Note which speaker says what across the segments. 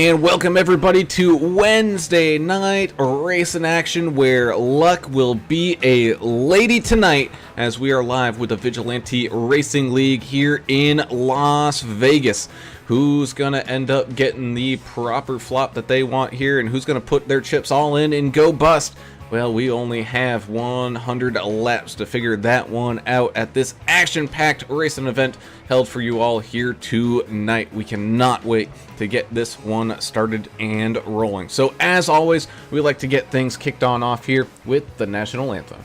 Speaker 1: And welcome everybody to Wednesday night racing action, where luck will be a lady tonight as we are live with the Vigilante Racing League here in Las Vegas. Who's gonna end up getting the proper flop that they want here, and who's gonna put their chips all in and go bust? Well, we only have 100 laps to figure that one out at this action-packed racing event held for you all here tonight. We cannot wait to get this one started and rolling. So as always, we like to get things kicked on off here with the national anthem.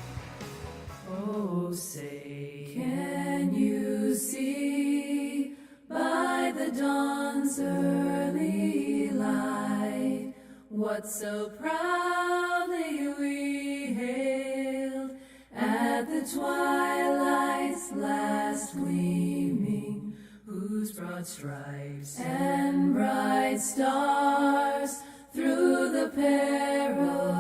Speaker 2: Oh, say, can you see by the dawn's early light what so proudly we hailed at the twilight's last gleaming, whose broad stripes and bright stars through the perilous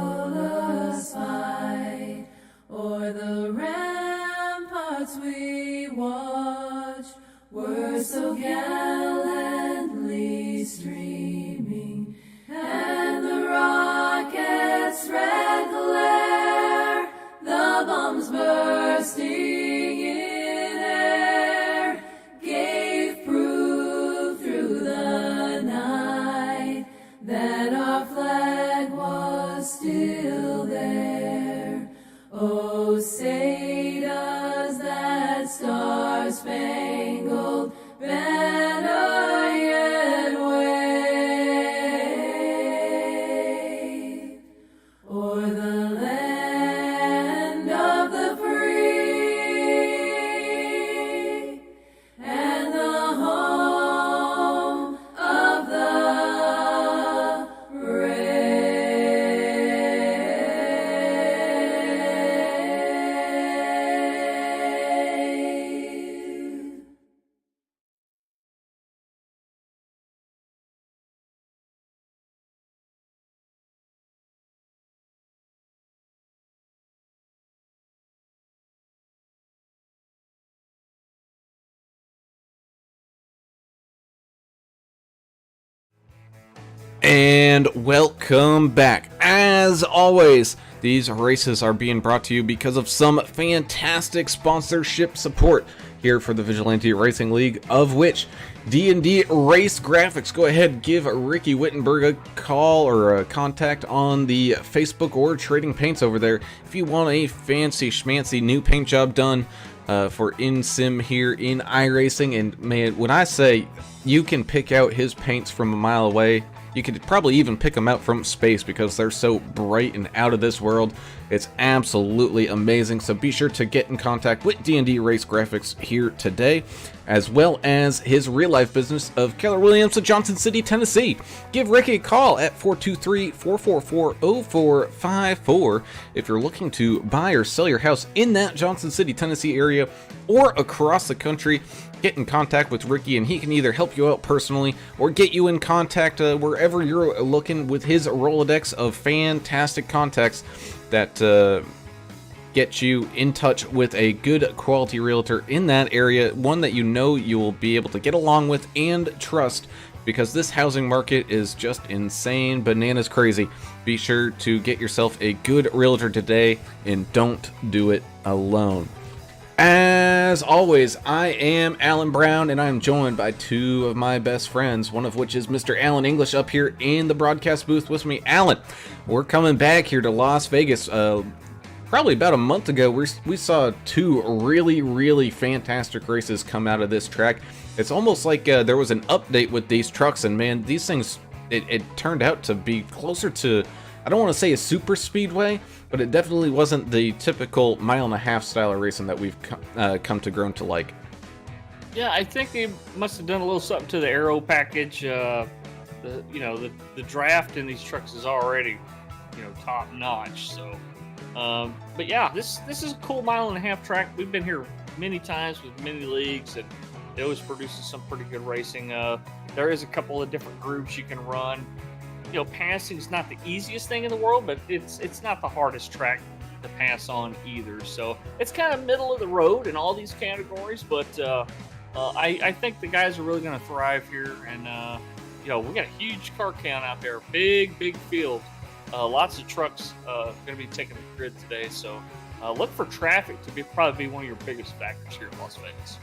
Speaker 2: fight o'er the ramparts we watched were so gallantly streaming, and the rocket's red glare, the bombs bursting in air, gave proof through the night that our flag was still there. Oh, say does that star-spangled banner yet wave o'er the land of the free and the home of the brave.
Speaker 1: And welcome back. As always, these races are being brought to you because of some fantastic sponsorship support here for the Vigilante Racing League, of which D&D Race Graphics. Go ahead, give Ricky Wittenberg a call or a contact on the Facebook or Trading Paints over there if you want a fancy schmancy new paint job done for in-sim here in iRacing. And man, when I say you can pick out his paints from a mile away, you could probably even pick them out from space because they're so bright and out of this world. It's absolutely amazing. So be sure to get in contact with D&D Race Graphics here today, as well as his real-life business of Keller Williams of Johnson City, Tennessee. Give Ricky a call at 423-444-0454 if you're looking to buy or sell your house in that Johnson City, Tennessee area or across the country. Get in contact with Ricky and he can either help you out personally or get you in contact wherever you're looking with his Rolodex of fantastic contacts that get you in touch with a good quality realtor in that area, one that you know you will be able to get along with and trust, because this housing market is just insane, bananas crazy. Be sure to get yourself a good realtor today and don't do it alone. As always, I am Alan Brown, and I am joined by two of my best friends, one of which is Mr. Alan English up here in the broadcast booth with me. Alan, we're coming back here to Las Vegas. Probably about a month ago, we saw two really fantastic races come out of this track. It's almost like there was an update with these trucks, and man, these things, it turned out to be closer to, I don't want to say a super speedway, but it definitely wasn't the typical mile-and-a-half style of racing that we've come to grown to like.
Speaker 3: Yeah, I think they must have done a little something to the aero package. The draft in these trucks is already, top notch. So, but yeah, this is a cool mile-and-a-half track. We've been here many times with many leagues, and it always produces some pretty good racing. There is a couple of different groups you can run. Passing is not the easiest thing in the world, but it's not the hardest track to pass on either. So it's kind of middle of the road in all these categories, but I think the guys are really going to thrive here, and we got a huge car count out there, big field. Lots of trucks going to be taking the grid today, so look for traffic to probably be one of your biggest factors here in Las Vegas.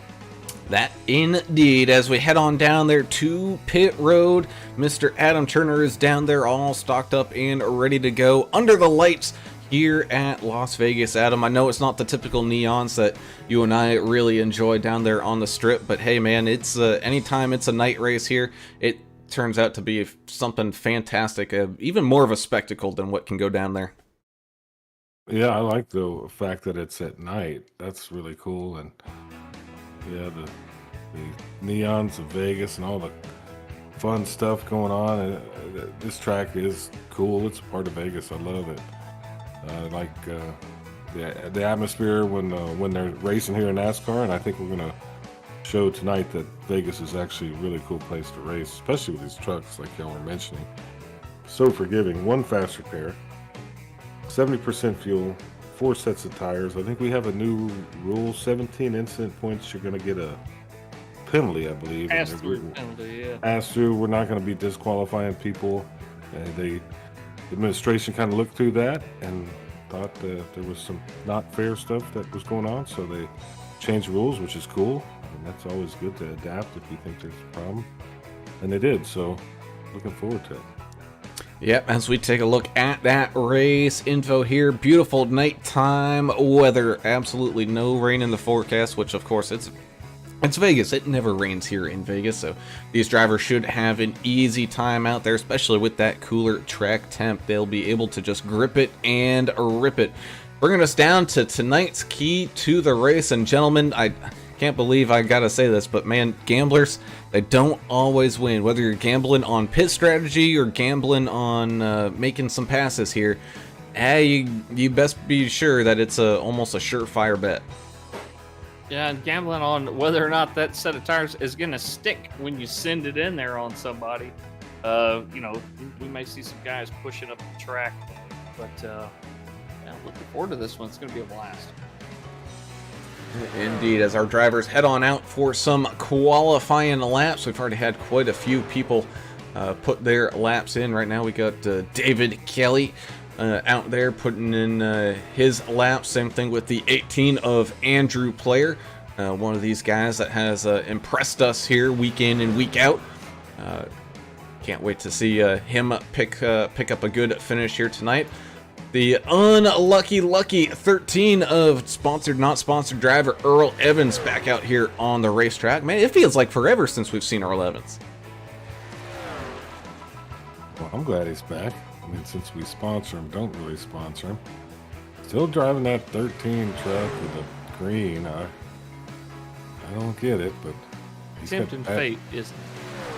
Speaker 1: That indeed. As we head on down there to pit road, Mr. Adam Turner is down there all stocked up and ready to go under the lights here at Las Vegas. Adam, I know it's not the typical neons that you and I really enjoy down there on the strip, but hey man, it's anytime it's a night race here, it turns out to be something fantastic, even more of a spectacle than what can go down there.
Speaker 4: Yeah, I like the fact that it's at night. That's really cool. And yeah, the neons of Vegas and all the fun stuff going on. This track is cool. It's a part of Vegas. I love it. I like the atmosphere when they're racing here in NASCAR, and I think we're gonna show tonight that Vegas is actually a really cool place to race, especially with these trucks like y'all were mentioning. So forgiving. One fast repair, 70% fuel, 4 sets of tires. I think we have a new rule: 17 incident points, you're gonna get a penalty, I believe.
Speaker 3: Pass-through penalty, yeah.
Speaker 4: Pass-through. We're not gonna be disqualifying people. The administration kind of looked through that and thought that there was some not fair stuff that was going on, so they changed the rules, which is cool, and that's always good to adapt if you think there's a problem, and they did. So looking forward to it.
Speaker 1: Yep, as we take a look at that race info here, beautiful nighttime weather, absolutely no rain in the forecast, which of course it's Vegas. It never rains here in Vegas, so these drivers should have an easy time out there, especially with that cooler track temp. They'll be able to just grip it and rip it. Bringing us down to tonight's key to the race, and gentlemen, I can't believe I gotta say this, but man, gamblers, they don't always win. Whether you're gambling on pit strategy or gambling on making some passes here, you best be sure that it's almost a surefire bet.
Speaker 3: Yeah, and gambling on whether or not that set of tires is going to stick when you send it in there on somebody. We may see some guys pushing up the track, but yeah, looking forward to this one. It's going to be a blast.
Speaker 1: Indeed, as our drivers head on out for some qualifying laps. We've already had quite a few people put their laps in. Right now we got David Kelly out there putting in his lap. Same thing with the 18 of Andrew Player, one of these guys that has impressed us here week in and week out. Can't wait to see him pick up a good finish here tonight. The lucky 13 of sponsored, not sponsored driver Earl Evans back out here on the racetrack. Man, it feels like forever since we've seen Earl Evans.
Speaker 4: Well, I'm glad he's back. I mean, since we sponsor him, don't really sponsor him. Still driving that 13 truck with the green. I don't get it, but he's
Speaker 3: Tempting fate, isn't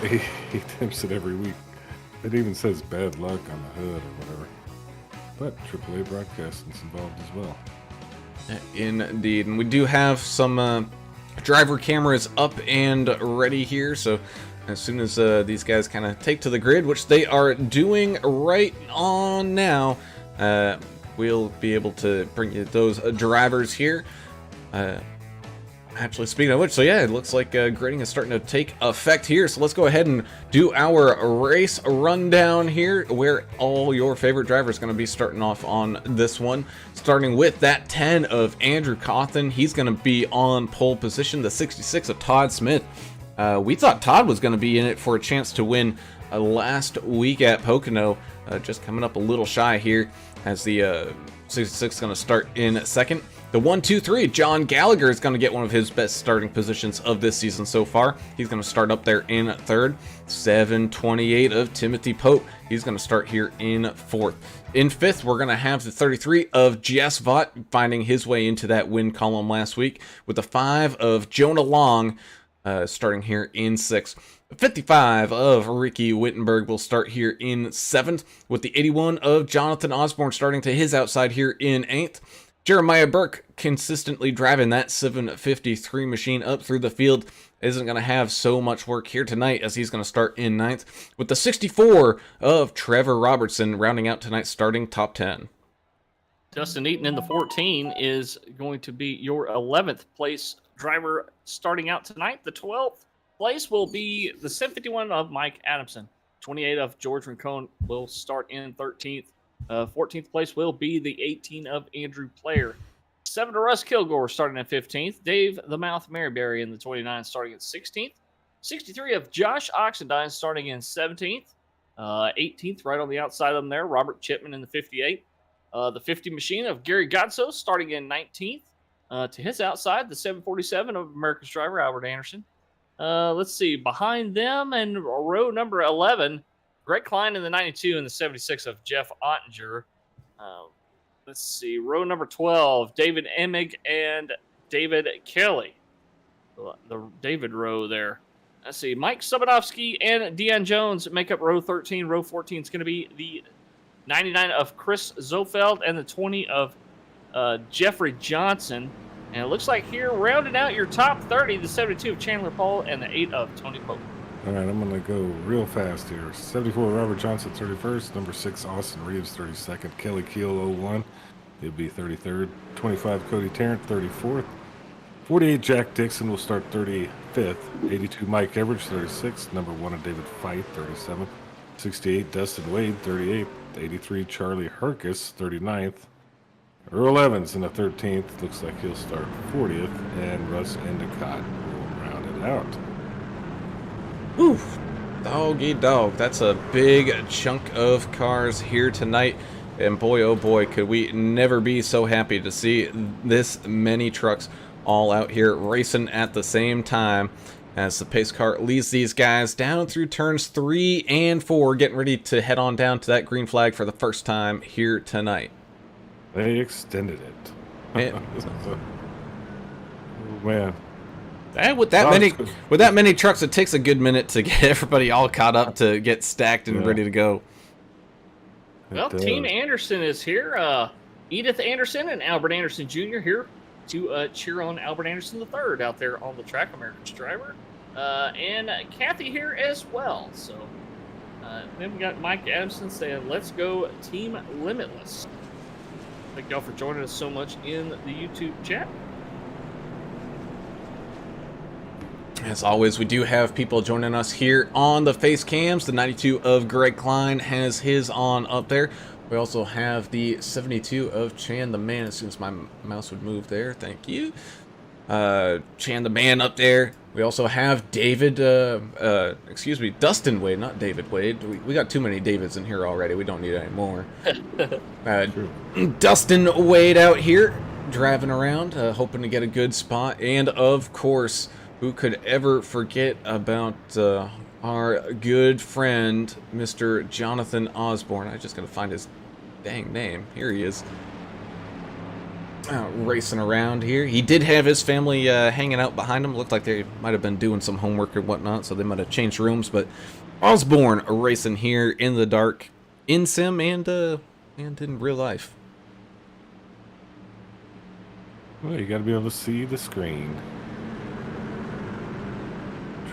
Speaker 4: it? He tempts it every week. It even says bad luck on the hood or whatever. But AAA Broadcasting's involved as well.
Speaker 1: Indeed, and we do have some driver cameras up and ready here, so as soon as these guys kind of take to the grid, which they are doing right on now, we'll be able to bring you those drivers here. Actually, speaking of which, so yeah, it looks like grading is starting to take effect here. So let's go ahead and do our race rundown here, where all your favorite drivers are going to be starting off on this one. Starting with that 10 of Andrew Cawthon. He's going to be on pole position. The 66 of Todd Smith. We thought Todd was going to be in it for a chance to win last week at Pocono. Just coming up a little shy here, as the 66 is going to start in second. The 1, 2, 3, John Gallagher is going to get one of his best starting positions of this season so far. He's going to start up there in third. 728 of Timothy Pope. He's going to start here in fourth. In fifth, we're going to have the 33 of Jess Vaught finding his way into that win column last week, with the 5 of Jonah Long starting here in sixth. 55 of Ricky Wittenberg will start here in seventh, with the 81 of Jonathan Osborne starting to his outside here in eighth. Jeremiah Burke consistently driving that 753 machine up through the field. Isn't going to have so much work here tonight, as he's going to start in ninth, with the 64 of Trevor Robertson rounding out tonight's starting top 10.
Speaker 3: Dustin Eaton in the 14 is going to be your 11th place driver starting out tonight. The 12th place will be the 751 of Mike Adamson. 28 of George Rincon will start in 13th. 14th place will be the 18 of Andrew Player. 7 to Russ Kilgore starting at 15th. Dave the Mouth Maryberry in the 29 starting at 16th. 63 of Josh Oxendine starting in 17th. 18th right on the outside of them there. Robert Chipman in the 58. The 50 machine of Gary Godso starting in 19th. To his outside, the 747 of America's driver, Albert Anderson. Let's see. Behind them and row number 11, Greg Klein in the 92 and the 76 of Jeff Ottinger. Let's see. Row number 12, David Emig and David Kelly. The David row there. Let's see. Mike Subanovsky and Deon Jones make up row 13. Row 14 is going to be the 99 of Chris Zofeld and the 20 of Jeffrey Johnson. And it looks like here, rounding out your top 30, the 72 of Chandler Paul and the 8 of Tony Pope.
Speaker 4: All right, I'm going to go real fast here. 74, Robert Johnson, 31st. Number 6, Austin Reeves, 32nd. Kelly Keel, 01. He'll be 33rd. 25, Cody Tarrant, 34th. 48, Jack Dixon will start 35th. 82, Mike Everidge, 36th. Number 1 of David Fight, 37th. 68, Dustin Wade, 38th. 83, Charlie Herkus, 39th. Earl Evans in the 13th. Looks like he'll start 40th. And Russ Endicott will round it out.
Speaker 1: Oof. Doggy dog. That's a big chunk of cars here tonight. And boy, oh boy, could we never be so happy to see this many trucks all out here racing at the same time as the pace car leads these guys down through turns 3 and 4, getting ready to head on down to that green flag for the first time here tonight.
Speaker 4: They extended it. Oh, man.
Speaker 1: And with that many trucks, it takes a good minute to get everybody all caught up to get stacked and ready to go.
Speaker 3: Well, Team Anderson is here. Edith Anderson and Albert Anderson Jr. here to cheer on Albert Anderson III out there on the track, America's driver. And Kathy here as well. So then we got Mike Adamson saying, let's go Team Limitless. Thank y'all for joining us so much in the YouTube chat.
Speaker 1: As always, we do have people joining us here on the face cams. The 92 of Greg Klein has his on up there. We also have the 72 of Chan the Man. As soon as my mouse would move there, thank you. Chan the Man up there. We also have David, Dustin Wade, not David Wade. We got too many Davids in here already. We don't need any more. Dustin Wade out here, driving around, hoping to get a good spot. And, of course, who could ever forget about our good friend, Mr. Jonathan Osborne. I just got to find his dang name. Here he is. Racing around here. He did have his family hanging out behind him. Looked like they might have been doing some homework or whatnot, so they might have changed rooms. But Osborne racing here in the dark, in sim and in real life.
Speaker 4: Well, you got to be able to see the screen.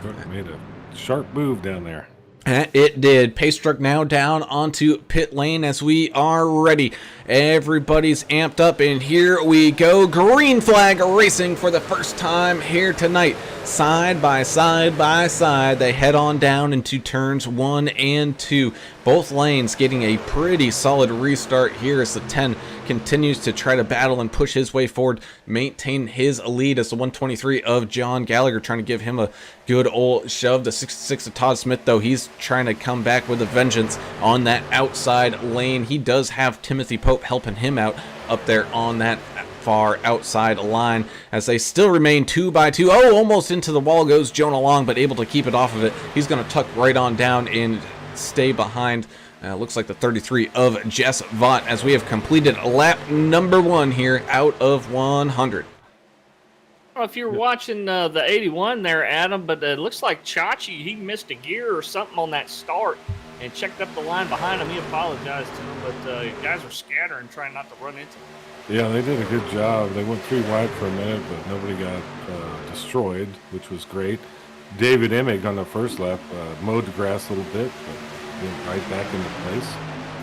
Speaker 4: Truck made a sharp move down there.
Speaker 1: It did. Pace truck now down onto pit lane as we are ready. Everybody's amped up, and here we go. Green flag racing for the first time here tonight. Side by side by side, they head on down into turns 1 and 2. Both lanes getting a pretty solid restart here as the 10 continues to try to battle and push his way forward, maintain his lead as the 123 of John Gallagher trying to give him a good old shove. The 66 of Todd Smith, though, he's trying to come back with a vengeance on that outside lane. He does have Timothy Pope helping him out up there on that far outside line as they still remain 2 by 2. Oh, almost into the wall goes Jonah Long, but able to keep it off of it. He's going to tuck right on down and stay behind. Looks like the 33 of Jess Vaught as we have completed lap number 1 here out of 100.
Speaker 3: Well, if you're watching the 81 there, Adam, but it looks like Chachi, he missed a gear or something on that start and checked up the line behind him. He apologized to him, but guys were scattering, trying not to run into him.
Speaker 4: Yeah, they did a good job. They went 3 wide for a minute, but nobody got destroyed, which was great. David Emig on the first lap mowed the grass a little bit, but went right back into place.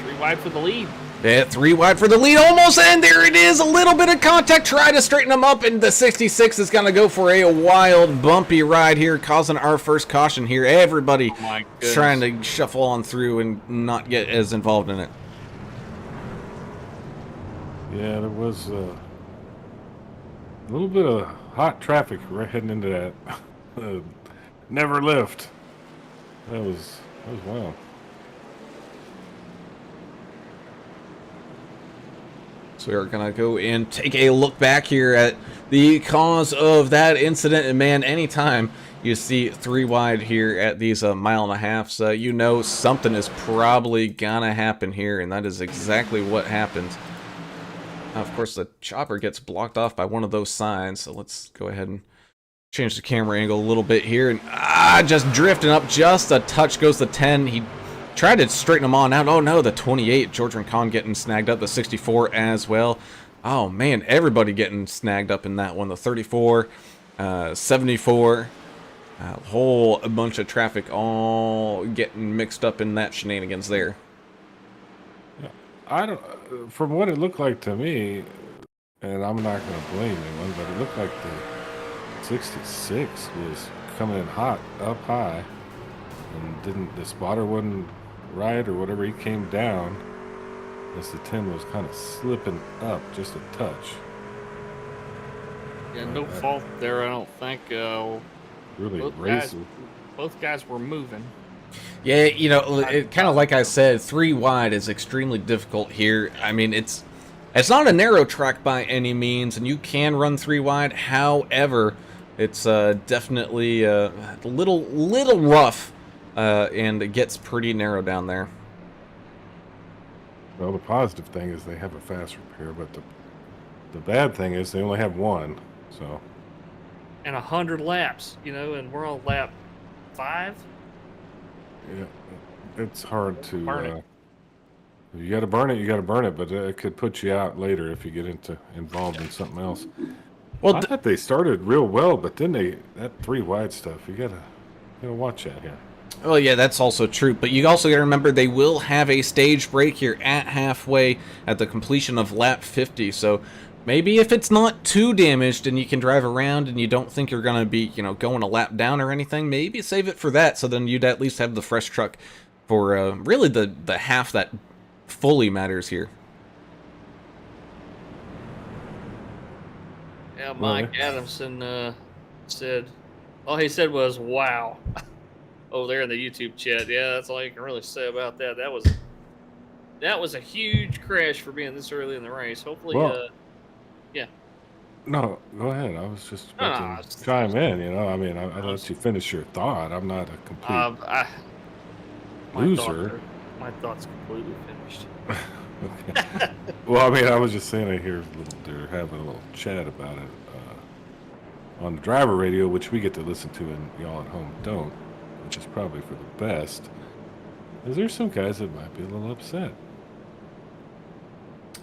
Speaker 3: 3 wide for the lead.
Speaker 1: Yeah, 3 wide for the lead, almost, and there it is, a little bit of contact, try to straighten them up, and the 66 is going to go for a wild, bumpy ride here, causing our first caution here. Everybody trying to shuffle on through and not get as involved in it.
Speaker 4: Yeah, there was a little bit of hot traffic right heading into that never lift. That was wild.
Speaker 1: So we're going to go and take a look back here at the cause of that incident. And man, anytime you see 3 wide here at these 1.5 miles, you know something is probably going to happen here. And that is exactly what happened. Of course, the chopper gets blocked off by one of those signs. So let's go ahead and change the camera angle a little bit here. And just drifting up just a touch goes the 10. He tried to straighten them on out. Oh no, the 28, George Rincon getting snagged up, the 64 as well. Oh man, everybody getting snagged up in that one. The 34, 74, a whole bunch of traffic all getting mixed up in that shenanigans there.
Speaker 4: I don't, from what it looked like to me, and I'm not going to blame anyone, but it looked like the 66 was coming in hot, up high, and the spotter wouldn't right or whatever, he came down as the 10 was kind of slipping up just a touch.
Speaker 3: Yeah, no fault there, I don't think.
Speaker 4: Really
Speaker 3: Both guys were moving.
Speaker 1: Yeah, you know, it kind of like I said, 3 wide is extremely difficult here. I mean, it's not a narrow track by any means, and you can run 3 wide. However, it's definitely a little rough. And it gets pretty narrow down there.
Speaker 4: Well, the positive thing is they have a fast repair, but the bad thing is they only have one. So.
Speaker 3: And 100 laps, you know, and we're on lap 5.
Speaker 4: Yeah, it's hard to.
Speaker 3: Burn it.
Speaker 4: You got to burn it. You got to burn it, but it could put you out later if you get involved in something else. Well, I thought they started real well, but then that 3 wide stuff. You gotta watch that here.
Speaker 1: Well, yeah, that's also true, but you also got to remember they will have a stage break here at halfway at the completion of lap 50, so maybe if it's not too damaged and you can drive around and you don't think you're going to be, going a lap down or anything, maybe save it for that, so then you'd at least have the fresh truck for really the half that fully matters here.
Speaker 3: Yeah, Mike Adamson said, all he said was, wow. Oh, there in the YouTube chat. Yeah, that's all you can really say about that. That was a huge crash for being this early in the race. Hopefully, yeah.
Speaker 4: No, go ahead. I was just about to chime in. I mean, I let you finish your thought. I'm not a complete loser.
Speaker 3: My thought's completely finished.
Speaker 4: Okay. Well, I mean, I was just saying they're having a little chat about it on the driver radio, which we get to listen to and y'all at home don't. Which is probably for the best. Is there some guys that might be a little upset?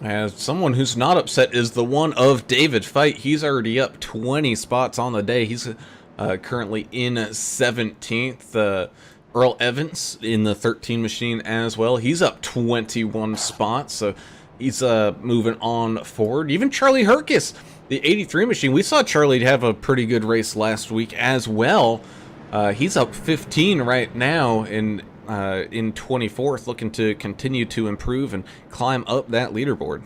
Speaker 1: As someone who's not upset is the one of David Fite. He's already up 20 spots on the day. He's currently in 17th. Earl Evans in the 13 machine as well. He's up 21 spots, so he's moving on forward. Even Charlie Herkis, the 83 machine. We saw Charlie have a pretty good race last week as well. He's up 15 right now in 24th, looking to continue to improve and climb up that leaderboard.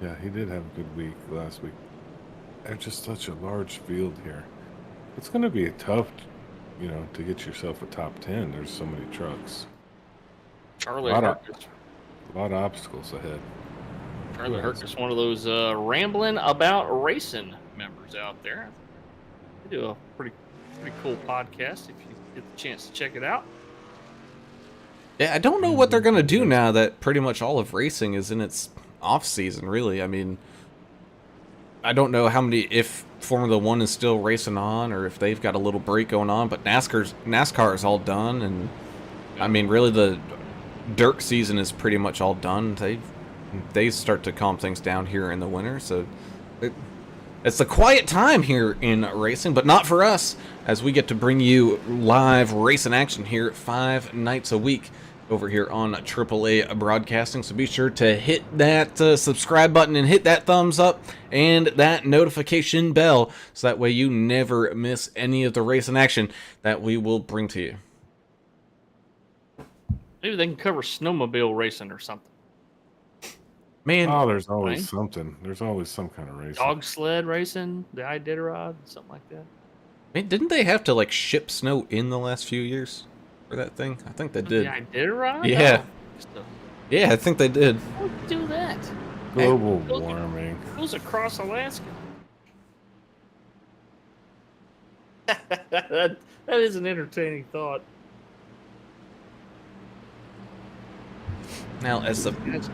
Speaker 4: Yeah, he did have a good week last week. There's just such a large field here. It's going to be tough, to get yourself a top 10. There's so many trucks.
Speaker 3: Charlie
Speaker 4: a lot of obstacles ahead.
Speaker 3: Charlie Herkis, one of those rambling about racing members out there. They do a pretty cool podcast if you get the chance to check it out.
Speaker 1: Yeah, I don't know what they're going to do now that pretty much all of racing is in its off season, really. I mean, I don't know if Formula 1 is still racing on or if they've got a little break going on, but NASCAR is all done, and I mean, really the dirt season is pretty much all done. They start to calm things down here in the winter, so It's a quiet time here in racing, but not for us, as we get to bring you live racing action here 5 nights a week over here on AAA Broadcasting. So be sure to hit that subscribe button and hit that thumbs up and that notification bell, so that way you never miss any of the racing action that we will bring to you.
Speaker 3: Maybe they can cover snowmobile racing or something.
Speaker 1: Man,
Speaker 4: Oh, there's always
Speaker 3: Right?
Speaker 4: something. There's always some kind of race.
Speaker 3: Dog sled racing, the Iditarod, something like that.
Speaker 1: man, didn't they have to like ship snow in the last few years for that thing? I think they did.
Speaker 3: The Iditarod?
Speaker 1: Yeah.
Speaker 3: Oh,
Speaker 1: Yeah, I think they did.
Speaker 3: how would you do that?
Speaker 4: Global
Speaker 3: Hey,
Speaker 4: warming.
Speaker 3: It goes across Alaska. that is an entertaining thought.
Speaker 1: Now, as the
Speaker 3: That's-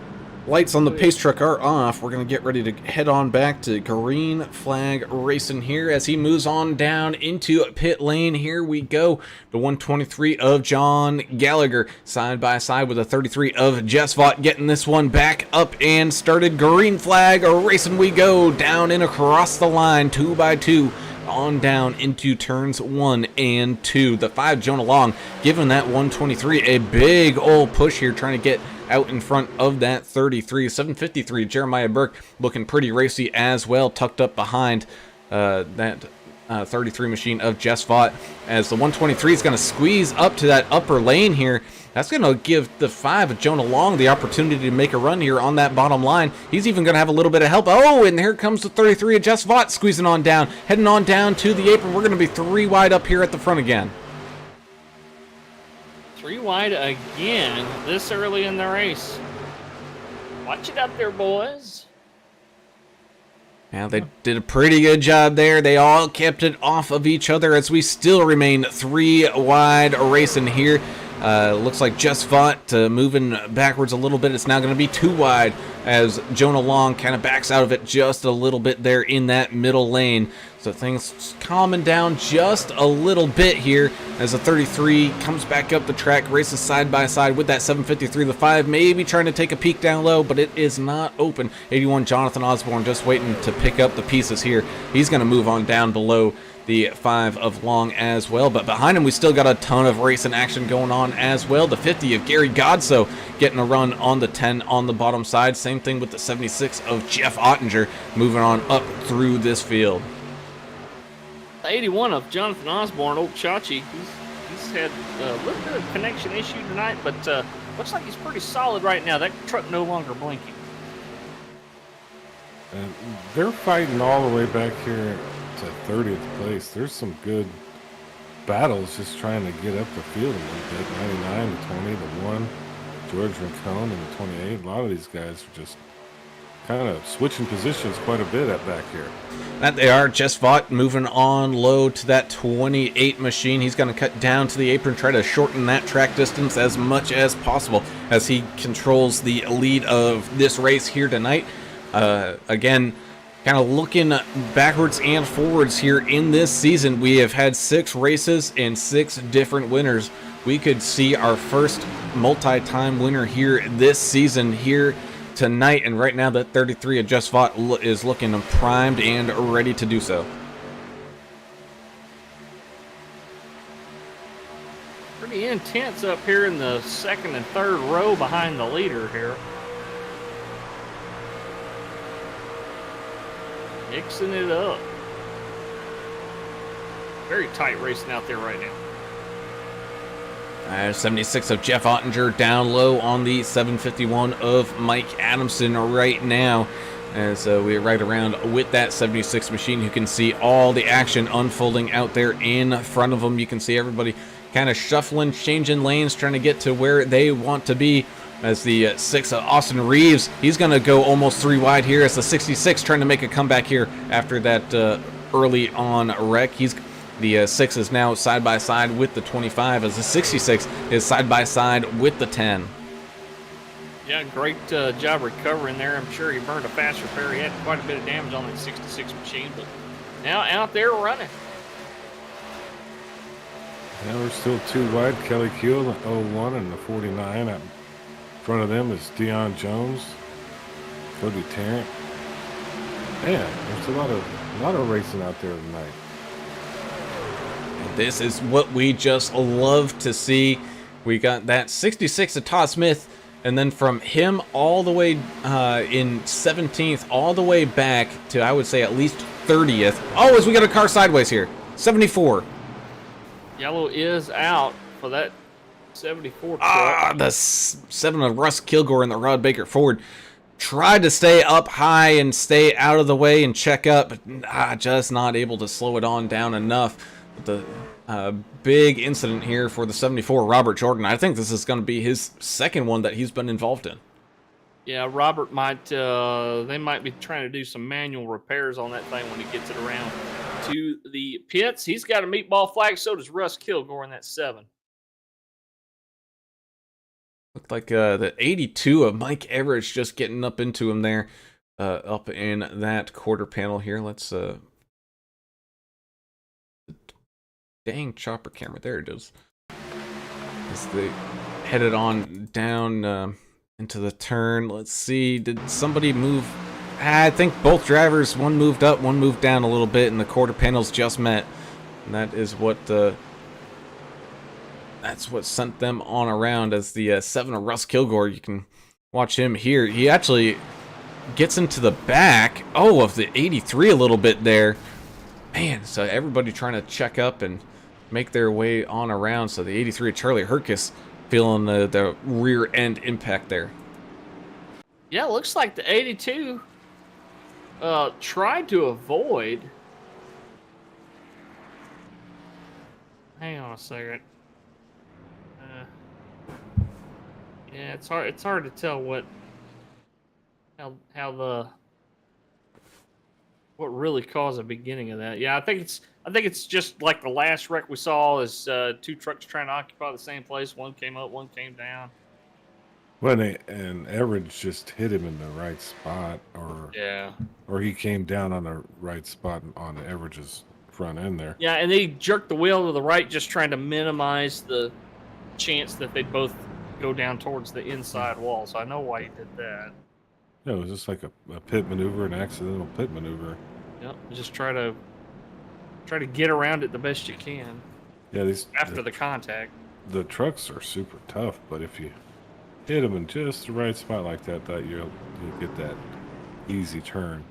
Speaker 1: lights on the pace truck are off, we're going to get ready to head on back to Green Flag Racing here as he moves on down into pit lane. Here we go. The 123 of John Gallagher side by side with the 33 of Jess Vaught, getting this one back up and started. Green Flag Racing we go down and across the line 2 by 2 on down into turns 1 and 2. The 5 Jonah Long giving that 123 a big old push here, trying to get out in front of that 33. 753 Jeremiah Burke looking pretty racy as well, tucked up behind that 33 machine of Jess Vaught, as the 123 is going to squeeze up to that upper lane here. That's going to give the 5 of Jonah Long the opportunity to make a run here on that bottom line. He's even going to have a little bit of help. Oh, and here comes the 33 of Jess Vaught squeezing on down, heading on down to the apron. We're going to be 3 wide up here at the front again.
Speaker 3: 3 wide again this early in the race. Watch it up there, boys.
Speaker 1: Now, they did a pretty good job there. They all kept it off of each other as we still remain 3 wide racing here. Looks like Jess Vaught moving backwards a little bit. It's now going to be 2 wide as Jonah Long kind of backs out of it just a little bit there in that middle lane. So things calming down just a little bit here as the 33 comes back up the track, races side by side with that 753. The 5 maybe trying to take a peek down low, but it is not open. 81 Jonathan Osborne just waiting to pick up the pieces here. He's going to move on down below the 5 of Long as well, but behind him we still got a ton of racing action going on as well. The 50 of Gary Godso getting a run on the 10 on the bottom side. Same thing with the 76 of Jeff Ottinger moving on up through this field.
Speaker 3: The 81 of Jonathan Osborne, old Chachi, he's had a little bit of connection issue tonight, but looks like he's pretty solid right now. That truck no longer blinking.
Speaker 4: And they're fighting all the way back here to 30th place. There's some good battles just trying to get up the field a little bit. 99 to 20 to 1. George Rincon and the 28. A lot of these guys are just kind of switching positions quite a bit at back here.
Speaker 1: That they are. Jess Vaught moving on low to that 28 machine. He's going to cut down to the apron, try to shorten that track distance as much as possible as he controls the lead of this race here tonight. Again, kind of looking backwards and forwards here in this season, we have had 6 races and 6 different winners. We could see our first multi-time winner here this season here tonight, and right now that 33 of Jess Vaught is looking primed and ready to do so.
Speaker 3: Pretty intense up here in the 2nd and 3rd row behind the leader here. Mixing it up. Very tight racing out there right now.
Speaker 1: 76 of Jeff Ottinger down low on the 751 of Mike Adamson right now. As we're right around with that 76 machine, you can see all the action unfolding out there in front of them. You can see everybody kind of shuffling, changing lanes, trying to get to where they want to be. As the 6 of Austin Reeves, he's going to go almost 3 wide here as the 66 trying to make a comeback here after that early on wreck. The 6 is now side by side with the 25 as the 66 is side by side with the 10.
Speaker 3: Yeah, great job recovering there. I'm sure he burned a fast repair. He had quite a bit of damage on that 66 machine, but now out there running.
Speaker 4: Now we're still 2 wide. Kelly Kuehl, the 01 and the 49. In front of them is Deion Jones, Cody Tarrant. Man, there's a lot of A lot of racing out there tonight.
Speaker 1: This is what we just love to see. We got that 66 of Todd Smith, and then from him all the way in 17th, all the way back to, I would say, at least 30th. Oh, as we got a car sideways here. 74.
Speaker 3: Yellow is out for that 74 truck.
Speaker 1: Ah, the 7 of Russ Kilgore in the Rod Baker Ford. Tried to stay up high and stay out of the way and check up, but just not able to slow it on down enough. The big incident here for the 74, Robert Jordan. I think this is going to be his second one that he's been involved in.
Speaker 3: Yeah, Robert might, they might be trying to do some manual repairs on that thing when he gets it around to the pits. He's got a meatball flag, so does Russ Kilgore in that 7.
Speaker 1: Looked like the 82 of Mike Everidge just getting up into him there, up in that quarter panel here. Let's, dang chopper camera, there it is. As they headed on down into the turn. Let's see, did somebody move? I think both drivers, one moved up, one moved down a little bit, and the quarter panels just met. And that is what that's what sent them on around. As the 7 of Russ Kilgore, you can watch him here. He actually gets into the back, of the 83 a little bit there. Man, so everybody trying to check up and make their way on around. So the 83 of Charlie Herkus feeling the rear end impact there.
Speaker 3: Yeah, it looks like the 82 tried to avoid. Hang on a second. Yeah, it's hard to tell what really caused the beginning of that. Yeah, I think it's just like the last wreck we saw is 2 trucks trying to occupy the same place. One came up, one came down.
Speaker 4: And Everidge just hit him in the right spot, or he came down on the right spot on Everidge's front end there.
Speaker 3: Yeah, and they jerked the wheel to the right, just trying to minimize the chance that they'd both go down towards the inside wall. So I know why he did that.
Speaker 4: Yeah, it was just like a pit maneuver, an accidental pit maneuver.
Speaker 3: Yep, just try to get around it the best you can.
Speaker 4: Yeah,
Speaker 3: after the contact.
Speaker 4: The trucks are super tough, but if you hit them in just the right spot like that, you'll get that easy turn.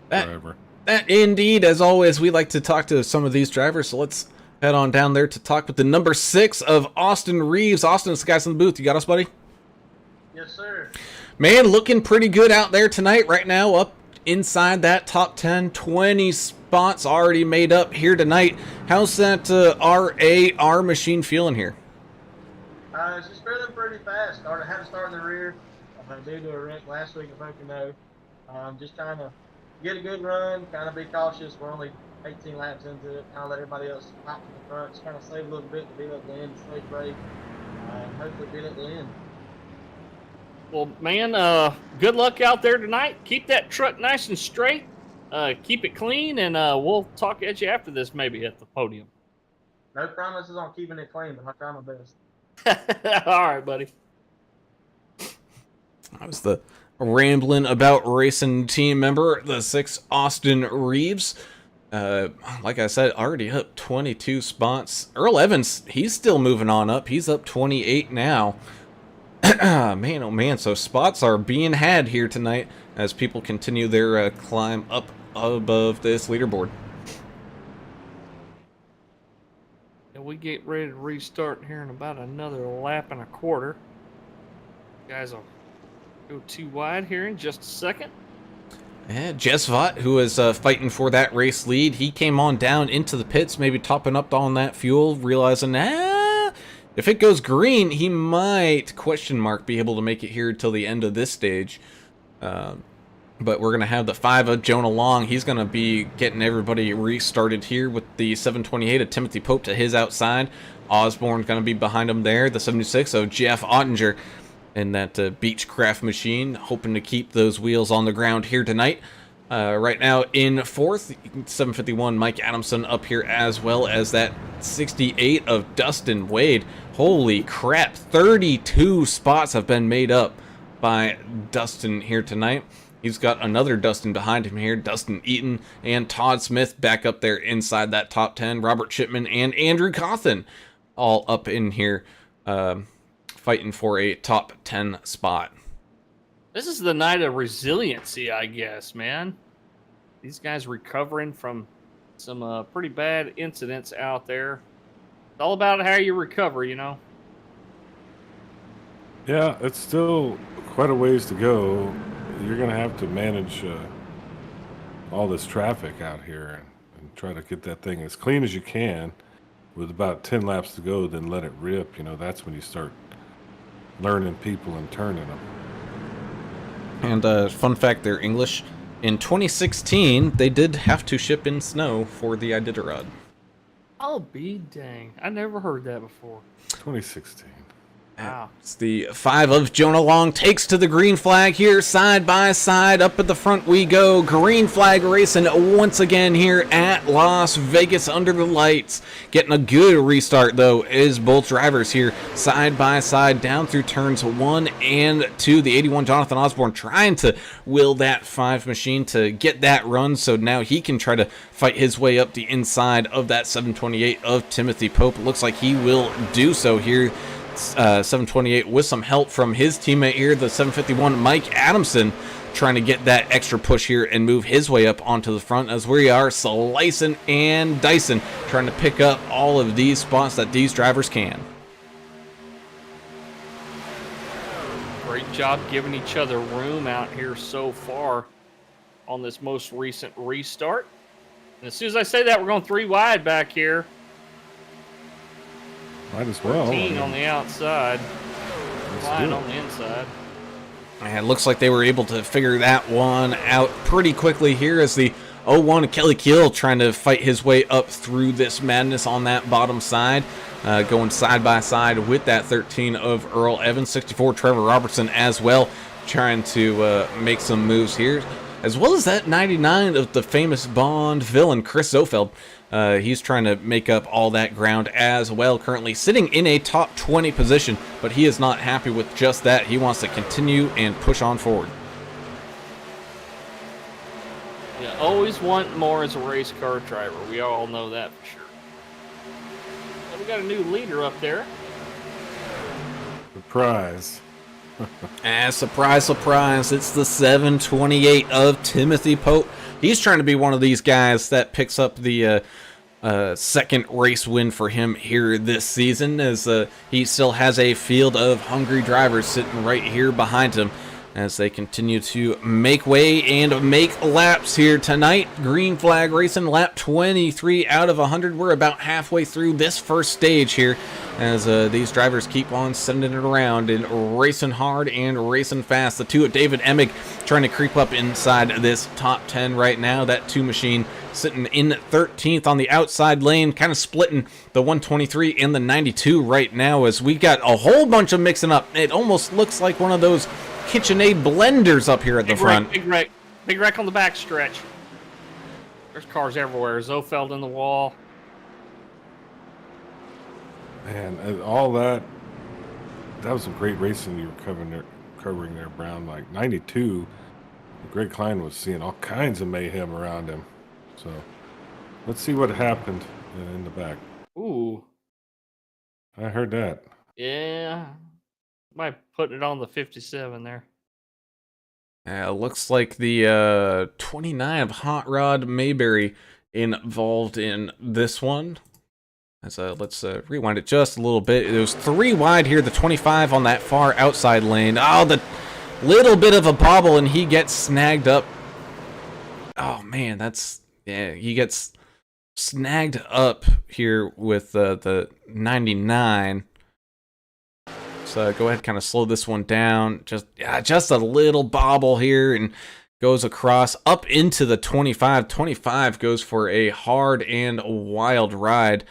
Speaker 1: That indeed, as always, we like to talk to some of these drivers, so let's head on down there to talk with the number 6 of Austin Reeves. Austin, it's the guys in the booth. You got us, buddy?
Speaker 5: Yes, sir.
Speaker 1: Man, looking pretty good out there tonight right now, up inside that top 10, 20 spots already made up here tonight. How's that RAR machine feeling here?
Speaker 5: It's just feeling pretty fast. Had to start in the rear due to a wreck last week, if I can know. Just trying to get a good run, kind of be cautious. We're only 18 laps into it. Kind of let everybody else hop to the front. Just kind of save a little bit to beat at the end, stay brave, and hopefully beat at the end.
Speaker 3: Well, man, good luck out there tonight. Keep that truck nice and straight. Keep it clean, and we'll talk at you after this, maybe at the podium.
Speaker 5: No promises on keeping it clean, but I'll try my best.
Speaker 3: All right, buddy.
Speaker 1: That was the rambling about racing team member, the 6 Austin Reeves. Like I said, already up 22 spots. Earl Evans, he's still moving on up. He's up 28 now. Man, oh man, so spots are being had here tonight as people continue their climb up above this leaderboard.
Speaker 3: And we get ready to restart here in about another lap and a quarter. Guys will go too wide here in just a second.
Speaker 1: Yeah, Jess Vaught, who is fighting for that race lead, he came on down into the pits, maybe topping up on that fuel, realizing, if it goes green, he might, be able to make it here till the end of this stage. But we're going to have the 5 of Jonah Long. He's going to be getting everybody restarted here with the 728 of Timothy Pope to his outside. Osborne going to be behind him there. The 76 of Jeff Ottinger in that Beechcraft machine, hoping to keep those wheels on the ground here tonight. Right now in 4th, 751 Mike Adamson up here, as well as that 68 of Dustin Wade. Holy crap, 32 spots have been made up by Dustin here tonight. He's got another Dustin behind him here, Dustin Eaton and Todd Smith back up there inside that top 10. Robert Chipman and Andrew Cawthon all up in here fighting for a top 10 spot.
Speaker 3: This is the night of resiliency, I guess, man. These guys recovering from some pretty bad incidents out there. It's all about how you recover, you know.
Speaker 4: Yeah, it's still quite a ways to go. You're going to have to manage all this traffic out here and try to get that thing as clean as you can with about 10 laps to go, then let it rip. You know, that's when you start learning people and turning them.
Speaker 1: And fun fact, they're English. In 2016, they did have to ship in snow for the Iditarod.
Speaker 3: I'll be dang. I never heard that before.
Speaker 4: 2016.
Speaker 3: Wow.
Speaker 1: It's the 5 of Jonah Long takes to the green flag here, side by side. Up at the front we go. Green flag racing once again here at Las Vegas under the lights. Getting a good restart, though, is both drivers here, side by side, down through turns 1 and 2. The 81 Jonathan Osborne trying to will that 5 machine to get that run, so now he can try to fight his way up the inside of that 728 of Timothy Pope. Looks like he will do so here. 728 with some help from his teammate here, the 751 Mike Adamson, trying to get that extra push here and move his way up onto the front, as we are slicing and dicing, trying to pick up all of these spots that these drivers can.
Speaker 3: Great job giving each other room out here so far on this most recent restart. And as soon as I say that, we're going 3 wide back here.
Speaker 4: Might as well.
Speaker 3: 14 on the outside, 9 on the inside.
Speaker 1: And it looks like they were able to figure that one out pretty quickly here, as the 01 Kelly Keel trying to fight his way up through this madness on that bottom side, going side by side with that 13 of Earl Evans. 64 Trevor Robertson as well, trying to make some moves here, as well as that 99 of the famous Bond villain Chris Zofeld. He's trying to make up all that ground as well, currently sitting in a top 20 position, but he is not happy with just that. He wants to continue and push on forward.
Speaker 3: You always want more as a race car driver. We all know that for sure. But we got a new leader up there.
Speaker 4: Surprise.
Speaker 1: Surprise, surprise, it's the 728 of Timothy Pope. He's trying to be one of these guys that picks up the second race win for him here this season, as he still has a field of hungry drivers sitting right here behind him as they continue to make way and make laps here tonight. Green flag racing, lap 23 out of 100. We're about halfway through this first stage here, as these drivers keep on sending it around and racing hard and racing fast. The 2 of David Emig trying to creep up inside this top 10 right now. That 2 machine sitting in 13th on the outside lane, kind of splitting the 123 and the 92 right now, as we got a whole bunch of mixing up. It almost looks like one of those KitchenAid blenders up here at the front.
Speaker 3: Big wreck on the back stretch. There's cars everywhere. Zofeld in the wall.
Speaker 4: Man, and all that was some great racing you were covering there, Brown. Like 92, Greg Klein was seeing all kinds of mayhem around him. So let's see what happened in the back.
Speaker 3: Ooh.
Speaker 4: I heard that.
Speaker 3: Yeah. Might put it on the 57 there.
Speaker 1: Looks like the 29 of Hot Rod Mayberry involved in this one. Let's rewind it just a little bit. It was 3 wide here, the 25 on that far outside lane. Oh, the little bit of a bobble, and he gets snagged up. Oh, man, he gets snagged up here with the 99. So go ahead, kind of slow this one down. Just a little bobble here, and goes across up into the 25. 25 goes for a hard and wild ride.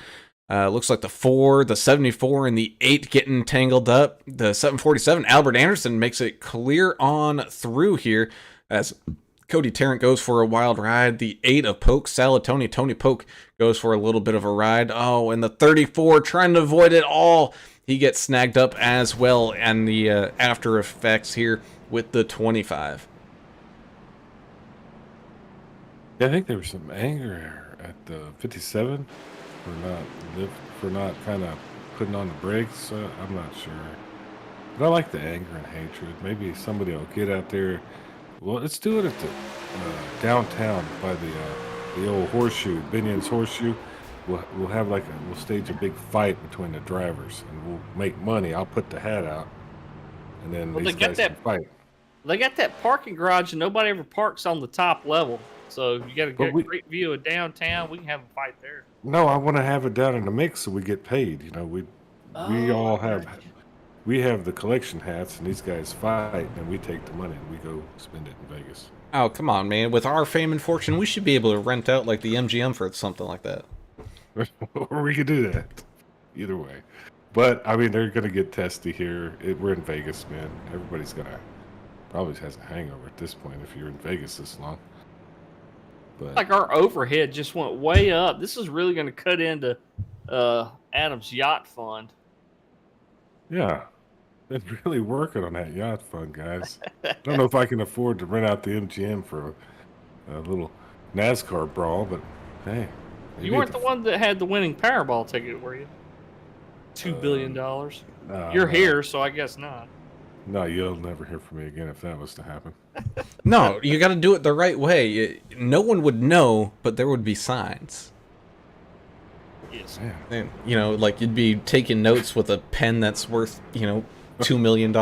Speaker 1: Looks like the 4, the 74, and the 8 getting tangled up. The 747, Albert Anderson, makes it clear on through here, as Cody Tarrant goes for a wild ride. The 8 of Polk Salatoni, Tony Polk, goes for a little bit of a ride. Oh, and the 34 trying to avoid it all. He gets snagged up as well, and the after effects here with the 25.
Speaker 4: I think there was some anger at the 57 for not kind of putting on the brakes. I'm not sure, but I like the anger and hatred. Maybe somebody will get out there. Well, let's do it at the downtown by the old horseshoe, Binion's horseshoe. We'll have we'll stage a big fight between the drivers, and we'll make money. I'll put the hat out, and then
Speaker 3: Well,
Speaker 4: these guys can fight.
Speaker 3: They got that parking garage, and nobody ever parks on the top level. So you got a
Speaker 4: But
Speaker 3: great view of downtown. We can have a fight there.
Speaker 4: No, I want to have it down in the mix so we get paid. We all have we have the collection hats, and these guys fight, and we take the money and we go spend it in Vegas.
Speaker 1: Oh, come on, man. With our fame and fortune, we should be able to rent out like the MGM for something like that.
Speaker 4: Or we could do that. Either way. But I mean, they're gonna get testy here. We're in Vegas, man. Everybody's probably has a hangover at this point if you're in Vegas this long. But
Speaker 3: Like our overhead just went way up. This is really going to cut into Adam's yacht fund.
Speaker 4: yeah, been really working on that yacht fund, guys. I don't know if I can afford to rent out the MGM for a little NASCAR brawl, but hey.
Speaker 3: You weren't the one that had the winning Powerball ticket, were you? $2 billion. You're here, so I guess not.
Speaker 4: No, you'll never hear from me again if that was to happen.
Speaker 1: No, you got to do it the right way. No one would know, but there would be signs.
Speaker 3: Yes.
Speaker 4: Man.
Speaker 1: And, like you'd be taking notes with a pen that's worth, $2 million.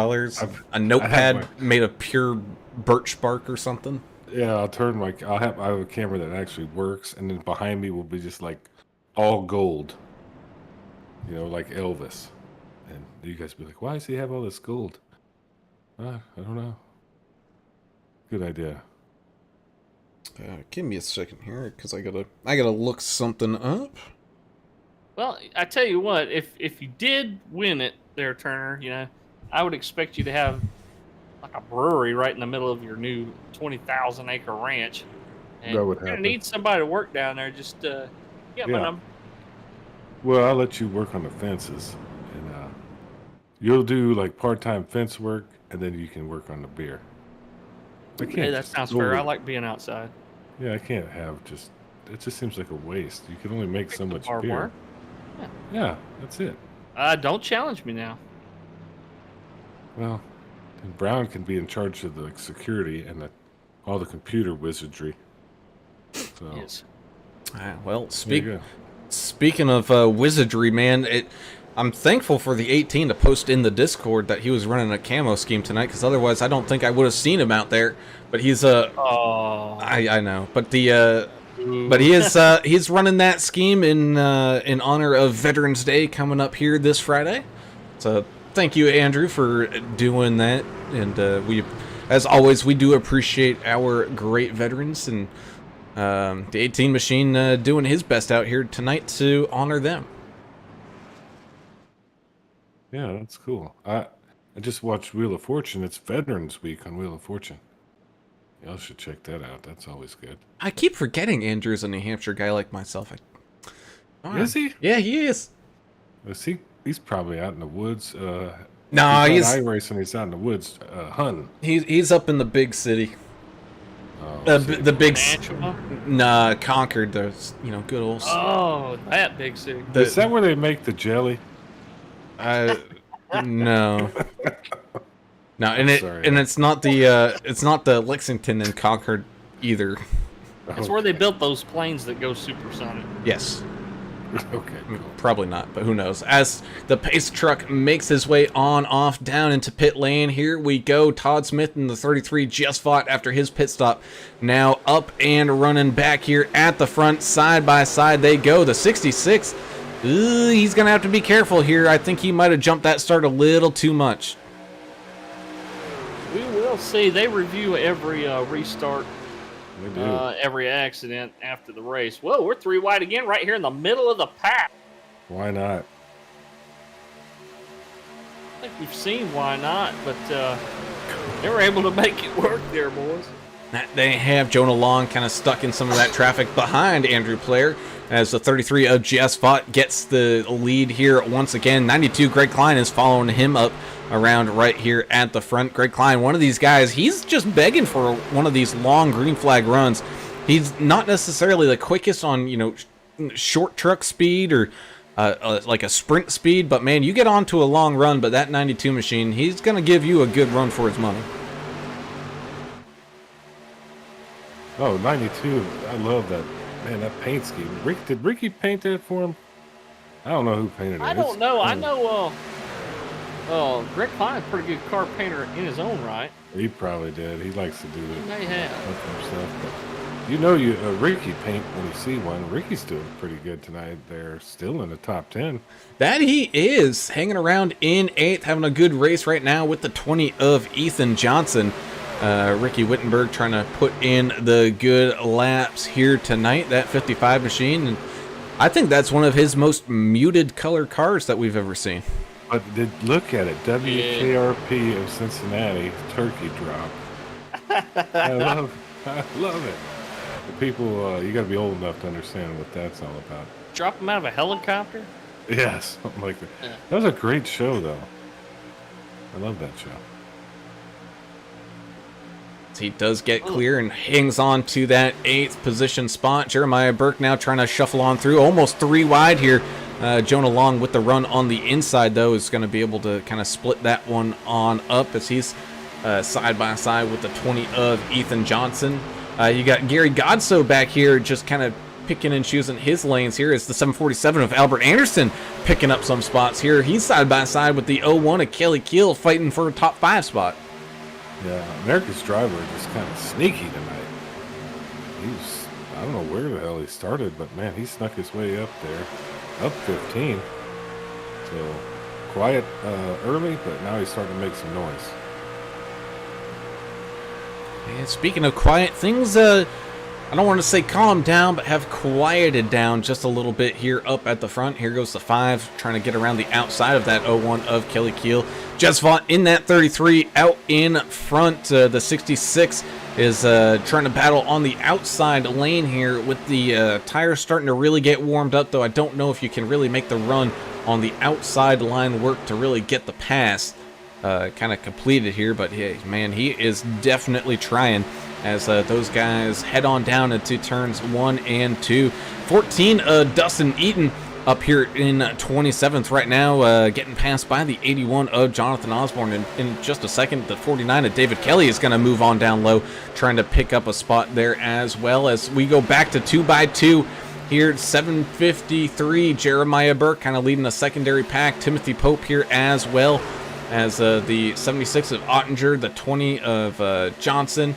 Speaker 1: A notepad made of pure birch bark or something.
Speaker 4: Yeah, I have a camera that actually works, and then behind me will be just like all gold. Like Elvis. And you guys be like, why does he have all this gold? I don't know. Good idea.
Speaker 1: Give me a second here, because I gotta look something up.
Speaker 3: Well, I tell you what, if you did win it there, Turner, I would expect you to have like a brewery right in the middle of your new 20,000 acre ranch. And
Speaker 4: That would
Speaker 3: you're gonna
Speaker 4: happen.
Speaker 3: need somebody to work down there. Just get my
Speaker 4: Yeah.
Speaker 3: number.
Speaker 4: Well, I'll let you work on the fences, and you'll do like part-time fence work, and then you can work on the beer. I can't
Speaker 3: Hey, that
Speaker 4: just
Speaker 3: sounds fair. I
Speaker 4: solely-
Speaker 3: like being outside.
Speaker 4: Yeah, I can't have it just seems like a waste. You can only make so much
Speaker 3: Barbed
Speaker 4: beer.
Speaker 3: wire.
Speaker 4: Yeah, that's it.
Speaker 3: Don't challenge me now.
Speaker 4: Well, then Brown can be in charge of the security and all the computer wizardry. So,
Speaker 3: Yes.
Speaker 1: Well,
Speaker 4: there you go.
Speaker 1: speaking of wizardry, man, I'm thankful for the 18 to post in the Discord that he was running a camo scheme tonight, because otherwise I don't think I would have seen him out there. But he's
Speaker 3: Oh.
Speaker 1: I know, but he's running that scheme in honor of Veterans Day coming up here this Friday. So thank you, Andrew, for doing that, and as always, we do appreciate our great veterans, and the 18 machine doing his best out here tonight to honor them.
Speaker 4: Yeah, that's cool. I just watched Wheel of Fortune. It's Veterans Week on Wheel of Fortune. Y'all should check that out. That's always good.
Speaker 1: I keep forgetting Andrew's a New Hampshire guy like myself.
Speaker 4: Is he?
Speaker 1: Yeah, he is.
Speaker 4: He's probably out in the woods.
Speaker 1: Nah,
Speaker 4: he's
Speaker 1: he's
Speaker 4: racing. He's out in the woods hunting.
Speaker 1: he's up in the big city.
Speaker 4: Oh,
Speaker 1: The big
Speaker 3: Nashua?
Speaker 1: Concord. There's good old.
Speaker 3: Oh, that big city.
Speaker 4: Is that where they make the jelly?
Speaker 1: No. No, and
Speaker 4: Sorry.
Speaker 1: it's not the Lexington and Concord either.
Speaker 3: That's where they built those planes that go supersonic.
Speaker 1: Yes.
Speaker 4: Okay, cool.
Speaker 1: Probably not, but who knows. As the pace truck makes his way off down into pit lane, here we go. Todd Smith in the 33 just fought after his pit stop. Now up and running back here at the front, side by side they go. The 66, he's going to have to be careful here. I think he might have jumped that start a little too much.
Speaker 3: We will see. They review every restart,
Speaker 4: They do.
Speaker 3: every accident after the race. Whoa, we're 3 wide again right here in the middle of the pack.
Speaker 4: Why not?
Speaker 3: I think we've seen why not, but they were able to make it work there, boys.
Speaker 1: They have Jonah Long kind of stuck in some of that traffic behind Andrew Player, as the 33 of GS Fott gets the lead here once again. 92 Greg Klein is following him up around right here at the front. Greg Klein, one of these guys, he's just begging for one of these long green flag runs. He's not necessarily the quickest on, you know, short truck speed or like a sprint speed, but man, you get onto a long run, but that 92 machine, he's going to give you a good run for his money.
Speaker 4: Oh, 92. I love that. Man, that paint scheme. Did Ricky paint that for him? I don't know who painted it.
Speaker 3: I don't know. I know Greg Klein's a pretty good car painter in his own right.
Speaker 4: He probably did. He likes to do it.
Speaker 3: He may have.
Speaker 4: Himself, but you know, Ricky paint when you see one. Ricky's doing pretty good tonight. They're still in the top 10.
Speaker 1: That he is, hanging around in 8th, having a good race right now with the 20 of Ethan Johnson. Ricky Wittenberg trying to put in the good laps here tonight, that 55 machine. And I think that's one of his most muted color cars that we've ever seen.
Speaker 4: But look at it. WKRP of Cincinnati, turkey drop. I love it. The people, you got to be old enough to understand what that's all about.
Speaker 3: Drop him out of a helicopter?
Speaker 4: Yes, something like that.
Speaker 3: Yeah.
Speaker 4: That was a great show, though. I love that show.
Speaker 1: He does get clear and hangs on to that 8th position spot. Jeremiah Burke now trying to shuffle on through, almost 3 wide here. Jonah Long with the run on the inside, though, is going to be able to kind of split that one on up as he's side by side with the 20 of Ethan Johnson. You got Gary Godso back here just kind of picking and choosing his lanes here as the 747 of Albert Anderson picking up some spots here. He's side by side with the 01 of Kelly Keel fighting for a top 5 spot.
Speaker 4: Yeah, America's driver just kind of sneaky tonight. I don't know where the hell he started, but man, he snuck his way up there, up 15. So quiet early, but now he's starting to make some noise.
Speaker 1: And speaking of quiet, things, I don't want to say calm down, but have quieted down just a little bit here up at the front. Here goes the 5, trying to get around the outside of that 01 of Kelly Keel. Just fought in that 33 out in front. The 66 is trying to battle on the outside lane here with the tires starting to really get warmed up, though I don't know if you can really make the run on the outside line work to really get the pass kind of completed here. But hey, man, he is definitely trying as those guys head on down into turns 1 and 2. 14, Dustin Eaton up here in 27th right now, getting passed by the 81 of Jonathan Osborne. And in just a second, the 49 of David Kelly is going to move on down low, trying to pick up a spot there as well. As we go back to 2x2 here, 753, Jeremiah Burke kind of leading a secondary pack. Timothy Pope here as well as the 76 of Ottinger, the 20 of Johnson.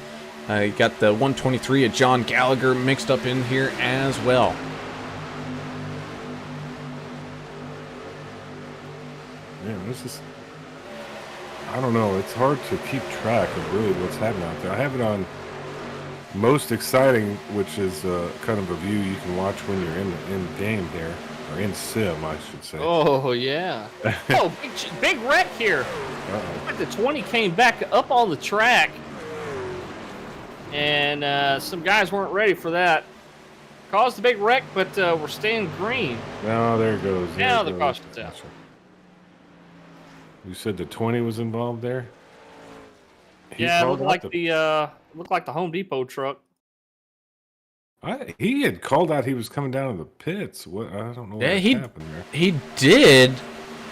Speaker 1: You got the 123 of John Gallagher mixed up in here as well.
Speaker 4: Man, this is, I don't know, it's hard to keep track of really what's happening out there. I have it on most exciting, which is kind of a view you can watch when you're in game here, or in sim, I should say.
Speaker 3: Oh, yeah. Oh, big wreck here.
Speaker 4: Uh-oh.
Speaker 3: The 20 came back up on the track, and some guys weren't ready for that. Caused a big wreck, but we're staying green.
Speaker 4: No, there it goes.
Speaker 3: Now the caution's out.
Speaker 4: You said the 20 was involved there?
Speaker 3: Yeah, it looked like the Home Depot truck.
Speaker 4: He had called out he was coming down to the pits. What, I don't know what happened there.
Speaker 1: He did,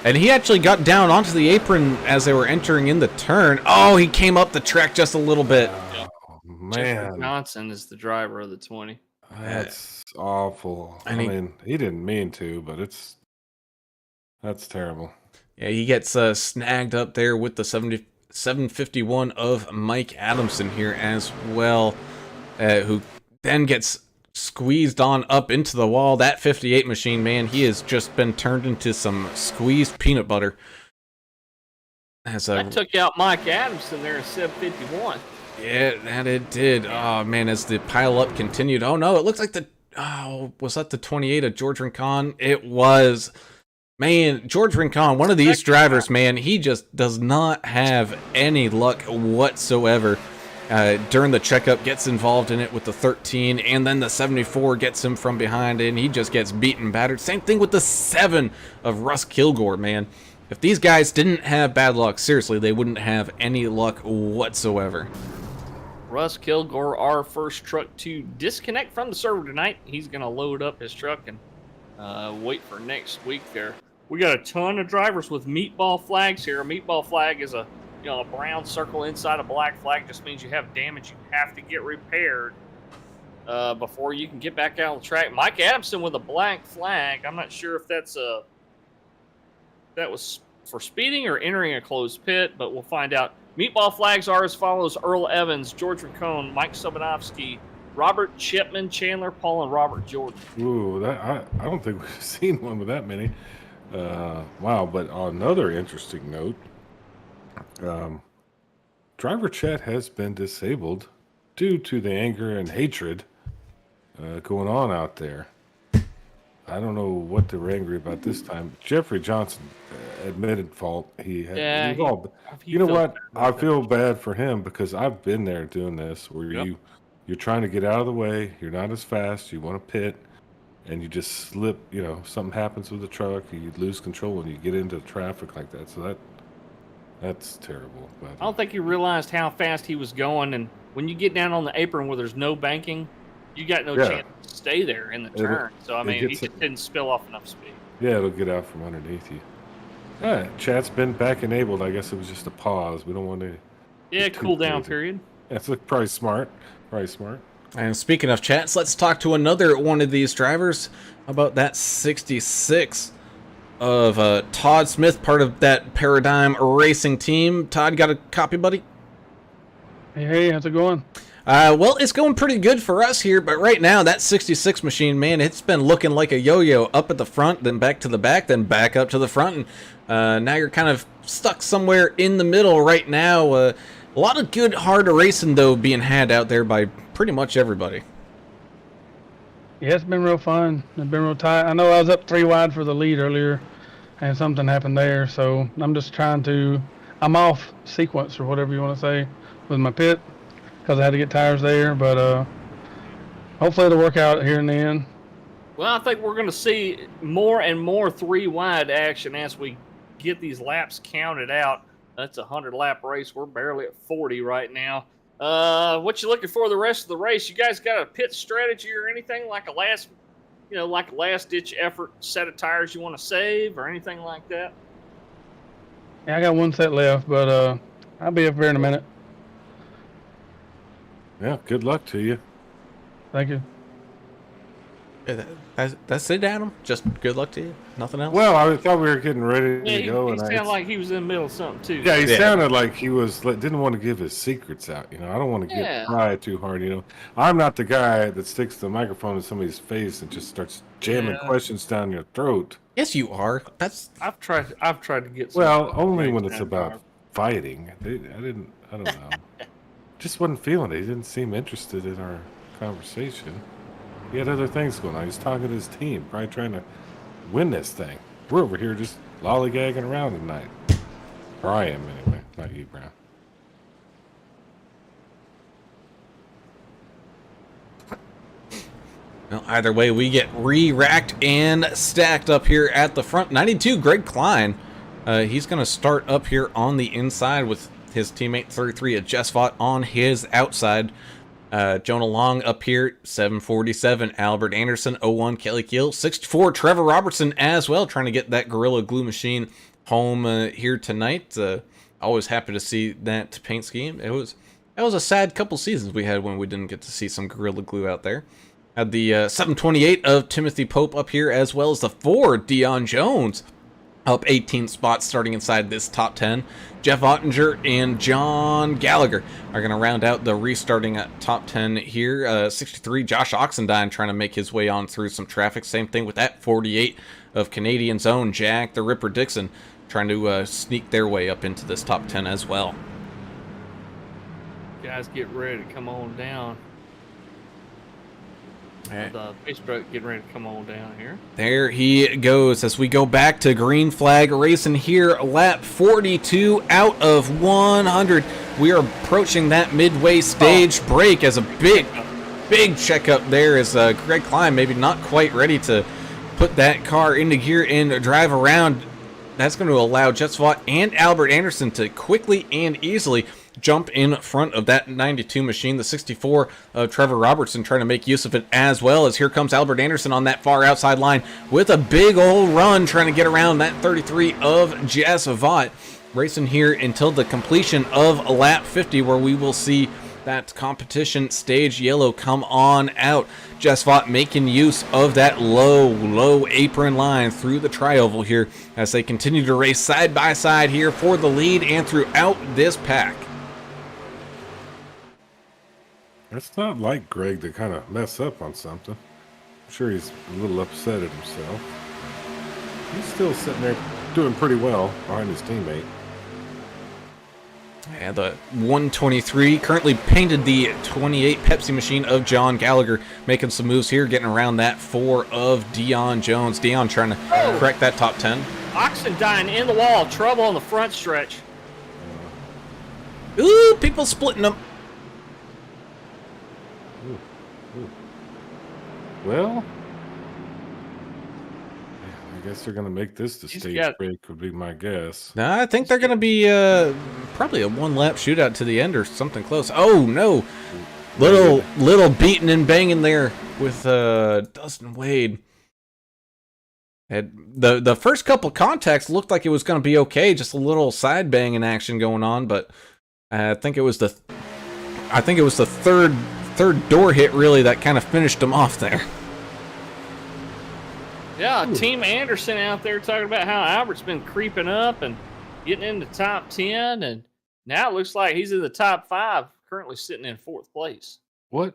Speaker 1: and he actually got down onto the apron as they were entering in the turn. Oh, he came up the track just a little bit.
Speaker 4: Oh, man.
Speaker 3: Jeffrey Johnson is the driver of the 20.
Speaker 4: That's awful.
Speaker 1: And
Speaker 4: I mean, he didn't mean to, but that's terrible.
Speaker 1: Yeah, he gets snagged up there with the 751 of Mike Adamson here as well, who then gets squeezed on up into the wall. That 58 machine, man, he has just been turned into some squeezed peanut butter.
Speaker 3: That took out Mike Adamson there in 751.
Speaker 1: Yeah, that it did. Oh, man, as the pile-up continued. Oh, no, it looks like was that the 28 of George Rincon? It was. Man, George Rincon, one of these drivers, man, he just does not have any luck whatsoever. During the checkup, gets involved in it with the 13, and then the 74 gets him from behind, and he just gets beaten, battered. Same thing with the 7 of Russ Kilgore, man. If these guys didn't have bad luck, seriously, they wouldn't have any luck whatsoever.
Speaker 3: Russ Kilgore, our first truck to disconnect from the server tonight. He's going to load up his truck and wait for next week there. We got a ton of drivers with meatball flags here. A meatball flag is a brown circle inside a black flag. Just means you have damage you have to get repaired before you can get back out on the track. Mike Adamson with a black flag. I'm not sure if that was for speeding or entering a closed pit, but we'll find out. Meatball flags are as follows: Earl Evans, George McCone, Mike Sobanovsky, Robert Chipman, Chandler Paul, and Robert Jordan.
Speaker 4: Ooh, I don't think we've seen one with that many. Wow, but on another interesting note, driver chat has been disabled due to the anger and hatred going on out there. I don't know what they were angry about this time. Jeffrey Johnson admitted fault. You know what? I feel bad for him because I've been there doing this where you're trying to get out of the way. You're not as fast. You want to pit, and you just slip. Something happens with the truck. You lose control and you get into traffic like that. So that's terrible. But
Speaker 3: I don't think he realized how fast he was going, and when you get down on the apron where there's no banking, you got no chance to stay there in the turn. So, I mean, he just didn't spill off enough speed.
Speaker 4: Yeah, it'll get out from underneath you. Chat's been back enabled. I guess it was just a pause. We don't want to...
Speaker 3: Yeah, cool down period.
Speaker 4: That's probably smart.
Speaker 1: And speaking of chats, let's talk to another one of these drivers about that 66 of Todd Smith, part of that Paradigm Racing team. Todd, got a copy, buddy?
Speaker 6: Hey, how's it going?
Speaker 1: Well, it's going pretty good for us here, but right now, that 66 machine, man, it's been looking like a yo-yo, up at the front, then back to the back, then back up to the front, and now you're kind of stuck somewhere in the middle right now. A lot of good, hard racing, though, being had out there by pretty much everybody.
Speaker 6: Yeah, it's been real fun. It's been real tight. I know I was up 3 wide for the lead earlier, and something happened there, so I'm just I'm off sequence, or whatever you want to say, with my pit, because I had to get tires there, but hopefully it'll work out here in the end.
Speaker 3: Well, I think we're going to see more and more 3 wide action as we get these laps counted out. That's a 100-lap race. We're barely at 40 right now. What you looking for the rest of the race? You guys got a pit strategy or anything like a last-ditch effort set of tires you want to save or anything like that?
Speaker 6: Yeah, I got 1 set left, but I'll be up here in a minute.
Speaker 4: Yeah, good luck to you.
Speaker 6: Thank you.
Speaker 1: That's it, Adam? Just good luck to you? Nothing else?
Speaker 4: Well, I thought we were getting ready to go.
Speaker 3: He sounded like he was in the middle of something, too.
Speaker 4: Yeah, he sounded like he didn't want to give his secrets out. I don't want to pry too hard. I'm not the guy that sticks the microphone in somebody's face and just starts jamming questions down your throat.
Speaker 1: Yes, you are.
Speaker 3: I've tried to get some.
Speaker 4: Well, only when it's about fighting. I don't know. Just wasn't feeling it. He didn't seem interested in our conversation. He had other things going on. He was talking to his team, probably trying to win this thing. We're over here just lollygagging around tonight. Or I am, anyway. Not you, Brown.
Speaker 1: Well, either way, we get re-racked and stacked up here at the front. 92, Greg Klein. He's going to start up here on the inside with his teammate 33 at Jess Vaught on his outside. Jonah Long up here, 747. Albert Anderson, 01. Kelly Keel, 64. Trevor Robertson as well, trying to get that Gorilla Glue machine home here tonight. Always happy to see that paint scheme. That was a sad couple seasons we had when we didn't get to see some Gorilla Glue out there. Had the 728 of Timothy Pope up here, as well as the 4 Dion Jones up 18 spots starting inside this top 10. Jeff Ottinger and John Gallagher are going to round out the restarting top 10 here. 63, Josh Oxendine trying to make his way on through some traffic. Same thing with that 48 of Canadian's own Jack the Ripper Dixon trying to sneak their way up into this top 10 as well.
Speaker 3: Guys, get ready to come on down. The face truck getting ready to come on down here.
Speaker 1: There he goes as we go back to green flag racing here. Lap 42 out of 100. We are approaching that midway stage break as a big checkup there as Greg Klein maybe not quite ready to put that car into gear and drive around. That's going to allow Jets Vaught and Albert Anderson to quickly and easily jump in front of that 92 machine, the 64 of Trevor Robertson, trying to make use of it as well. As here comes Albert Anderson on that far outside line with a big old run, trying to get around that 33 of Jess Vaught, racing here until the completion of lap 50, where we will see that competition stage yellow come on out. Jess Vaught making use of that low apron line through the tri-oval here as they continue to race side by side here for the lead and throughout this pack.
Speaker 4: It's not like Greg to kind of mess up on something. I'm sure he's a little upset at himself. He's still sitting there doing pretty well behind his teammate.
Speaker 1: And the 123 currently painted the 28 Pepsi machine of John Gallagher, making some moves here, getting around that 4 of Dion Jones. Dion trying to correct that top 10.
Speaker 3: Oxendine in the wall, trouble on the front stretch.
Speaker 1: Ooh, people splitting them.
Speaker 4: Well, I guess they're going to make this the stage break, would be my guess.
Speaker 1: I think they're going to be probably a one-lap shootout to the end or something close. Oh, no. Little beating and banging there with Dustin Wade. And the first couple contacts looked like it was going to be okay, just a little side banging action going on, but I think it was the third door hit really that kind of finished him off there.
Speaker 3: Yeah, Team Anderson out there talking about how Albert's been creeping up and getting in the top 10, and now it looks like he's in the top 5, currently sitting in 4th place.
Speaker 4: What?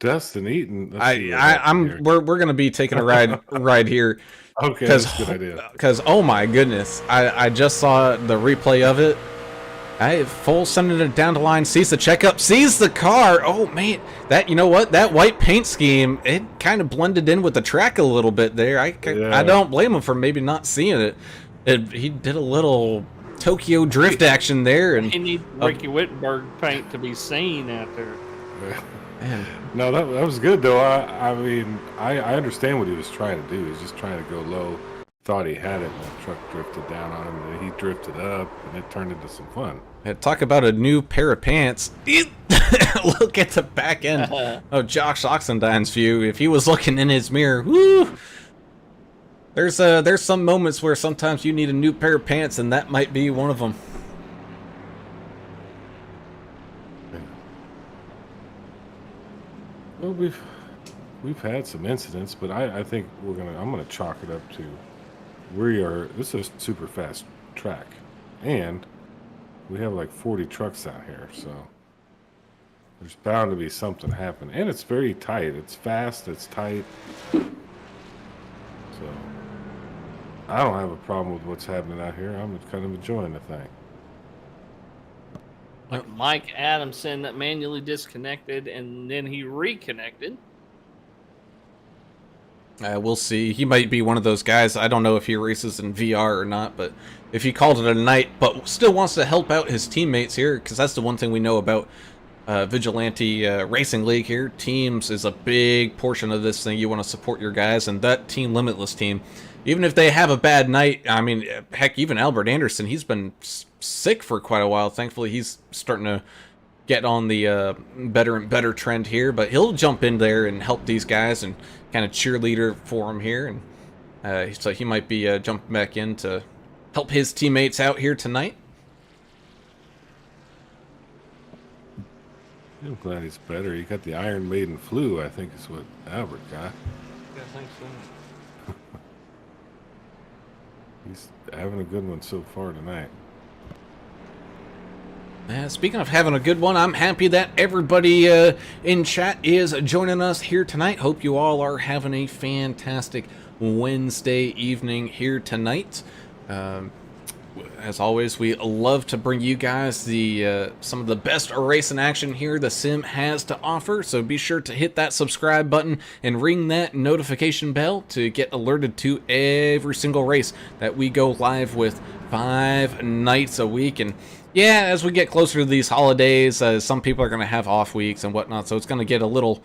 Speaker 4: Dustin Eaton.
Speaker 1: We're gonna be taking a ride here.
Speaker 4: Okay, that's a good idea.
Speaker 1: Because oh my goodness, I just saw the replay of it. Full sending it down the line, sees the checkup, sees the car. Oh man, you know what? That white paint scheme, it kind of blended in with the track a little bit there. I don't blame him for maybe not seeing it. He did a little Tokyo drift action there, and
Speaker 3: he need Ricky Wittenberg paint to be seen out there.
Speaker 4: Man. No, that was good though. I mean, I understand what he was trying to do. He was just trying to go low. Thought he had it, and the truck drifted down on him, and he drifted up, and it turned into some fun.
Speaker 1: Talk about a new pair of pants. Look at the back end of Josh Oxendine's view. If he was looking in his mirror, whoo! There's some moments where sometimes you need a new pair of pants, and that might be one of them.
Speaker 4: Well, we've had some incidents, but I think I'm gonna chalk it up to this is a super fast track, and we have like 40 trucks out here, so there's bound to be something happen. And it's very tight. It's fast, it's tight. So I don't have a problem with what's happening out here. I'm kind of enjoying the thing.
Speaker 3: Mike Adamson that manually disconnected and then he reconnected.
Speaker 1: We'll see. He might be one of those guys. I don't know if he races in VR or not, but if he called it a night, but still wants to help out his teammates here, because that's the one thing we know about Vigilante Racing League here. Teams is a big portion of this thing. You want to support your guys, and that Team Limitless team, even if they have a bad night, I mean, heck, even Albert Anderson, he's been sick for quite a while. Thankfully, he's starting to get on the better and better trend here, but he'll jump in there and help these guys and kind of cheerleader for him here, and so he might be jumping back in to help his teammates out here tonight.
Speaker 4: I'm glad he's better. He got the Iron Maiden flu, I think is what Albert got.
Speaker 3: I think so.
Speaker 4: He's having a good one so far tonight.
Speaker 1: Speaking of having a good one, I'm happy that everybody in chat is joining us here tonight. Hope you all are having a fantastic Wednesday evening here tonight. As always, we love to bring you guys the some of the best racing action here the sim has to offer. So be sure to hit that subscribe button and ring that notification bell to get alerted to every single race that we go live with 5 nights a week. And yeah, as we get closer to these holidays, some people are going to have off weeks and whatnot, so it's going to get a little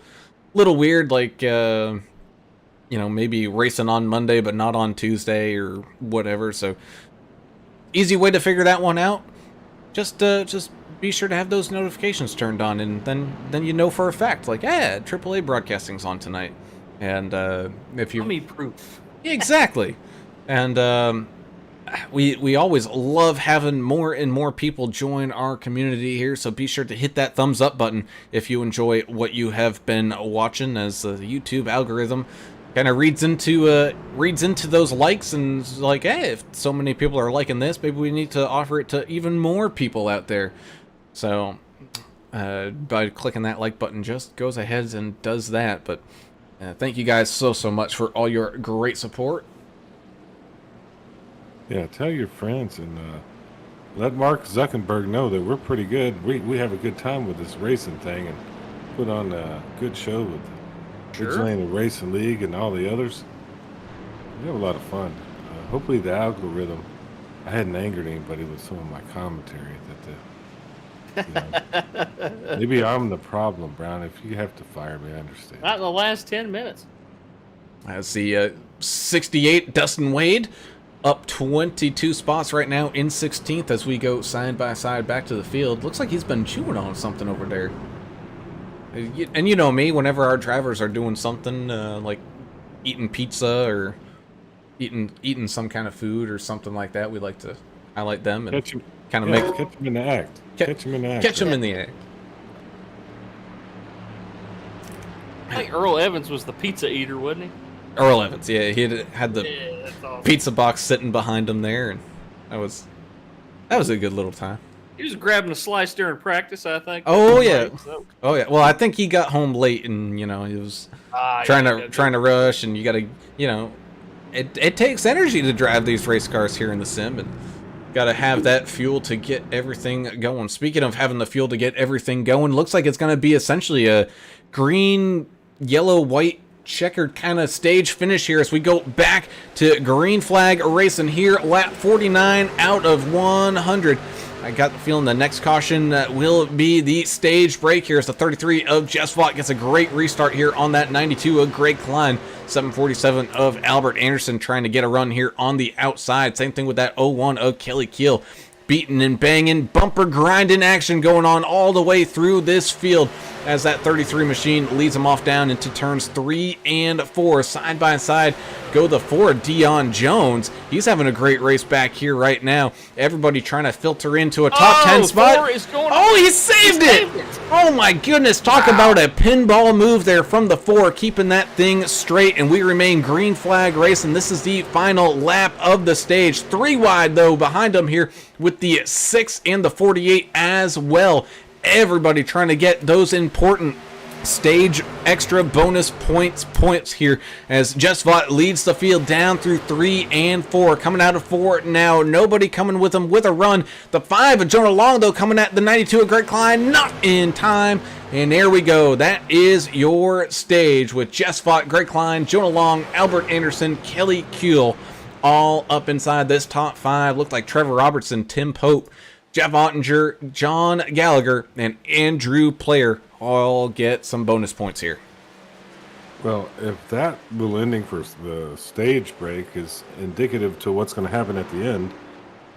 Speaker 1: weird, like, you know, maybe racing on Monday but not on Tuesday or whatever. So easy way to figure that one out, just be sure to have those notifications turned on, and then you know for a fact, like, yeah, AAA broadcasting's on tonight. And if you
Speaker 3: I mean, proof.
Speaker 1: Yeah, exactly. And we always love having more and more people join our community here, so be sure to hit that thumbs up button if you enjoy what you have been watching, as the YouTube algorithm kind of reads into those likes, and is like, hey, if so many people are liking this, maybe we need to offer it to even more people out there. So by clicking that like button, just goes ahead and does that. But thank you guys so much for all your great support.
Speaker 4: Yeah, tell your friends and let Mark Zuckerberg know that we're pretty good. We have a good time with this racing thing, and put on a good show with the Vigilante Racing League and all the others. We have a lot of fun. Hopefully the algorithm, I hadn't angered anybody with some of my commentary maybe I'm the problem, Brown. If you have to fire me, I understand.
Speaker 3: Not in the last 10 minutes.
Speaker 1: As the 68 Dustin Wade up 22 spots right now in 16th as we go side by side back to the field. Looks like he's been chewing on something over there. And you know me, whenever our drivers are doing something like eating pizza or eating some kind of food or something like that, we like to highlight them and kind of
Speaker 4: catch them in the act. Catch them in the act.
Speaker 1: Catch them in the act.
Speaker 3: I think Earl Evans was the pizza eater, wasn't he?
Speaker 1: Earl Evans, yeah, he had the
Speaker 3: that's awesome.
Speaker 1: pizza box sitting behind him there, and that was a good little time.
Speaker 3: He was grabbing a slice during practice, I think.
Speaker 1: Oh yeah, oh yeah. Well, I think he got home late, and he was trying to rush, and you got to, it takes energy to drive these race cars here in the sim, and got to have that fuel to get everything going. Speaking of having the fuel to get everything going, looks like it's going to be essentially a green, yellow, white checkered kind of stage finish here as we go back to green flag racing here, lap 49 out of 100. I got the feeling the next caution will be the stage break here as the 33 of Jess Vaught gets a great restart here on that 92 of Greg Klein. 747 of Albert Anderson trying to get a run here on the outside. Same thing with that 01 of Kelly Keel. Beating and banging, bumper grinding action going on all the way through this field as that 33 machine leads them off down into turns 3 and 4. Side by side go the 4 Dion Jones. He's having a great race back here right now. Everybody trying to filter into a top 10 spot. He saved it! Oh my goodness, talk about a pinball move there from the 4, keeping that thing straight, and we remain green flag racing. This is the final lap of the stage. 3 wide though behind them here with the 6 and the 48 as well. Everybody trying to get those important stage extra bonus points here as Jess Vaught leads the field down through 3 and 4. Coming out of 4 now, nobody coming with him with a run. The 5 of Jonah Long though coming at the 92 of Greg Klein, not in time. And there we go. That is your stage with Jess Vaught, Greg Klein, Jonah Long, Albert Anderson, Kelly Kuehl all up inside this top 5. Looked like Trevor Robertson, Tim Pope, Jeff Ottinger, John Gallagher, and Andrew Player all get some bonus points here.
Speaker 4: Well, if that little ending for the stage break is indicative to what's going to happen at the end,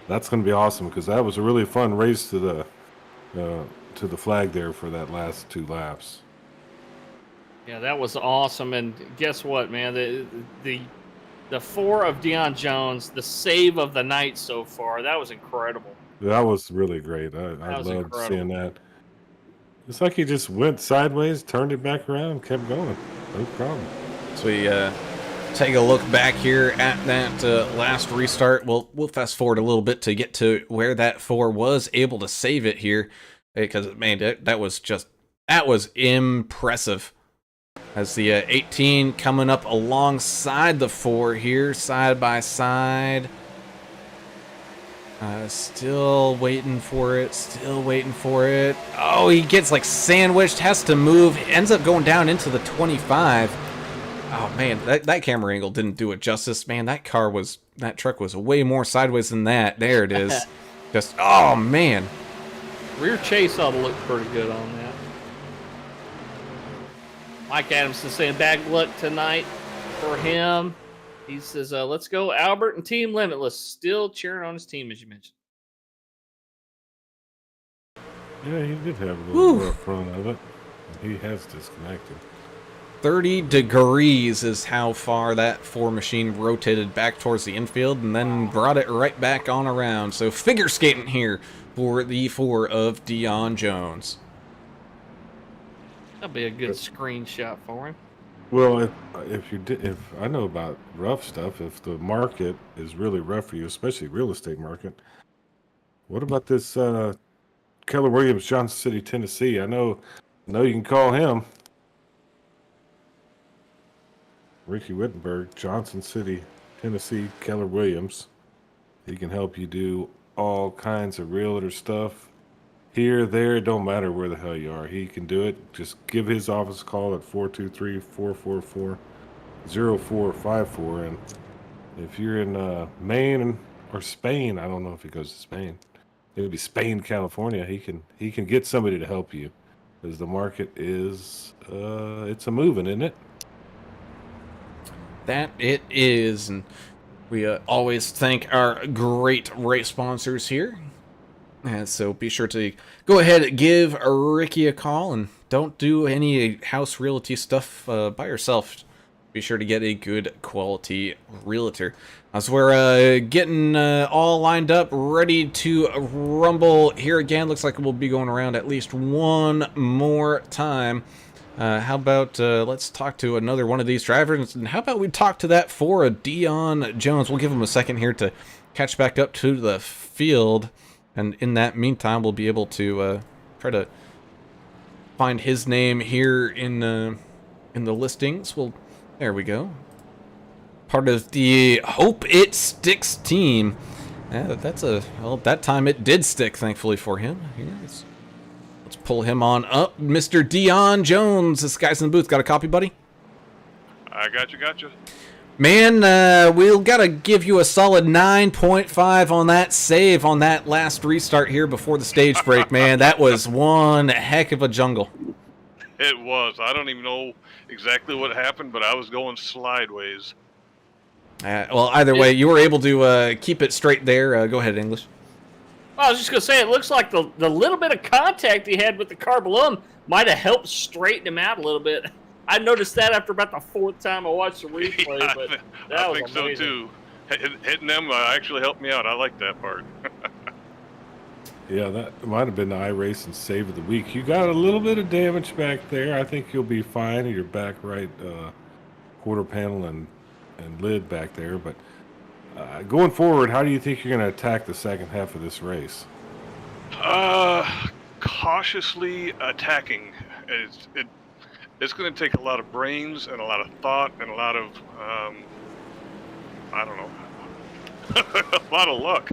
Speaker 4: that's going to be awesome, because that was a really fun race to the flag there for that last 2 laps.
Speaker 3: Yeah, that was awesome. And guess what, man? The 4 of Dion Jones, the save of the night so far, that was incredible.
Speaker 4: That was really great. I loved seeing that. It's like he just went sideways, turned it back around, and kept going. No problem.
Speaker 1: So we take a look back here at that last restart. We'll fast forward a little bit to get to where that 4 was able to save it here, because man, that was impressive. As the 18 coming up alongside the 4 here, side by side. Still waiting for it. Oh, he gets like sandwiched, has to move, ends up going down into the 25. Oh man, that camera angle didn't do it justice. Man, that truck was way more sideways than that. There it is. Just, oh man.
Speaker 3: Rear chase ought to look pretty good on that. Mike Adamson saying bad luck tonight for him. He says, let's go Albert and Team Limitless. Still cheering on his team, as you mentioned.
Speaker 4: Yeah, he did have a little
Speaker 1: Whew.
Speaker 4: rough run of it. He has disconnected.
Speaker 1: 30 degrees is how far that 4 machine rotated back towards the infield and then brought it right back on around. So figure skating here for the 4 of Dion Jones.
Speaker 3: That'd be a good screenshot for him.
Speaker 4: Well, if I know about rough stuff, if the market is really rough for you, especially real estate market, what about this Keller Williams, Johnson City, Tennessee? I know you can call him. Ricky Wittenberg, Johnson City, Tennessee, Keller Williams. He can help you do all kinds of realtor stuff. Here, there, it don't matter where the hell you are. He can do it. Just give his office a call at 423-444-0454. And if you're in Maine or Spain, I don't know if he goes to Spain. It'll be Spain, California. He can get somebody to help you. Because the market is it's a moving, isn't it?
Speaker 1: That it is, and we always thank our great rate sponsors here. And so be sure to go ahead and give Ricky a call, and don't do any house realty stuff by yourself. Be sure to get a good quality realtor. As we're getting all lined up, ready to rumble here again. Looks like we'll be going around at least one more time. How about let's talk to another one of these drivers, and how about we talk to that 4 of Dion Jones. We'll give him a second here to catch back up to the field, and in that meantime, we'll be able to try to find his name here in the listings. Well, there we go. Part of the Hope It Sticks team. Well, that time it did stick, thankfully for him. Here, let's pull him on up. Mr. Dion Jones. This guy's in the booth. Got a copy, buddy?
Speaker 7: I gotcha.
Speaker 1: Man, we'll gotta give you a solid 9.5 on that save on that last restart here before the stage break, man. That was one heck of a jungle.
Speaker 7: It was. I don't even know exactly what happened, but I was going slideways.
Speaker 1: Well, either way, you were able to keep it straight there. Go ahead, English.
Speaker 3: Well, I was just going to say, it looks like the little bit of contact he had with the car below him might have helped straighten him out a little bit. I noticed that after about the 4th time I watched the replay,
Speaker 7: Yeah,
Speaker 3: but
Speaker 7: I
Speaker 3: was
Speaker 7: think
Speaker 3: amazing.
Speaker 7: so too. Hitting them actually helped me out. I like that part.
Speaker 4: Yeah, that might have been the iRacing save of the week. You got a little bit of damage back there. I think you'll be fine. Your back right quarter panel and lid back there. But going forward, how do you think you're going to attack the second half of this race?
Speaker 7: Cautiously attacking. It's going to take a lot of brains and a lot of thought and a lot of I don't know, a lot of luck.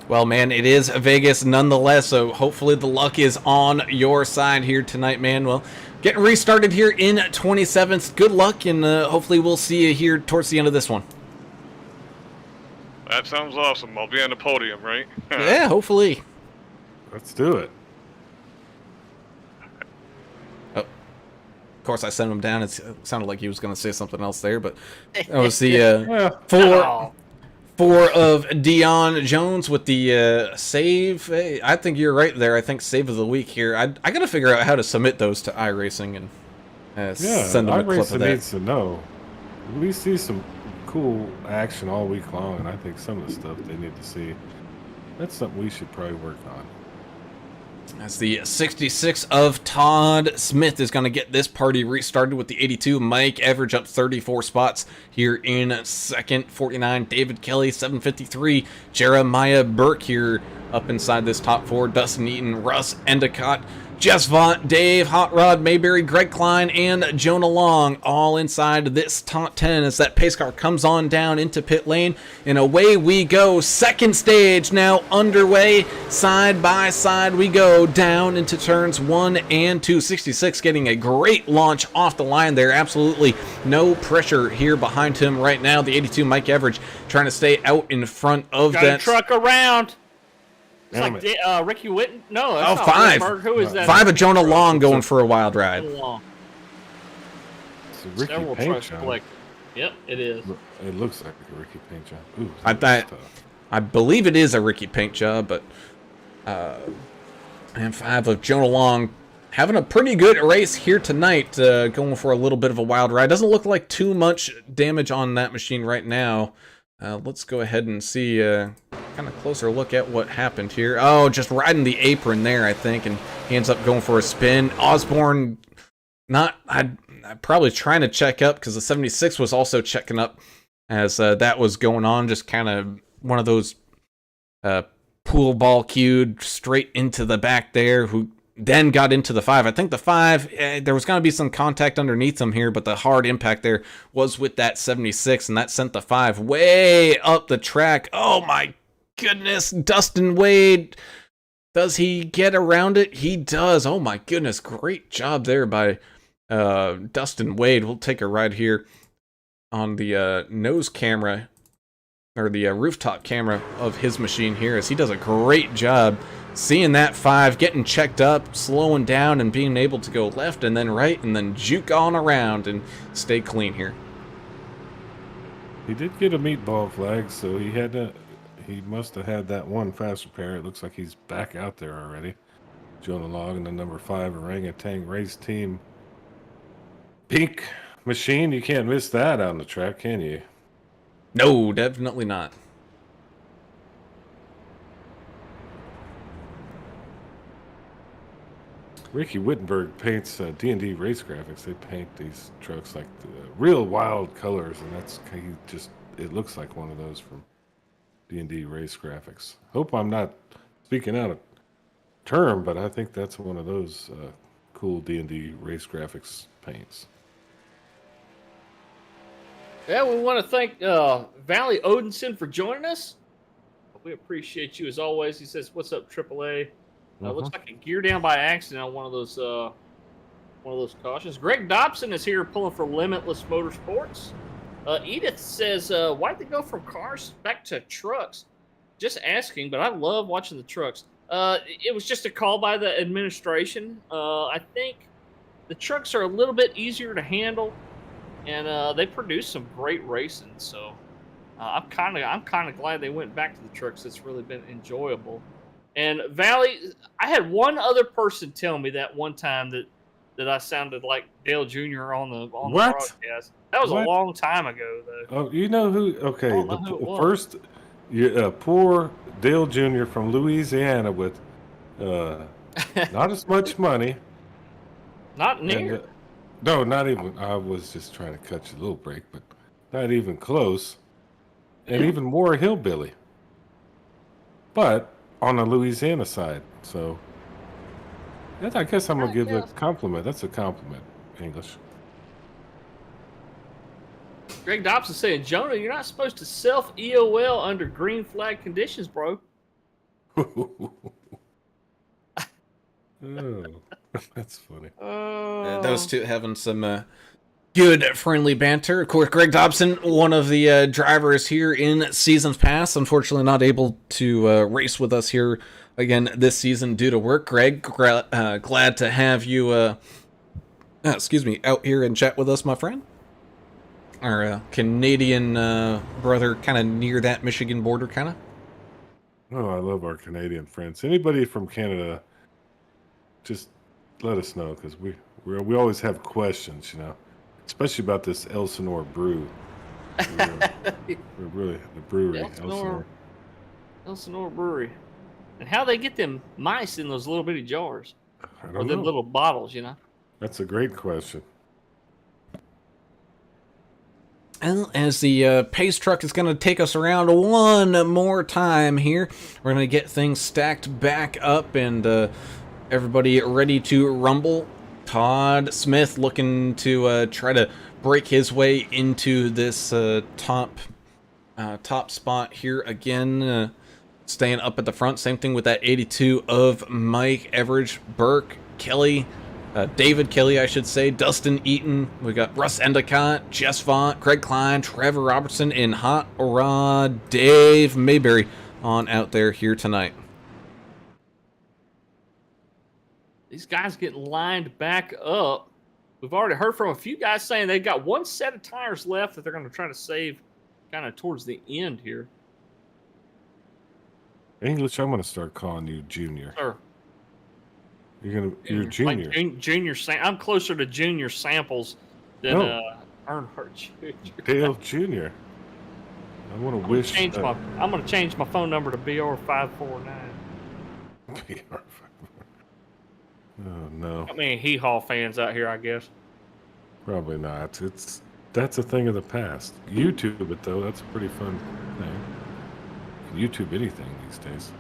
Speaker 1: Well, man, it is Vegas nonetheless, so hopefully the luck is on your side here tonight, man. Well, getting restarted here in 27th. Good luck, and hopefully we'll see you here towards the end of this one.
Speaker 7: That sounds awesome. I'll be on the podium, right?
Speaker 1: Yeah, hopefully.
Speaker 4: Let's do it.
Speaker 1: Oh, of course, I sent him down. It sounded like he was going to say something else there, but that was the four of Dion Jones with the save. Hey, I think you're right there. I think save of the week here. I got to figure out how to submit those to iRacing and send them a clip of
Speaker 4: iRacing
Speaker 1: that.
Speaker 4: needs to know. We see some cool action all week long, and I think some of the stuff they need to see. That's something we should probably work on.
Speaker 1: As the 66 of Todd Smith is going to get this party restarted with the 82. Mike Everidge up 34 spots here in second. 49, David Kelly, 753. Jeremiah Burke here up inside this top 4. Dustin Eaton, Russ Endicott, Jess Vaught, Dave Hot Rod Mayberry, Greg Klein, and Jonah Long all inside this top 10 as that pace car comes on down into pit lane. And away we go. Second stage now underway. Side by side we go down into turns 1 and 2. 66 getting a great launch off the line there. Absolutely no pressure here behind him right now. The 82 Mike Everidge trying to stay out in front of
Speaker 3: Got
Speaker 1: that.
Speaker 3: a truck around. It's
Speaker 4: Damn
Speaker 3: like Ricky Witten. No, that's not
Speaker 1: 5.
Speaker 3: Whitmer. Who is that?
Speaker 1: 5 of Jonah Long going for a wild ride.
Speaker 3: Long.
Speaker 4: It's a Ricky
Speaker 3: Several
Speaker 4: paint
Speaker 3: trucks
Speaker 4: job.
Speaker 3: collected. Yep, it is.
Speaker 4: It looks like a Ricky paint job. Ooh,
Speaker 1: I
Speaker 4: that's
Speaker 1: thought-
Speaker 4: tough.
Speaker 1: I believe it is a Ricky paint job, but And 5 of Jonah Long having a pretty good race here tonight, going for a little bit of a wild ride. Doesn't look like too much damage on that machine right now. Let's go ahead and see kind of closer look at what happened here. Oh, just riding the apron there, I think, and he ends up going for a spin. Osborne, I'm probably trying to check up because the 76 was also checking up as that was going on. Just kind of one of those pool ball cued straight into the back there, who then got into the 5. I think the 5, there was going to be some contact underneath him here, but the hard impact there was with that 76, and that sent the 5 way up the track. Oh my goodness, Dustin Wade. Does he get around it? He does. Oh my goodness, great job there by Dustin Wade. We'll take a ride here on the nose camera, or the rooftop camera of his machine here, as he does a great job seeing that 5, getting checked up, slowing down, and being able to go left and then right and then juke on around and stay clean here.
Speaker 4: He did get a meatball flag, so he must have had that one fast repair. It looks like he's back out there already. Jonah Long and the number 5 Orangutan Race Team pink machine. You can't miss that on the track, can you?
Speaker 1: No, definitely not.
Speaker 4: Ricky Wittenberg paints D&D race graphics. They paint these trucks like the real wild colors, and it looks like one of those from D&D race graphics. Hope I'm not speaking out of term, but I think that's one of those cool D&D race graphics paints.
Speaker 3: Yeah, we want to thank Valley Odinson for joining us. We appreciate you as always. He says, "What's up, AAA?" Looks like a gear down by accident on one of those cautions. Greg Dobson is here pulling for Limitless Motorsports. Edith says, "Why'd they go from cars back to trucks?" Just asking, but I love watching the trucks. It was just a call by the administration. I think the trucks are a little bit easier to handle, and they produce some great racing. So I'm kind of glad they went back to the trucks. It's really been enjoyable. And Valley, I had one other person tell me that one time that I sounded like Dale Jr. on the broadcast. That was a long time ago, though.
Speaker 4: Oh, you know who? Okay,
Speaker 3: who
Speaker 4: poor Dale Jr. from Louisiana with not as much money.
Speaker 3: Not near.
Speaker 4: No, not even. I was just trying to cut you a little break, but not even close. And even more hillbilly. But on the Louisiana side, so I guess I'm gonna give a compliment. That's a compliment, English.
Speaker 3: Greg Dobson saying, "Jonah, you're not supposed to self EOL under green flag conditions, bro."
Speaker 4: Oh, that's funny.
Speaker 1: Those two having some good friendly banter. Of course, Greg Dobson, one of the drivers here in seasons past, unfortunately not able to race with us here again this season due to work. Greg, glad to have you out here and chat with us, my friend. Our Canadian brother, kind of near that Michigan border, kind of.
Speaker 4: Oh, I love our Canadian friends. Anybody from Canada, just let us know, because we always have questions, especially about this Elsinore brew. We're really the brewery,
Speaker 3: Elsinore Brewery, and how they get them mice in those little bitty jars
Speaker 4: or
Speaker 3: them little bottles,
Speaker 4: That's a great question.
Speaker 1: Well, as the pace truck is going to take us around one more time here, we're going to get things stacked back up and everybody ready to rumble. Todd Smith looking to try to break his way into this top spot here again, staying up at the front. Same thing with that 82 of Mike Everidge, Burke, Kelly, David Kelly, I should say, Dustin Eaton. We got Russ Endicott, Jess Vaught, Craig Klein, Trevor Robertson, and Hot Rod Dave Mayberry on out there here tonight.
Speaker 3: These guys getting lined back up. We've already heard from a few guys saying they've got one set of tires left that they're going to try to save kind of towards the end here.
Speaker 4: English, I'm going to start calling you Junior.
Speaker 3: Sir.
Speaker 4: You're junior.
Speaker 3: Like junior. I'm closer to junior samples than
Speaker 4: No.
Speaker 3: Earnhardt Jr.
Speaker 4: Dale Jr. I want to wish.
Speaker 3: I'm gonna change my phone number to BR549.
Speaker 4: Oh no,
Speaker 3: I mean, Hee Haw fans out here, I guess.
Speaker 4: probably not. That's a thing of the past. YouTube it though. That's a pretty fun thing. YouTube anything these days.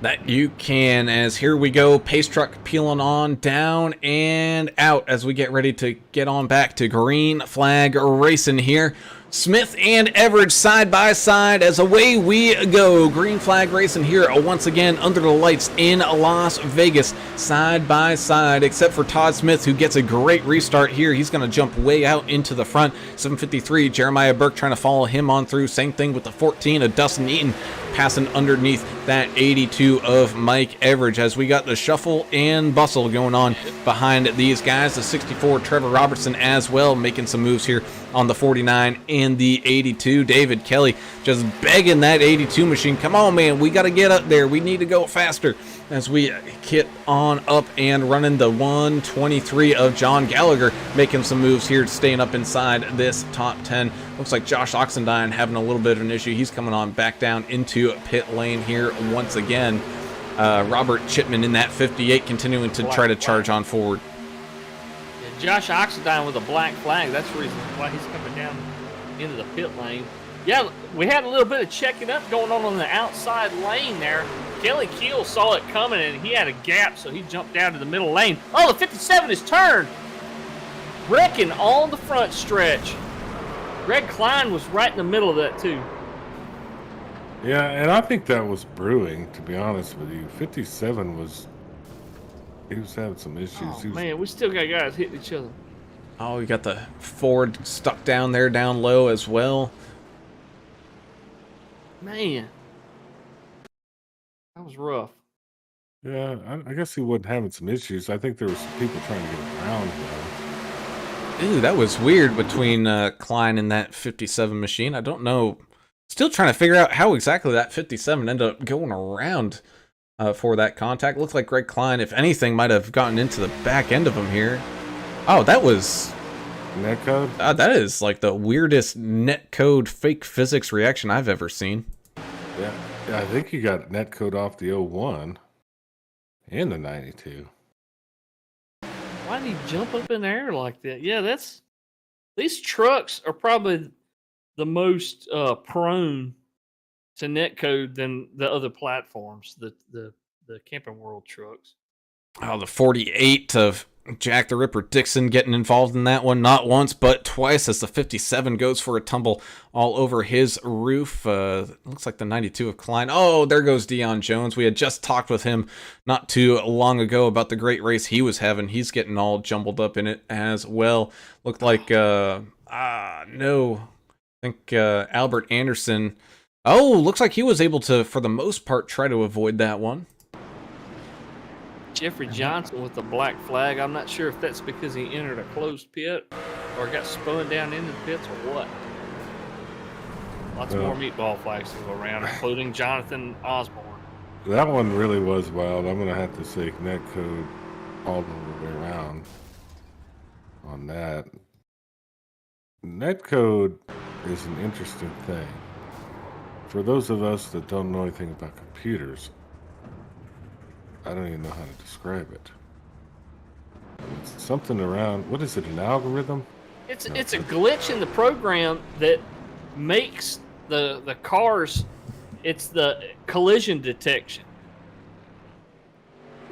Speaker 1: That you can, as here we go, pace truck peeling on down and out as we get ready to get on back to green flag racing here. Smith and Everidge side by side as away we go. Green flag racing here once again under the lights in Las Vegas, side by side, except for Todd Smith, who gets a great restart here. He's going to jump way out into the front. 753, Jeremiah Burke trying to follow him on through. Same thing with the 14 of Dustin Eaton passing underneath that 82 of Mike Everidge as we got the shuffle and bustle going on behind these guys. The 64 Trevor Robertson as well making some moves here on the 49 and the 82. David Kelly just begging that 82 machine, come on man, we got to get up there, we need to go faster, as we get on up and running. The 123 of John Gallagher making some moves here, staying up inside this top 10. Looks like Josh Oxendine having a little bit of an issue. He's coming on back down into pit lane here once again. Robert Chipman in that 58 continuing to try to charge on forward.
Speaker 3: Yeah, Josh Oxendine with a black flag. That's the reason why he's coming down into the pit lane. Yeah, we had a little bit of checking up going on the outside lane there. Kelly Keel saw it coming, and he had a gap, so he jumped down to the middle lane. Oh, the 57 is turned. Wrecking on the front stretch. Greg Klein was right in the middle of that, too.
Speaker 4: Yeah, and I think that was brewing, to be honest with you. 57 was... He was having some issues.
Speaker 3: Oh, man, we still got guys hitting each other.
Speaker 1: Oh, we got the Ford stuck down there, down low as well.
Speaker 3: Man. That was rough.
Speaker 4: Yeah, I guess he wasn't having some issues. I think there were some people trying to get around him.
Speaker 1: Ooh, that was weird between Klein and that 57 machine. I don't know. Still trying to figure out how exactly that 57 ended up going around for that contact. Looks like Greg Klein, if anything, might have gotten into the back end of him here. Oh, that was...
Speaker 4: Netcode?
Speaker 1: That is like the weirdest netcode fake physics reaction I've ever seen.
Speaker 4: Yeah, I think he got netcode off the 01 and the 92.
Speaker 3: Why did he jump up in the air like that? Yeah, these trucks are probably the most prone to netcode than the other platforms, the Camping World trucks.
Speaker 1: Oh, the 48 of Jack the Ripper Dixon getting involved in that one, not once but twice, as the 57 goes for a tumble all over his roof. Looks like the 92 of Klein. Oh, there goes Deion Jones. We had just talked with him not too long ago about the great race he was having. He's getting all jumbled up in it as well. Looked like no, I think Albert Anderson. Oh, looks like he was able to, for the most part, try to avoid that one.
Speaker 3: Jeffrey Johnson with the black flag. I'm not sure if that's because he entered a closed pit or got spun down into the pits or what. Lots more meatball flags to go around, including Jonathan Osborne.
Speaker 4: That one really was wild. I'm going to have to say netcode all the way around on that. Netcode is an interesting thing. For those of us that don't know anything about computers, I don't even know how to describe it. It's something around, what is it, an algorithm?
Speaker 3: It's a glitch in the program that makes the cars, it's the collision detection.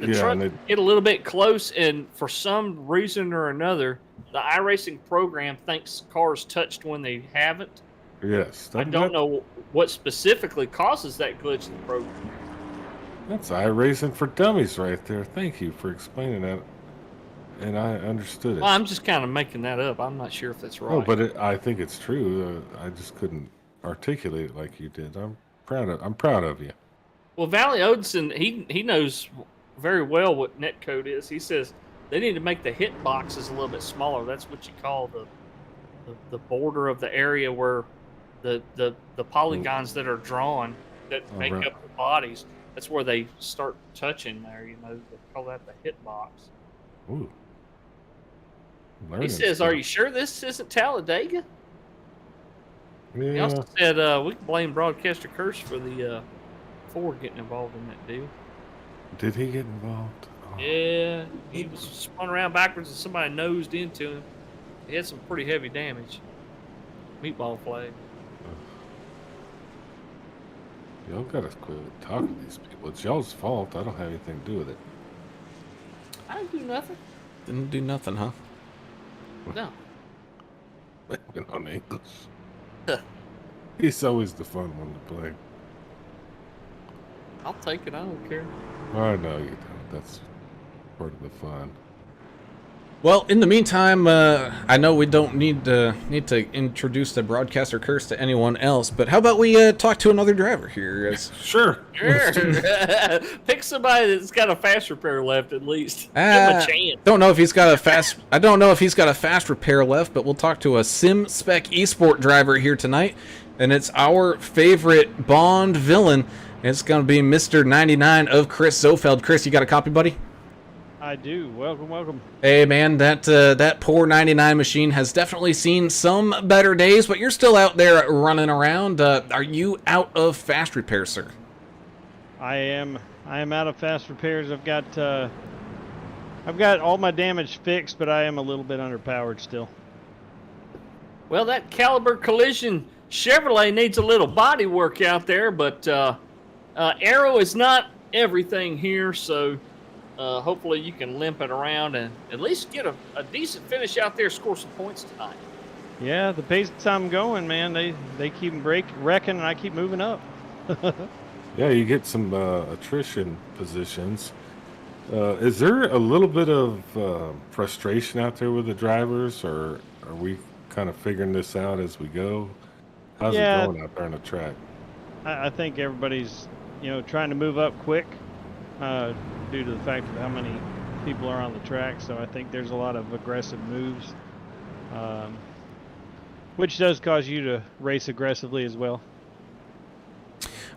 Speaker 3: The truck get a little bit close, and for some reason or another, the iRacing program thinks cars touched when they haven't.
Speaker 4: Yes.
Speaker 3: I don't know what specifically causes that glitch in the program.
Speaker 4: That's iRacing for Dummies right there. Thank you for explaining that. And I understood it.
Speaker 3: Well, I'm just kind of making that up. I'm not sure if that's right.
Speaker 4: Oh, but I think it's true. I just couldn't articulate it like you did. I'm proud of you.
Speaker 3: Well, Valley Odinson, he knows very well what netcode is. He says they need to make the hit boxes a little bit smaller. That's what you call the border of the area where the polygons that are drawn that make up the bodies. that's where they start touching there. You know, they call that the hit box.
Speaker 4: Ooh.
Speaker 3: He
Speaker 4: Learning
Speaker 3: says,
Speaker 4: stuff.
Speaker 3: "Are you sure this isn't Talladega?" He
Speaker 4: Yeah.
Speaker 3: also said we can blame broadcaster Curse for the Ford getting involved in that deal.
Speaker 4: Did he get involved? Oh.
Speaker 3: Yeah, he was spun around backwards and somebody nosed into him. He had some pretty heavy damage. Meatball flag.
Speaker 4: Y'all gotta quit talking to these people. It's y'all's fault. I don't have anything to do with it.
Speaker 3: I didn't do nothing.
Speaker 1: Didn't do nothing, huh?
Speaker 3: No.
Speaker 4: Blaming on English. He's always the fun one to play.
Speaker 3: I'll take it. I don't care.
Speaker 4: I know you don't. That's part of the fun.
Speaker 1: Well, in the meantime, I know we don't need to introduce the broadcaster Curse to anyone else, but how about we talk to another driver here?
Speaker 4: Sure.
Speaker 3: Sure. Pick somebody that's got a fast repair left at least. Give him a chance.
Speaker 1: Don't know if he's got a fast. I don't know if he's got a fast repair left, but we'll talk to a Sim Spec Esport driver here tonight, and it's our favorite Bond villain. It's going to be Mr. 99 of Chris Zofeld. Chris, you got a copy, buddy?
Speaker 8: I do. Welcome, welcome.
Speaker 1: Hey man, that poor 99 machine has definitely seen some better days, but you're still out there running around. Are you out of fast repair, sir?
Speaker 8: I am out of fast repairs. I've got all my damage fixed, but I am a little bit underpowered still.
Speaker 3: Well, that Caliber Collision Chevrolet needs a little body work out there, but Aero is not everything here, so hopefully you can limp it around and at least get a decent finish out there, score some points tonight.
Speaker 8: Yeah, the pace I'm going, man, they keep wrecking, and I keep moving up.
Speaker 4: Yeah, you get some attrition positions. Is there a little bit of frustration out there with the drivers, or are we kind of figuring this out as we go? How's it going out there on the track?
Speaker 8: I think everybody's, trying to move up quick due to the fact of how many people are on the track. So I think there's a lot of aggressive moves, which does cause you to race aggressively as well.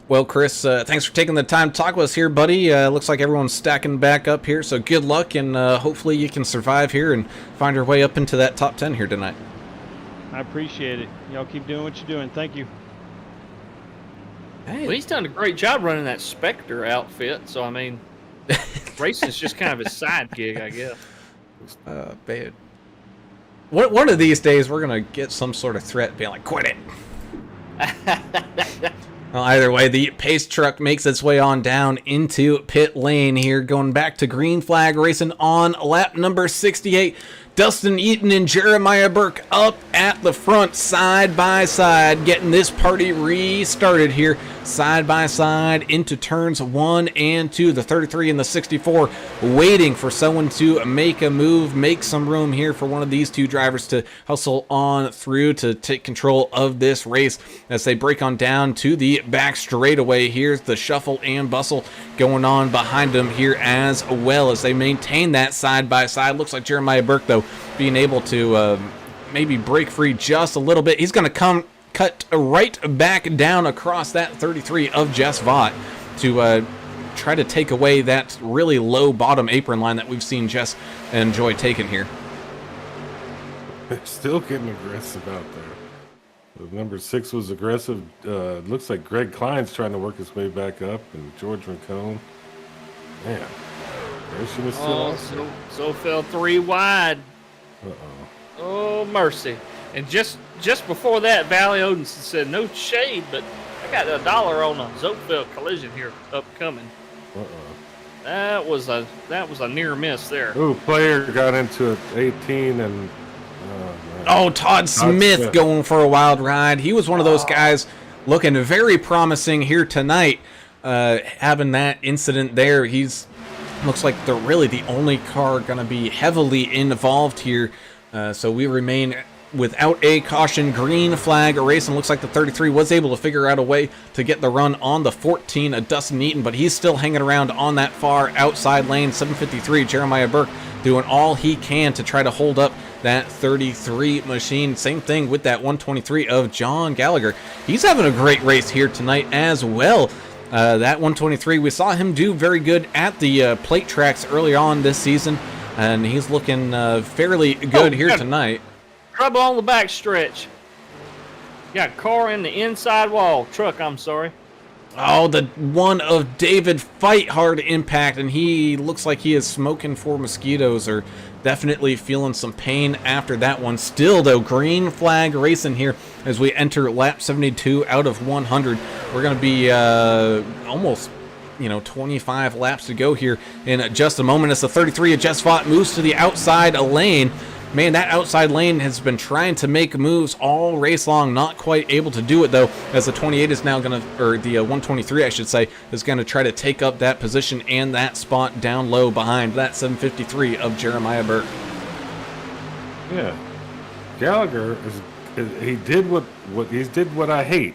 Speaker 1: Well, Chris, thanks for taking the time to talk with us here, buddy. Looks like everyone's stacking back up here, so good luck, and hopefully you can survive here and find your way up into that top 10 here tonight.
Speaker 8: I appreciate it. Y'all keep doing what you're doing. Thank you.
Speaker 1: Hey.
Speaker 3: Well, he's done a great job running that Spectre outfit, so I mean, racing's just kind of his side gig, I guess.
Speaker 1: Bad. One of these days, we're going to get some sort of threat being like, quit it. Well, either way, the pace truck makes its way on down into pit lane here, going back to green flag racing on lap number 68. Dustin Eaton and Jeremiah Burke up at the front, side by side, getting this party restarted here, side by side into turns 1 and 2. The 33 and the 64 waiting for someone to make a move, make some room here for one of these two drivers to hustle on through to take control of this race as they break on down to the back straightaway. Here's the shuffle and bustle going on behind them here as well as they maintain that side by side. Looks like Jeremiah Burke, though, being able to maybe break free just a little bit. He's going to cut right back down across that 33 of Jess Vaught to try to take away that really low bottom apron line that we've seen Jess enjoy taking here.
Speaker 4: They're still getting aggressive out there. The number 6 was aggressive. Looks like Greg Klein's trying to work his way back up, and George McCone. Man, racing is still
Speaker 3: So fell 3 wide.
Speaker 4: Uh-oh.
Speaker 3: Oh, mercy. And just before that, Valley Odinson said, no shade, but I got $1 on a Zopfeld collision here upcoming.
Speaker 4: Uh-oh.
Speaker 3: That was a near miss there.
Speaker 4: Ooh, player got into it 18 and...
Speaker 1: Oh, Todd Smith going for a wild ride. He was one of those guys looking very promising here tonight, having that incident there. Looks like they're really the only car going to be heavily involved here. So we remain without a caution. Green flag racing. Looks like the 33 was able to figure out a way to get the run on the 14 of Dustin Eaton, but he's still hanging around on that far outside lane. 753, Jeremiah Burke doing all he can to try to hold up that 33 machine. Same thing with that 123 of John Gallagher. He's having a great race here tonight as well. That 123, we saw him do very good at the plate tracks early on this season, and he's looking fairly good here tonight.
Speaker 3: Trouble on the back stretch. Got a car in the inside wall. Truck, I'm sorry.
Speaker 1: Oh, the one of David fight hard impact, and he looks like he is smoking for mosquitoes, or definitely feeling some pain after that one. Still, though, green flag racing here as we enter lap 72 out of 100. We're going to be almost 25 laps to go here in just a moment as the 33 of Jess Vaught moves to the outside lane. Man, that outside lane has been trying to make moves all race long, not quite able to do it though, as the 28 is now going to, or the 123 I should say, is going to try to take up that position and that spot down low behind that 753 of Jeremiah Burke.
Speaker 4: Yeah, Gallagher he did what I hate.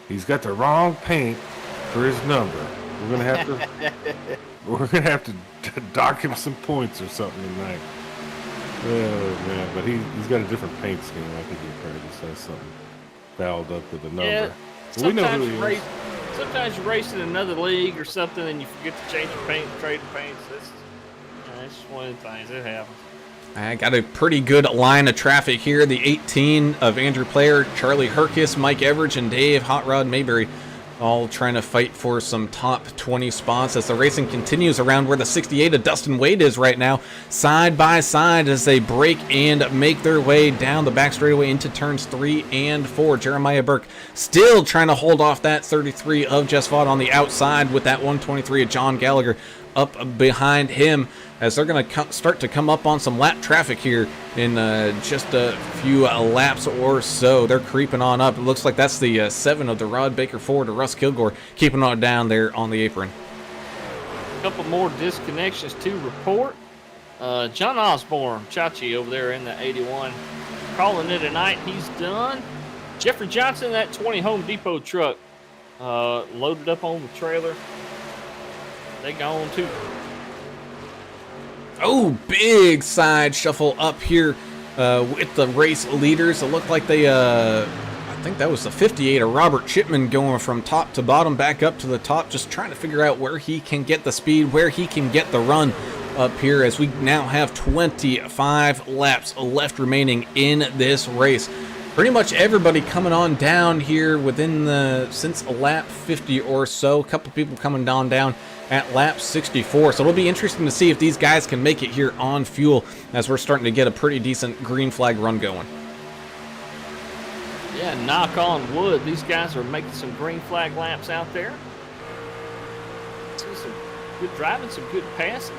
Speaker 4: He's got the wrong paint for his number. We're gonna have to dock him some points or something tonight. Oh man, but he's got a different paint scheme. I think he probably just has something fouled up with the number.
Speaker 3: Yeah,
Speaker 4: We know who he is.
Speaker 3: sometimes you race in another league or something and you forget to change your paint, trade the paints. That's just one of the things that happens.
Speaker 1: I got a pretty good line of traffic here. The 18 of Andrew Player, Charlie Herkis, Mike Everidge, and Dave Hot Rod Mayberry all trying to fight for some top 20 spots as the racing continues around where the 68 of Dustin Wade is right now, side by side as they break and make their way down the back straightaway into turns 3 and 4. Jeremiah Burke still trying to hold off that 33 of Jess Vaught on the outside with that 123 of John Gallagher up behind him as they're going to start to come up on some lap traffic here in just a few laps or so. They're creeping on up. It looks like that's the 7 of the Rod Baker Ford of Russ Kilgore keeping on down there on the apron.
Speaker 3: A couple more disconnections to report. John Osborne, Chachi over there in the 81, calling it a night. He's done. Jeffrey Johnson, that 20 Home Depot truck, loaded up on the trailer. They gone too.
Speaker 1: Oh, big side shuffle up here with the race leaders. It looked like they, I think that was the 58 of Robert Chipman going from top to bottom back up to the top, just trying to figure out where he can get the speed, where he can get the run up here as we now have 25 laps left remaining in this race. Pretty much everybody coming on down here within since lap 50 or so. A couple people coming down at lap 64. So it'll be interesting to see if these guys can make it here on fuel as we're starting to get a pretty decent green flag run going.
Speaker 3: Yeah, knock on wood. These guys are making some green flag laps out there. Some good driving, some good passing.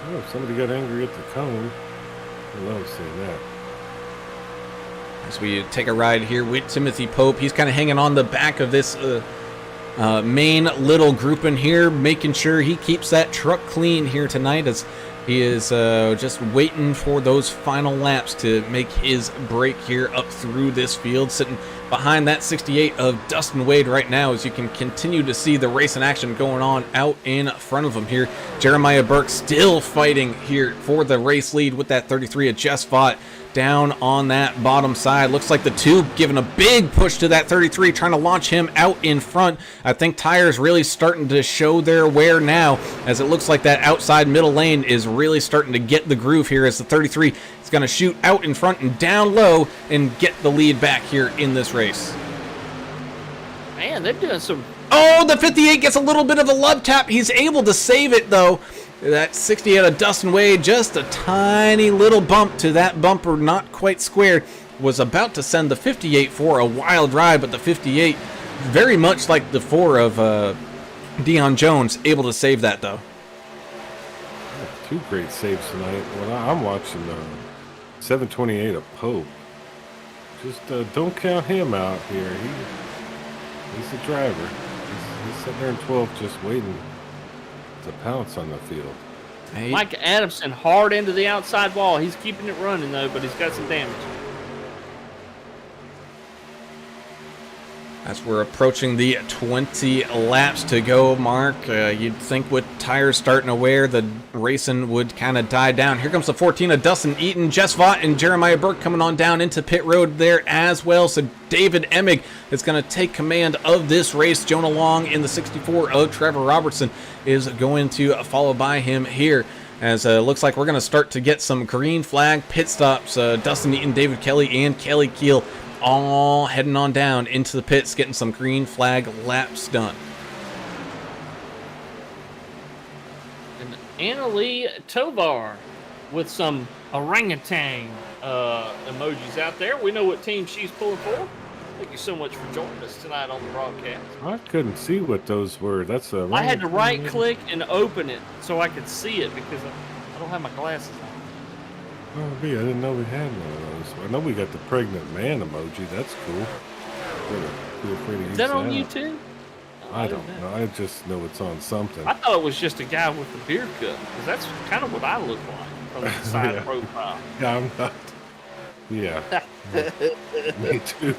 Speaker 4: Oh, if somebody got angry at the cone. I love seeing that.
Speaker 1: As we take a ride here with Timothy Pope, he's kind of hanging on the back of this main little group in here, making sure he keeps that truck clean here tonight as he is just waiting for those final laps to make his break here up through this field, sitting behind that 68 of Dustin Wade right now as you can continue to see the race in action going on out in front of him here. Jeremiah Burke still fighting here for the race lead with that 33 of Jess Vaught down on that bottom side. Looks like the two giving a big push to that 33, trying to launch him out in front. I think tires really starting to show their wear now as it looks like that outside middle lane is really starting to get the groove here as the 33 is going to shoot out in front and down low and get the lead back here in this race.
Speaker 3: Man, they're doing some...
Speaker 1: Oh, the 58 gets a little bit of a love tap. He's able to save it though. That 68 of Dustin Wade, just a tiny little bump to that bumper, not quite squared, was about to send the 58 for a wild ride, but the 58, very much like the 4 of Dion Jones, able to save that though.
Speaker 4: Two great saves tonight. Well, I'm watching 728 of Pope. Just don't count him out here. He's the driver. He's sitting there in 12th just waiting to pounce on the field.
Speaker 1: Hey.
Speaker 3: Mike Adamson hard into the outside wall. He's keeping it running though, but he's got some damage.
Speaker 1: As we're approaching the 20 laps to go mark, you'd think with tires starting to wear, the racing would kind of die down. Here comes the 14 of Dustin Eaton, Jess Vaught, and Jeremiah Burke coming on down into pit road there as well. So David Emig is going to take command of this race. Jonah Long in the 64 of Trevor Robertson is going to follow by him here. As looks like we're going to start to get some green flag pit stops. Dustin Eaton, David Kelly, and Kelly Keel all heading on down into the pits, getting some green flag laps done.
Speaker 3: And Annalie Tovar with some orangutan emojis out there. We know what team she's pulling for. Thank you so much for joining us tonight on the broadcast.
Speaker 4: I couldn't see what those were. That's a.
Speaker 3: I had to right click and open it so I could see it because I don't have my glasses on.
Speaker 4: Oh, I didn't know we had one of those. I know we got the pregnant man emoji. That's cool. Feel free to use
Speaker 3: Is that on YouTube?
Speaker 4: I don't know. I just know it's on something.
Speaker 3: I thought it was just a guy with a beard cut because that's kind of what I look like from the side
Speaker 4: Yeah.
Speaker 3: profile.
Speaker 4: Yeah, I'm not. Yeah. Me too.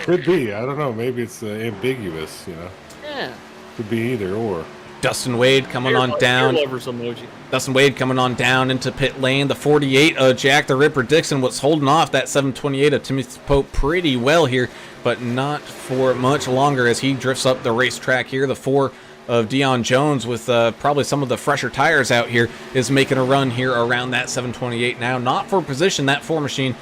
Speaker 4: Could be. I don't know. Maybe it's ambiguous, you know.
Speaker 3: Yeah.
Speaker 4: Could be either or.
Speaker 1: Dustin Wade coming on down.
Speaker 3: Beer lovers emoji.
Speaker 1: Dustin Wade coming on down into pit lane. The 48 of Jack the Ripper Dixon was holding off that 728 of Timothy Pope pretty well here, but not for much longer as he drifts up the racetrack here. The 4 of Dion Jones with probably some of the fresher tires out here is making a run here around that 728 now. Not for position, that 4 machine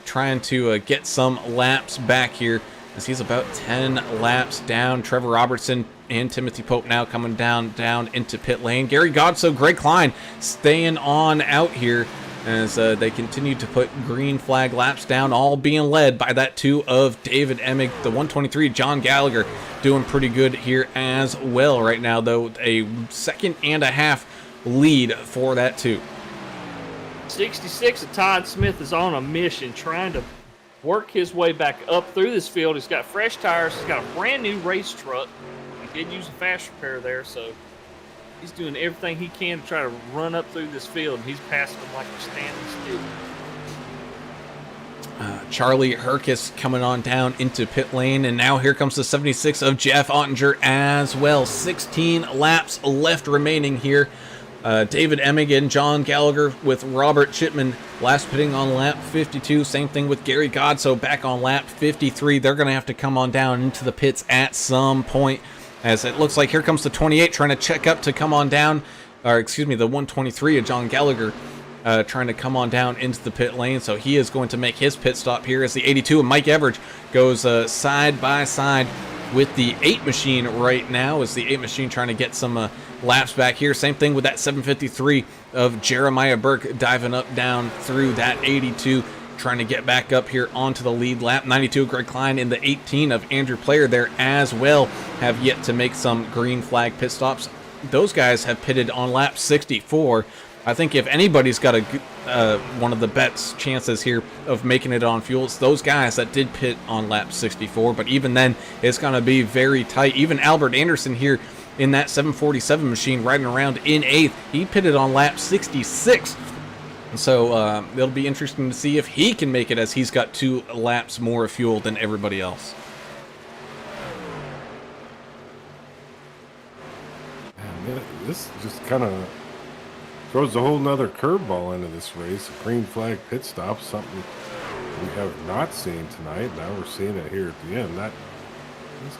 Speaker 1: trying to get some laps back here as he's about 10 laps down. Trevor Robertson and Timothy Pope now coming down into pit lane. Gary Godso, Greg Klein staying on out here as they continue to put green flag laps down, all being led by that 2 of David Emig. The 123, John Gallagher, doing pretty good here as well right now, though a 2.5 lead for that 2.
Speaker 3: 66 of Todd Smith is on a mission trying to work his way back up through this field. He's got fresh tires. He's got a brand new race truck. He did use a fast repair there, so he's doing everything he can to try to run up through this field, and he's passing them like they're standing still.
Speaker 1: Charlie Herkis coming on down into pit lane, and now here comes the 76 of Jeff Ottinger as well. 16 laps left remaining here. David Emig and John Gallagher with Robert Chipman last pitting on lap 52. Same thing with Gary Godso back on lap 53. They're going to have to come on down into the pits at some point, as it looks like here comes the 28 trying to check up to come on down, or excuse me, the 123 of John Gallagher trying to come on down into the pit lane. So he is going to make his pit stop here as the 82 of Mike Everidge goes side by side with the 8 machine right now, as the 8 machine trying to get some laps back here. Same thing with that 753 of Jeremiah Burke diving up down through that 82, trying to get back up here onto the lead lap. 92 Greg Klein and the 18 of Andrew Player there as well have yet to make some green flag pit stops. Those guys have pitted on lap 64. I think if anybody's got a one of the best chances here of making it on fuel, it's those guys that did pit on lap 64. But even then, it's going to be very tight. Even Albert Anderson here in that 747 machine riding around in 8th, he pitted on lap 66. And so it'll be interesting to see if he can make it, as he's got 2 laps more fuel than everybody else.
Speaker 4: Man, this just kind of throws a whole nother curveball into this race. A green flag pit stop, something we have not seen tonight. Now we're seeing it here at the end. That's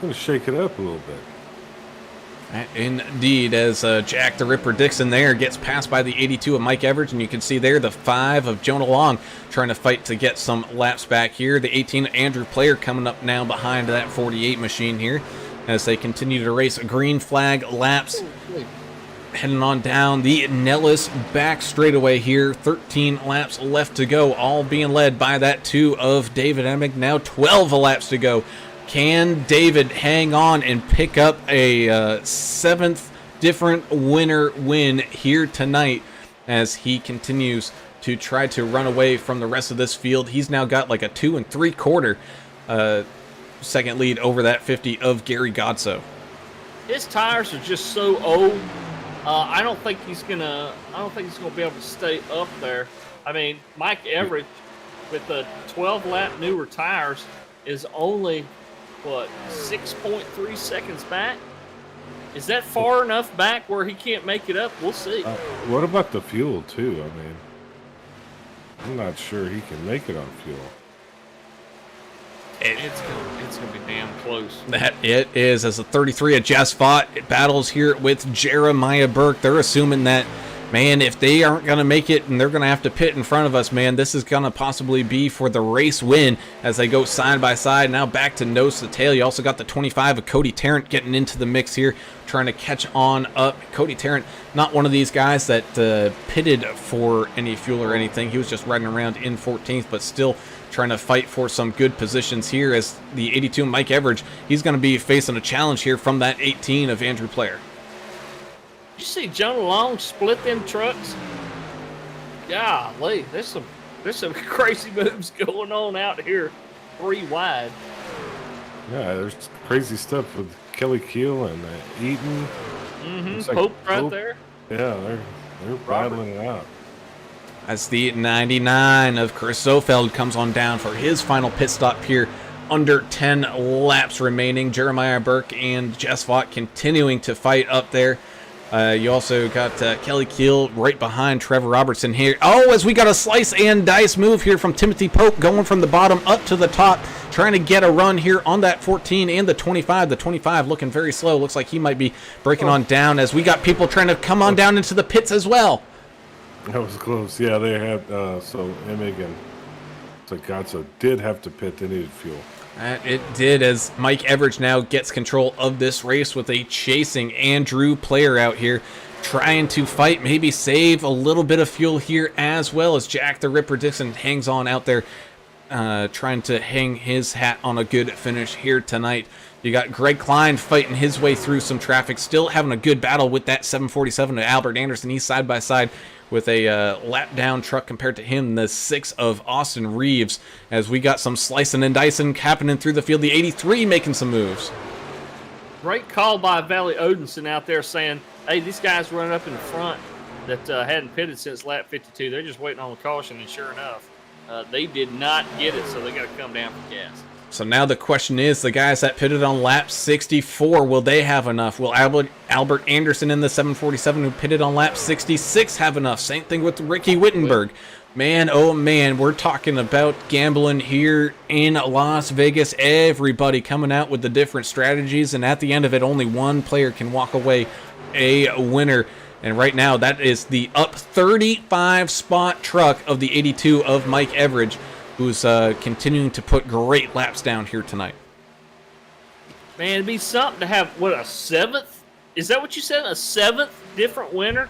Speaker 4: going to shake it up a little bit.
Speaker 1: Indeed, as Jack the Ripper Dixon there gets passed by the 82 of Mike Everidge, and you can see there the 5 of Jonah Long trying to fight to get some laps back here. The 18 Andrew Player coming up now behind that 48 machine here as they continue to race green flag laps. Heading on down the Nellis back straightaway here. 13 laps left to go, all being led by that 2 of David Emig. Now 12 laps to go. Can David hang on and pick up a 7th different winner win here tonight as he continues to try to run away from the rest of this field? He's now got like a 2 3/4 second lead over that 50 of Gary Godso.
Speaker 3: His tires are just so old. I don't think he's gonna be able to stay up there. I mean, Mike Everidge with the 12 lap newer tires is only what, 6.3 seconds back? Is that far enough back where he can't make it up? We'll see.
Speaker 4: What about the fuel too? I mean, I'm not sure he can make it on fuel.
Speaker 3: It's gonna be damn close.
Speaker 1: That it is, as the 33 of Jess Fott battles here with Jeremiah Burke. They're assuming that, man, if they aren't going to make it and they're going to have to pit in front of us, man, this is going to possibly be for the race win as they go side by side. Now back to nose to tail. You also got the 25 of Cody Tarrant getting into the mix here, trying to catch on up. Cody Tarrant, not one of these guys that pitted for any fuel or anything. He was just riding around in 14th, but still trying to fight for some good positions here as the 82 Mike Everidge. He's going to be facing a challenge here from that 18 of Andrew Player.
Speaker 3: Did you see Jonah Long split them trucks? Golly, there's some crazy moves going on out here, 3 wide.
Speaker 4: Yeah, there's crazy stuff with Kelly Keel and Eaton.
Speaker 3: Mm-hmm. Pope right there.
Speaker 4: Yeah, they're battling it out.
Speaker 1: As the 99 of Chris Zofeld comes on down for his final pit stop here. Under 10 laps remaining. Jeremiah Burke and Jess Vaught continuing to fight up there. You also got Kelly Keel right behind Trevor Robertson here. Oh, as we got a slice and dice move here from Timothy Pope, going from the bottom up to the top, trying to get a run here on that 14 and the 25. The 25 looking very slow. Looks like he might be breaking on down as we got people trying to come on down into the pits as well.
Speaker 4: That was close. Yeah, they had, so Emig and Zagazza did have to pit. They needed fuel.
Speaker 1: It did, as Mike Everidge now gets control of this race with a chasing Andrew Player out here, trying to fight, maybe save a little bit of fuel here, as well as Jack the Ripper Dixon hangs on out there, trying to hang his hat on a good finish here tonight. You got Greg Klein fighting his way through some traffic, still having a good battle with that 747 to Albert Anderson. He's side by side with a lap down truck compared to him, the 6 of Austin Reeves, as we got some slicing and dicing happening through the field. The 83 making some moves.
Speaker 3: Great call by Valley Odinson out there saying, hey, these guys running up in the front that hadn't pitted since lap 52. They're just waiting on the caution, and sure enough, they did not get it, so they got to come down for gas.
Speaker 1: So now the question is, the guys that pitted on lap 64, will they have enough? Will Albert Anderson in the 747 who pitted on lap 66 have enough? Same thing with Ricky Wittenberg. Man, oh man, we're talking about gambling here in Las Vegas. Everybody coming out with the different strategies, and at the end of it, only one player can walk away a winner. And right now, that is the up 35 spot truck of the 82 of Mike Everidge, who's continuing to put great laps down here tonight.
Speaker 3: Man, it'd be something to have, what, a 7th? Is that what you said? A 7th different winner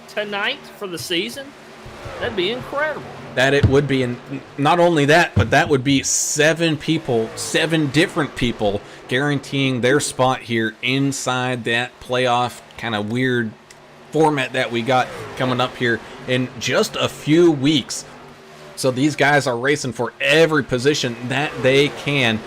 Speaker 3: tonight for the season? That'd be incredible.
Speaker 1: That it would be, and not only that, but that would be 7 people, 7 different people guaranteeing their spot here inside that playoff kind of weird format that we got coming up here in just a few weeks. So these guys are racing for every position that they can,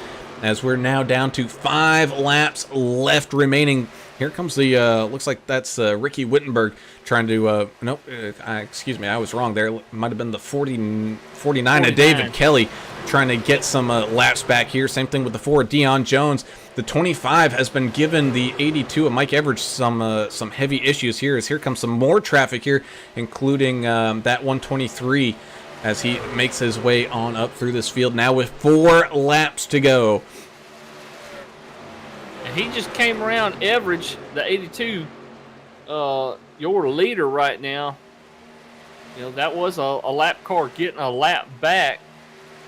Speaker 1: as we're now down to 5 laps left remaining. Here comes the, looks like that's Ricky Wittenberg trying to, nope, excuse me, I was wrong there. It might have been the 49 of David Kelly trying to get some laps back here. Same thing with the 4 of Dion Jones. The 25 has been given the 82 of Mike Everidge some heavy issues here, as here comes some more traffic here, including that 123, as he makes his way on up through this field now with 4 laps to go.
Speaker 3: And he just came around Everidge, the 82, your leader right now. You know, that was a lap car getting a lap back.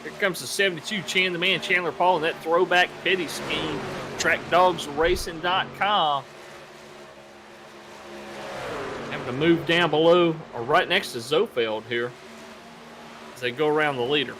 Speaker 3: Here comes the 72, the man Chandler Paul, and that throwback pity scheme, trackdogsracing.com. Having to move down below, or right next to Zofeld here, they go around the leader.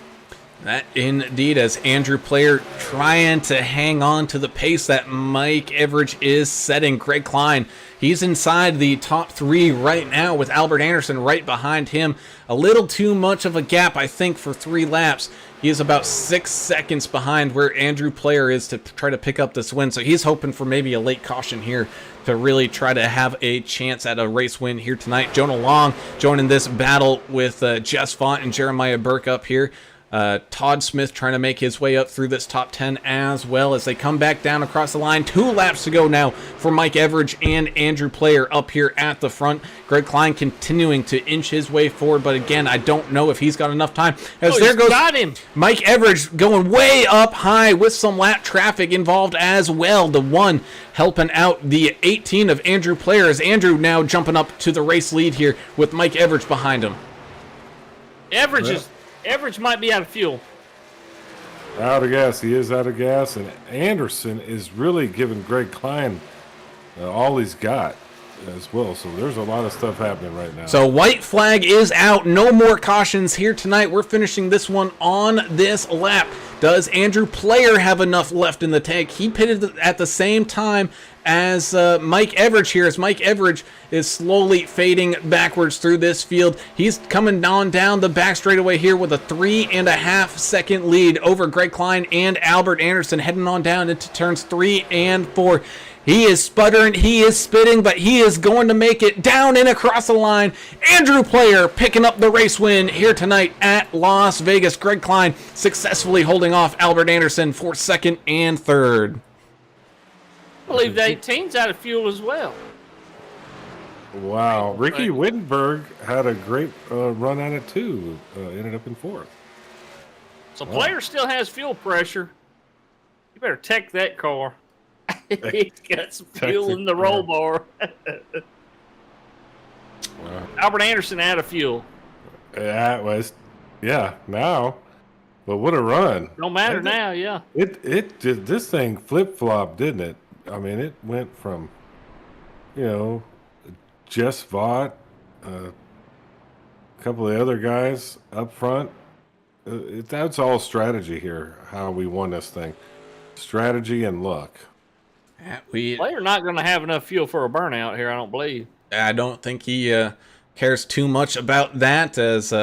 Speaker 1: That indeed, as Andrew Player trying to hang on to the pace that Mike Everidge is setting. Greg Klein, he's inside the top 3 right now with Albert Anderson right behind him. A little too much of a gap, I think, for 3 laps. He is about 6 seconds behind where Andrew Player is to try to pick up this win. So he's hoping for maybe a late caution here to really try to have a chance at a race win here tonight. Jonah Long joining this battle with Jess Font and Jeremiah Burke up here. Todd Smith trying to make his way up through this top 10 as well as they come back down across the line. 2 laps to go now for Mike Everidge and Andrew Player up here at the front. Greg Klein continuing to inch his way forward, but again, I don't know if he's got enough time. As there goes
Speaker 3: got him.
Speaker 1: Mike Everidge going way up high with some lap traffic involved as well. The 1 helping out the 18 of Andrew Player as Andrew now jumping up to the race lead here with Mike Everidge behind him.
Speaker 3: Everidge might be out of fuel.
Speaker 4: Out of gas. He is out of gas. And Anderson is really giving Greg Klein all he's got as well. So there's a lot of stuff happening right now.
Speaker 1: So white flag is out. No more cautions here tonight. We're finishing this one on this lap. Does Andrew Player have enough left in the tank? He pitted at the same time as Mike Everidge here, as Mike Everidge is slowly fading backwards through this field. He's coming on down the back straightaway here with a 3.5 second lead over Greg Klein and Albert Anderson, heading on down into turns 3 and 4. He is sputtering, he is spitting, but he is going to make it down and across the line. Andrew Player picking up the race win here tonight at Las Vegas. Greg Klein successfully holding off Albert Anderson for 2nd and 3rd.
Speaker 3: I believe the 18's out of fuel as well.
Speaker 4: Wow. Ricky Wittenberg had a great run at it too. Ended up in 4th.
Speaker 3: So Player still has fuel pressure. You better tech that car. He's got some fuel in the roll bar.
Speaker 4: Wow.
Speaker 3: Albert Anderson out of fuel.
Speaker 4: That was, now. But what a run.
Speaker 3: Don't matter now, yeah.
Speaker 4: It did, this thing flip-flopped, didn't it? I mean, it went from, Jess Vaught, a couple of the other guys up front. That's all strategy here, how we won this thing. Strategy and luck.
Speaker 3: Player not going to have enough fuel for a burnout here, I don't believe.
Speaker 1: I don't think he cares too much about that as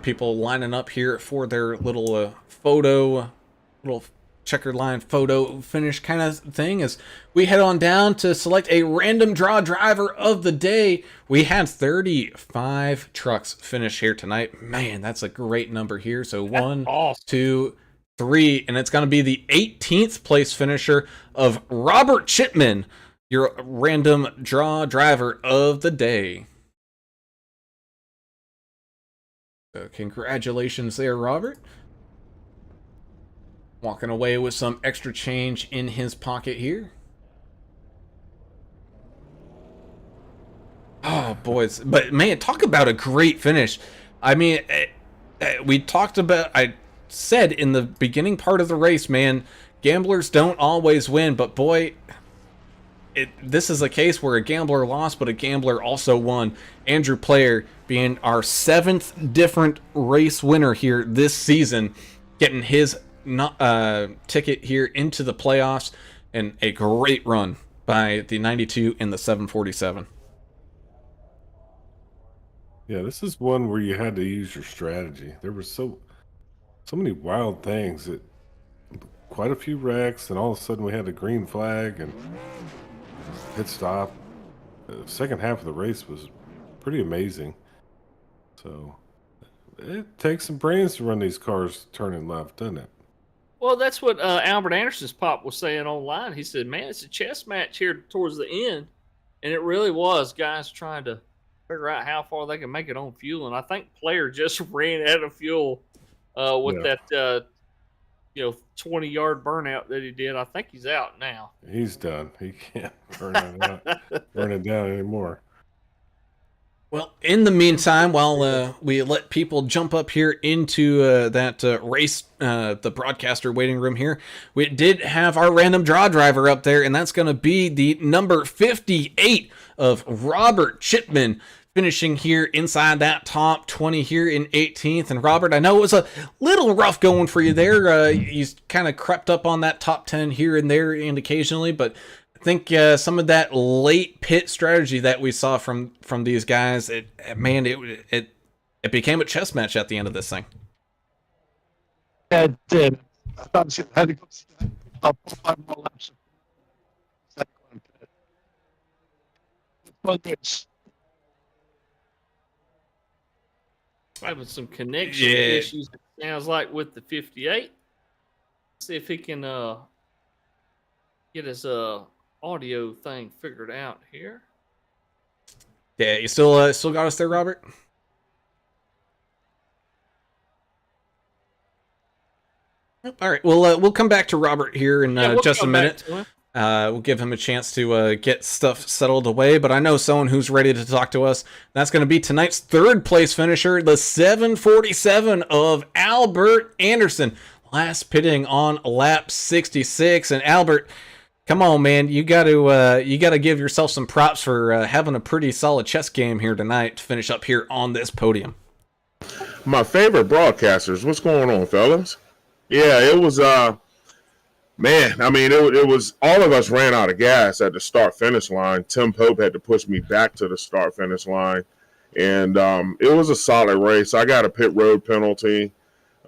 Speaker 1: people lining up here for their little little checkered line photo finish kind of thing as we head on down to select a random draw driver of the day. We had 35 trucks finish here tonight. Man, that's a great number here. So 1,
Speaker 3: awesome.
Speaker 1: 2, 3, and it's going to be the 18th place finisher of Robert Chipman, your random draw driver of the day. So congratulations there, Robert. Walking away with some extra change in his pocket here. Oh, boys. But, man, talk about a great finish. I mean, we talked about... I said in the beginning part of the race, man, gamblers don't always win, but boy, this is a case where a gambler lost, but a gambler also won. Andrew Player being our 7th different race winner here this season, getting his ticket here into the playoffs, and a great run by the 92 and the 747.
Speaker 4: Yeah, this is one where you had to use your strategy. There were so many wild things, that quite a few wrecks, and all of a sudden we had a green flag and pit stop. The second half of the race was pretty amazing. So it takes some brains to run these cars turning left, doesn't it?
Speaker 3: Well, that's what Albert Anderson's pop was saying online. He said, man, it's a chess match here towards the end. And it really was guys trying to figure out how far they can make it on fuel. And I think Player just ran out of fuel with that 20-yard burnout that he did. I think he's out now.
Speaker 4: He's done. He can't burn it down anymore.
Speaker 1: Well, in the meantime, while we let people jump up here into that race, the broadcaster waiting room here, we did have our random draw driver up there, and that's going to be the number 58 of Robert Chipman, finishing here inside that top 20 here in 18th. And Robert, I know it was a little rough going for you there. You kind of crept up on that top 10 here and there and occasionally, but I think some of that late pit strategy that we saw from these guys, it became a chess match at the end of this thing.
Speaker 9: Yeah, it did. I thought you had to go up 5 more laps. But it's
Speaker 3: Having some connection
Speaker 1: Yeah.
Speaker 3: issues. It Sounds like with the 58. See if he can get his audio thing figured out here.
Speaker 1: Yeah, you still got us there, Robert? All right, we'll come back to Robert here in
Speaker 3: Yeah, we'll
Speaker 1: just a
Speaker 3: come back
Speaker 1: minute.
Speaker 3: to him.
Speaker 1: We'll give him a chance to get stuff settled away, but I know someone who's ready to talk to us. That's going to be tonight's third place finisher, the 747 of Albert Anderson. Last pitting on lap 66, and Albert, come on, man, you got to give yourself some props for having a pretty solid chess game here tonight to finish up here on this podium.
Speaker 10: My favorite broadcasters. What's going on, fellas? Yeah, it was man, I mean, it was all of us ran out of gas at the start-finish line. Tim Pope had to push me back to the start-finish line, and it was a solid race. I got a pit road penalty.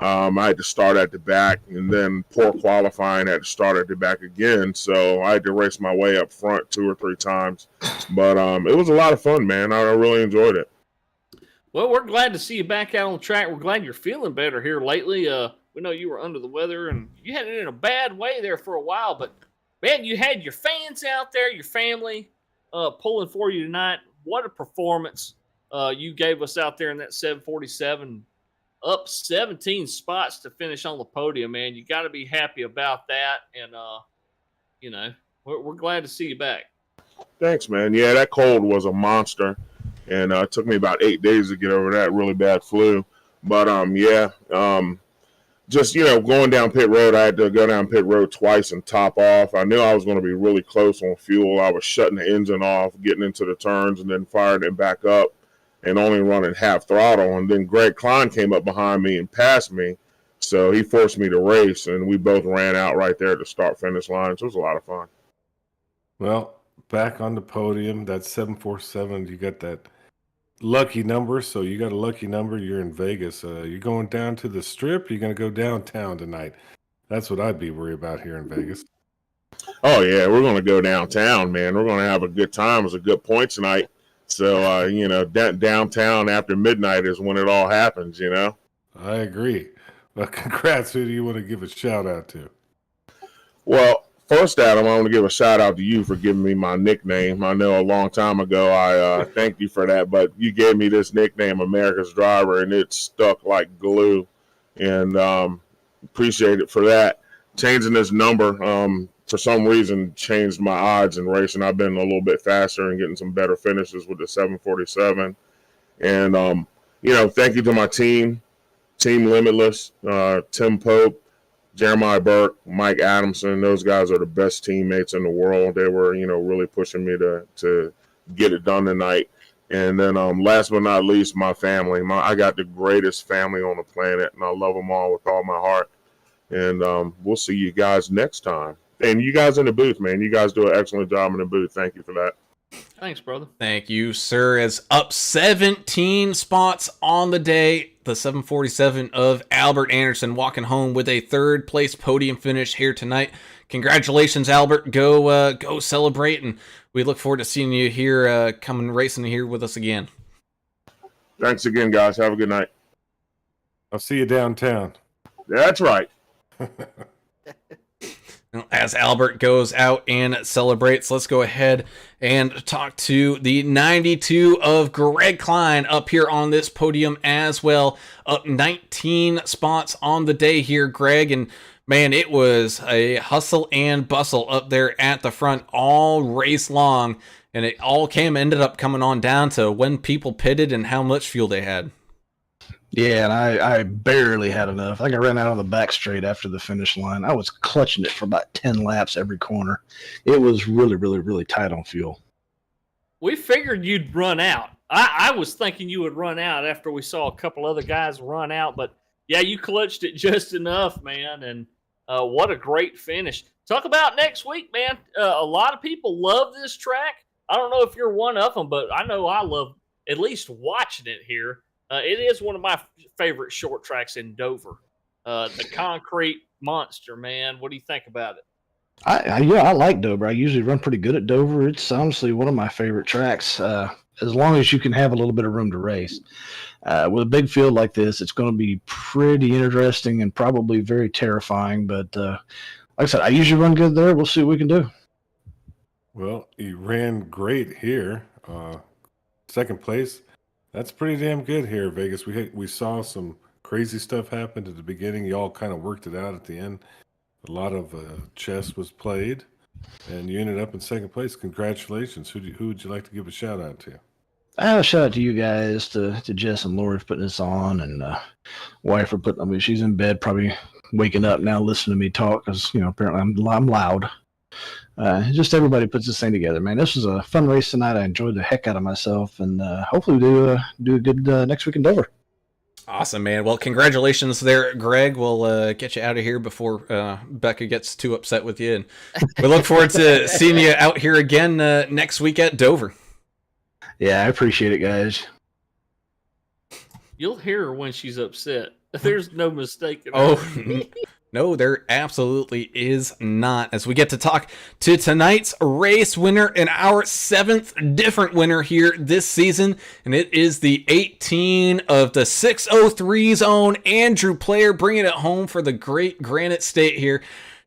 Speaker 10: I had to start at the back, and then poor qualifying, had to start at the back again. So I had to race my way up front 2 or 3 times. But it was a lot of fun, man. I really enjoyed it.
Speaker 3: Well, we're glad to see you back out on the track. We're glad you're feeling better here lately. We know you were under the weather, and you had it in a bad way there for a while. But, man, you had your fans out there, your family pulling for you tonight. What a performance you gave us out there in that 747. Up 17 spots to finish on the podium, man. You got to be happy about that. And, you know, we're glad to see you back.
Speaker 10: Thanks, man. Yeah, that cold was a monster, and it took me about 8 days to get over that really bad flu. But, just, going down pit road, I had to go down pit road twice and top off. I knew I was going to be really close on fuel. I was shutting the engine off, getting into the turns, and then firing it back up and only running half throttle. And then Greg Klein came up behind me and passed me. So he forced me to race, and we both ran out right there at the start-finish line. So it was a lot of fun.
Speaker 4: Well, back on the podium, that 747, you got that lucky number. So you got a lucky number. You're in Vegas. You're going down to the Strip. You're going to go downtown tonight. That's what I'd be worried about here in Vegas.
Speaker 10: Oh, yeah, we're going to go downtown, man. We're going to have a good time. It was a good point tonight. So, downtown after midnight is when it all happens,
Speaker 4: I agree. Well, congrats. Who do you want to give a shout out to?
Speaker 10: Well, first, Adam, I want to give a shout out to you for giving me my nickname. I know a long time ago I thanked you for that, but you gave me this nickname, America's Driver, and it stuck like glue. And appreciate it for that. Changing this number, for some reason, changed my odds in racing. I've been a little bit faster and getting some better finishes with the 747. And, thank you to my team, Team Limitless, Tim Pope, Jeremiah Burke, Mike Adamson. Those guys are the best teammates in the world. They were, really pushing me to get it done tonight. And then last but not least, my family. I got the greatest family on the planet, and I love them all with all my heart. And we'll see you guys next time. And you guys in the booth, man. You guys do an excellent job in the booth. Thank you for that.
Speaker 3: Thanks, brother.
Speaker 1: Thank you, sir. As up 17 spots on the day, the 747 of Albert Anderson walking home with a third place podium finish here tonight. Congratulations, Albert. Go celebrate, and we look forward to seeing you here, coming racing here with us again.
Speaker 10: Thanks again, guys. Have a good night.
Speaker 4: I'll see you downtown.
Speaker 10: That's right.
Speaker 1: As Albert goes out and celebrates, let's go ahead and talk to the 92 of Greg Klein up here on this podium as well. Up 19 spots on the day here, Greg. And man, it was a hustle and bustle up there at the front all race long. And it all ended up coming on down to when people pitted and how much fuel they had.
Speaker 9: Yeah, and I barely had enough. I think I ran out on the back straight after the finish line. I was clutching it for about 10 laps every corner. It was really, really, really tight on fuel.
Speaker 3: We figured you'd run out. I was thinking you would run out after we saw a couple other guys run out. But, yeah, you clutched it just enough, man. And what a great finish. Talk about next week, man. A lot of people love this track. I don't know if you're one of them, but I know I love at least watching it here. It is one of my favorite short tracks in Dover. The concrete monster, man. What do you think about it?
Speaker 9: I like Dover. I usually run pretty good at Dover. It's honestly one of my favorite tracks. as long as you can have a little bit of room to race. With a big field like this, it's going to be pretty interesting and probably very terrifying. But like I said, I usually run good there. We'll see what we can do.
Speaker 4: Well, you ran great here. Second place. That's pretty damn good here, Vegas. We saw some crazy stuff happen at the beginning. Y'all kind of worked it out at the end. A lot of chess was played, and you ended up in second place. Congratulations. Who would you like to give a shout out to?
Speaker 9: Shout out to you guys, to Jess and Lori for putting this on, and wife for putting. I mean, she's in bed, probably waking up now, listening to me talk because apparently I'm loud. Just everybody puts this thing together, man. This was a fun race tonight. I enjoyed the heck out of myself, and hopefully we do a good next week in Dover.
Speaker 1: Awesome, man. Well, congratulations there, Greg. We'll get you out of here before Becca gets too upset with you. And we look forward to seeing you out here again next week at Dover.
Speaker 9: Yeah, I appreciate it, guys.
Speaker 3: You'll hear her when she's upset. There's no mistake.
Speaker 1: No, there absolutely is not. As we get to talk to tonight's race winner and our 7th different winner here this season, and it is the 18 of the 603 zone, Andrew Player, bringing it home for the great Granite State here.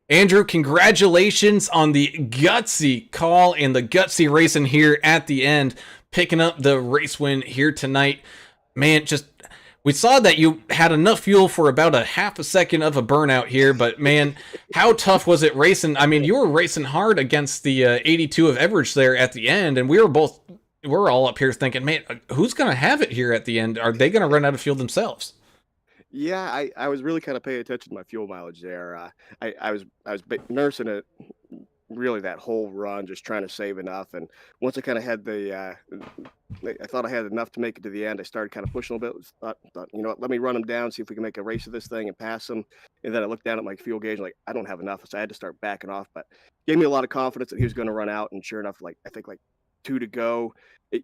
Speaker 1: Andrew, congratulations on the gutsy call and the gutsy racing here at the end, picking up the race win here tonight. Man, we saw that you had enough fuel for about a half a second of a burnout here, but man, how tough was it racing? I mean, you were racing hard against the 82 of Everidge there at the end, and we're all up here thinking, man, who's going to have it here at the end? Are they going to run out of fuel themselves?
Speaker 11: Yeah, I was really kind of paying attention to my fuel mileage there. I was nursing it really that whole run, just trying to save enough. And once I kind of had I thought I had enough to make it to the end. I started kind of pushing a little bit. Thought, you know what, let me run them down, see if we can make a race of this thing and pass them. And then I looked down at my fuel gauge, like I don't have enough, so I had to start backing off. But gave me a lot of confidence that he was going to run out. And sure enough, I think 2 to go,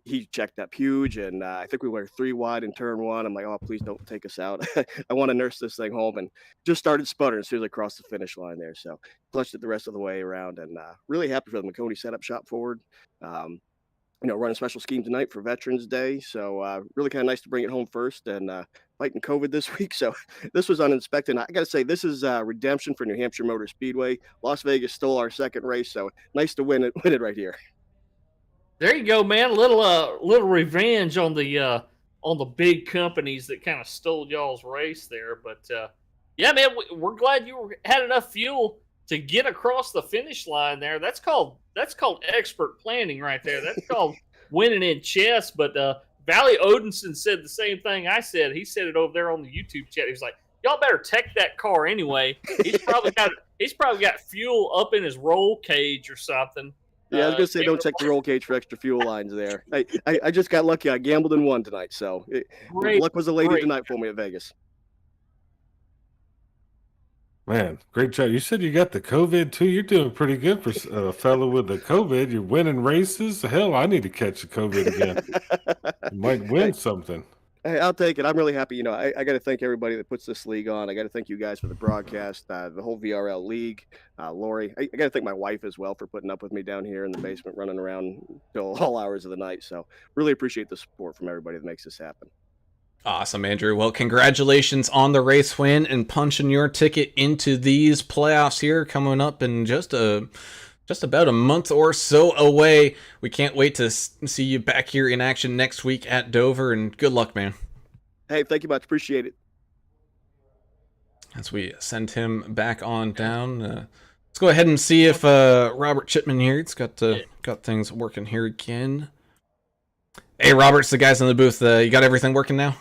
Speaker 11: he checked up huge, and I think we were 3 wide in turn 1. I'm like, oh, please don't take us out. I want to nurse this thing home, and just started sputtering as soon as I crossed the finish line there. So clutched it the rest of the way around, and really happy for the McConey setup shop forward. Running special scheme tonight for Veterans Day, so really kind of nice to bring it home first, and fighting COVID this week. So this was uninspected. I got to say, this is redemption for New Hampshire Motor Speedway. Las Vegas stole our second race, so nice to win it right here.
Speaker 3: There you go, man. A little revenge on the big companies that kind of stole y'all's race there. But yeah, man, we're glad you had enough fuel to get across the finish line there. That's called expert planning right there. That's called winning in chess. But Valley Odinson said the same thing I said. He said it over there on the YouTube chat. He was like, y'all better take that car anyway. He's probably got fuel up in his roll cage or something.
Speaker 11: Yeah, I was gonna say don't check the roll cage for extra fuel lines there. I just got lucky. I gambled and won tonight, so luck was a lady tonight for me at Vegas.
Speaker 4: Man, great job. You said you got the COVID too. You're doing pretty good for a fellow with the COVID. You're winning races. Hell, I need to catch the COVID again. You might win something.
Speaker 11: Hey, I'll take it. I'm really happy. I got to thank everybody that puts this league on. I got to thank you guys for the broadcast, the whole VRL league, Lori. I got to thank my wife as well for putting up with me down here in the basement, running around till all hours of the night. So really appreciate the support from everybody that makes this happen.
Speaker 1: Awesome, Andrew. Well, congratulations on the race win and punching your ticket into these playoffs here coming up in just about a month or so away. We can't wait to see you back here in action next week at Dover, and good luck, man.
Speaker 11: Hey, thank you much. Appreciate it.
Speaker 1: As we send him back on down, let's go ahead and see if Robert Chipman here, it's got things working here again. Hey, Robert's the guys in the booth. You got everything working now?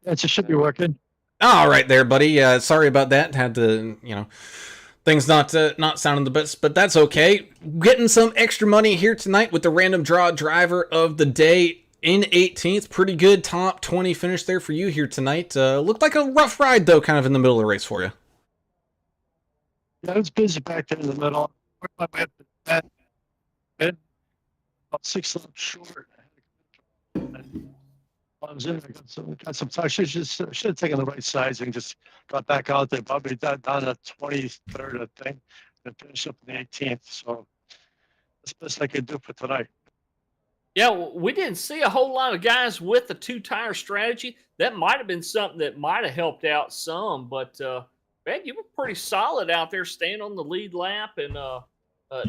Speaker 12: It should be working.
Speaker 1: All right there, buddy. Sorry about that. Had to, things not sounding the best, but that's okay. Getting some extra money here tonight with the random draw driver of the day in 18th. Pretty good top 20 finish there for you here tonight. Looked like a rough ride, though, kind of in the middle of the race for you.
Speaker 12: Yeah, I was busy back there in the middle. About 6 laps short. I was in. I got some time. Should have taken the right sizing. Just got back out there. Probably down to 23rd, I think, and finished up in the 18th. So that's the best I could do for tonight.
Speaker 3: Yeah, we didn't see a whole lot of guys with the 2-tire strategy. That might have been something that might have helped out some, but man, you were pretty solid out there staying on the lead lap. And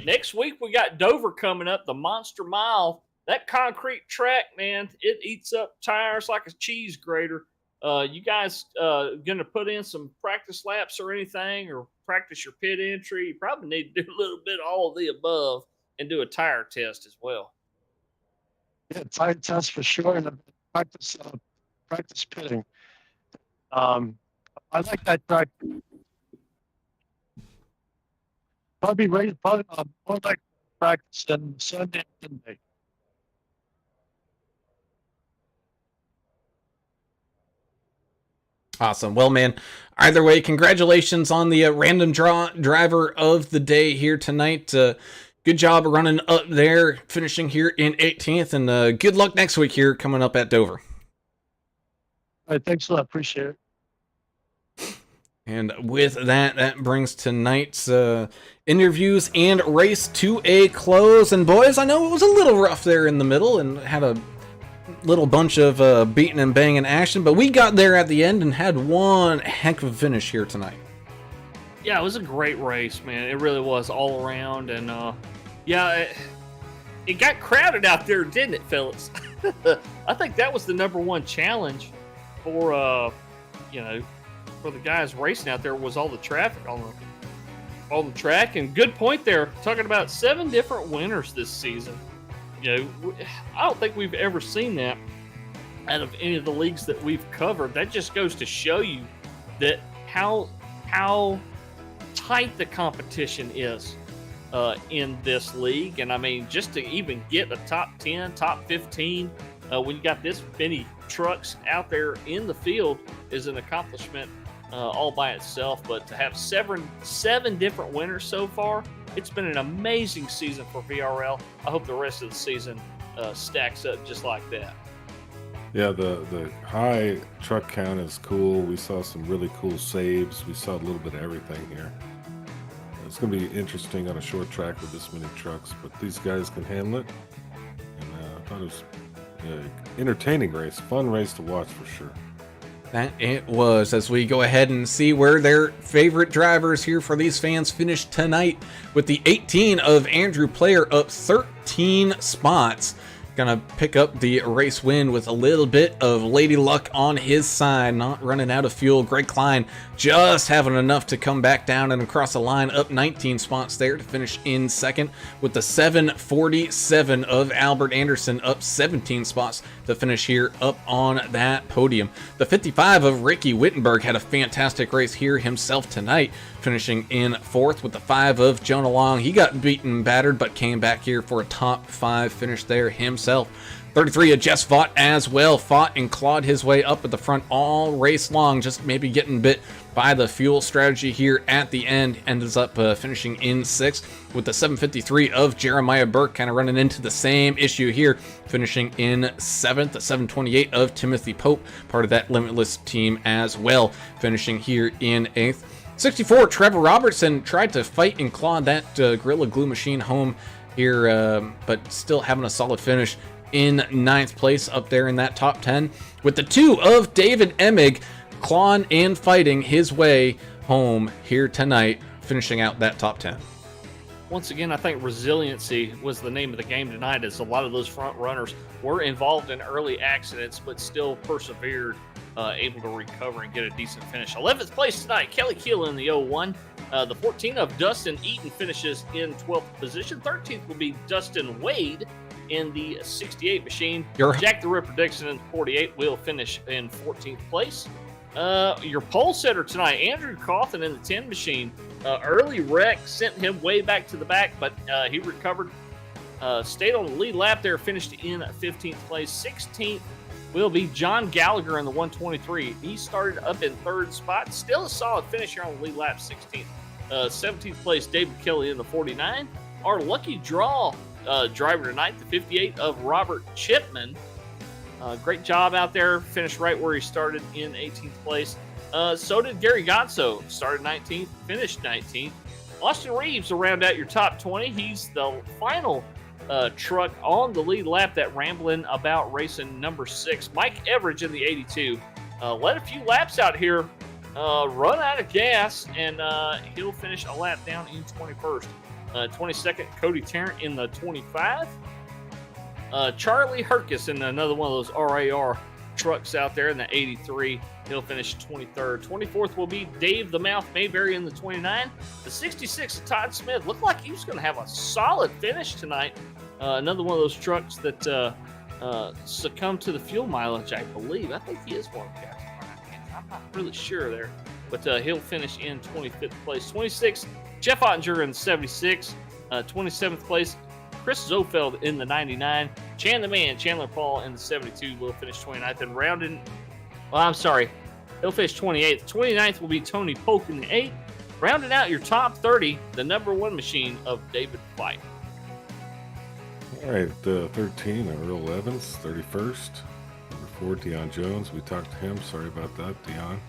Speaker 3: next week we got Dover coming up, the Monster Mile. That concrete track, man, it eats up tires like a cheese grater. You guys going to put in some practice laps or anything, or practice your pit entry? You probably need to do a little bit of all of the above and do a tire test as well.
Speaker 12: Yeah, tire test for sure, and practice pitting. I like that track. Probably more like practice than Sunday and Monday.
Speaker 1: Awesome. Well, man, either way, congratulations on the random draw driver of the day here tonight. Good job running up there, finishing here in 18th, and good luck next week here coming up at Dover.
Speaker 12: All right, thanks a lot. Appreciate it.
Speaker 1: And with that, that brings tonight's interviews and race to a close. And boys, I know it was a little rough there in the middle and had a little bunch of beating and banging action, but we got there at the end and had one heck of a finish here tonight.
Speaker 3: Yeah, it was a great race, man. It really was all around. And yeah, it got crowded out there, didn't it, fellas? I think that was the #1 challenge for for the guys racing out there, was all the traffic on the track. And good point there, talking about 7 different winners this season. You know, I don't think we've ever seen that out of any of the leagues that we've covered. That just goes to show you that how tight the competition is in this league. And I mean, just to even get a top 10, top 15, when you got this many trucks out there in the field is an accomplishment all by itself. But to have seven different winners so far, it's been an amazing season for VRL. I hope the rest of the season stacks up just like that.
Speaker 4: Yeah, the high truck count is cool. We saw some really cool saves. We saw a little bit of everything here. It's going to be interesting on a short track with this many trucks, but these guys can handle it. And I thought it was an entertaining race, fun race to watch for sure.
Speaker 1: That it was, as we go ahead and see where their favorite drivers here for these fans finished tonight, with the 18 of Andrew Player up 13 spots. Gonna pick up the race win with a little bit of lady luck on his side, not running out of fuel. Greg Klein just having enough to come back down and across the line, up 19 spots there to finish in second, with the 747 of Albert Anderson up 17 spots to finish here up on that podium. The 55 of Ricky Wittenberg had a fantastic race here himself tonight, finishing in fourth, with the 5 of Jonah Long. He got beaten, battered, but came back here for a top 5 finish there himself. 33 of Jess Vaught as well, fought and clawed his way up at the front all race long, just maybe getting bit by the fuel strategy here at the end. Ends up finishing in 6th, with the 753 of Jeremiah Burke kind of running into the same issue here, finishing in 7th. The 728 of Timothy Pope, part of that Limitless team as well, finishing here in 8th. 64, Trevor Robertson tried to fight and claw that Gorilla Glue machine home here, but still having a solid finish in 9th place up there in that top 10, with the 2 of David Emig clawing and fighting his way home here tonight, finishing out that top 10.
Speaker 3: Once again, I think resiliency was the name of the game tonight, as a lot of those front runners were involved in early accidents, but still persevered, able to recover and get a decent finish. 11th place tonight, Kelly Keel in the 01. The 14 of Dustin Eaton finishes in 12th position. 13th will be Dustin Wade in the 68 machine. Jack the Ripper Dixon in 48 will finish in 14th place. Your pole setter tonight, Andrew Cawthon in the 10 machine. Early wreck sent him way back to the back, but he recovered, stayed on the lead lap there, finished in 15th place. 16th will be John Gallagher in the 123. He started up in 3rd spot. Still a solid finish here on the lead lap, 16th. 17th place, David Kelly in the 49. Our lucky draw driver tonight, the 58 of Robert Chipman. Great job out there. Finished right where he started in 18th place. So did Gary Gonzo. Started 19th, finished 19th. Austin Reeves will round out your top 20. He's the final truck on the lead lap, that Ramblin' About Racing number 6, Mike Everidge in the 82. Led a few laps out here, run out of gas, and he'll finish a lap down in 21st. 22nd, Cody Tarrant in the 25. Charlie Herkus in another one of those RAR trucks out there in the 83. He'll finish 23rd. 24th will be Dave the Mouth Mayberry in the 29. The 66, Todd Smith, looked like he was going to have a solid finish tonight. Another one of those trucks that succumbed to the fuel mileage, I believe. I think he is one of the guys. I'm not really sure there. But he'll finish in 25th place. 26th, Jeff Ottinger in the 76. 27th place, Chris Zofeld in the 99. Chandler Paul in the 72 will finish 29th. And he'll finish 28th. 29th will be Tony Polk in the 8th. Rounding out your top 30, the number 1 machine of David Fight.
Speaker 4: All right, 13, Earl Evans, 31st. Number 4, Deion Jones. We talked to him. Sorry about that, Deion.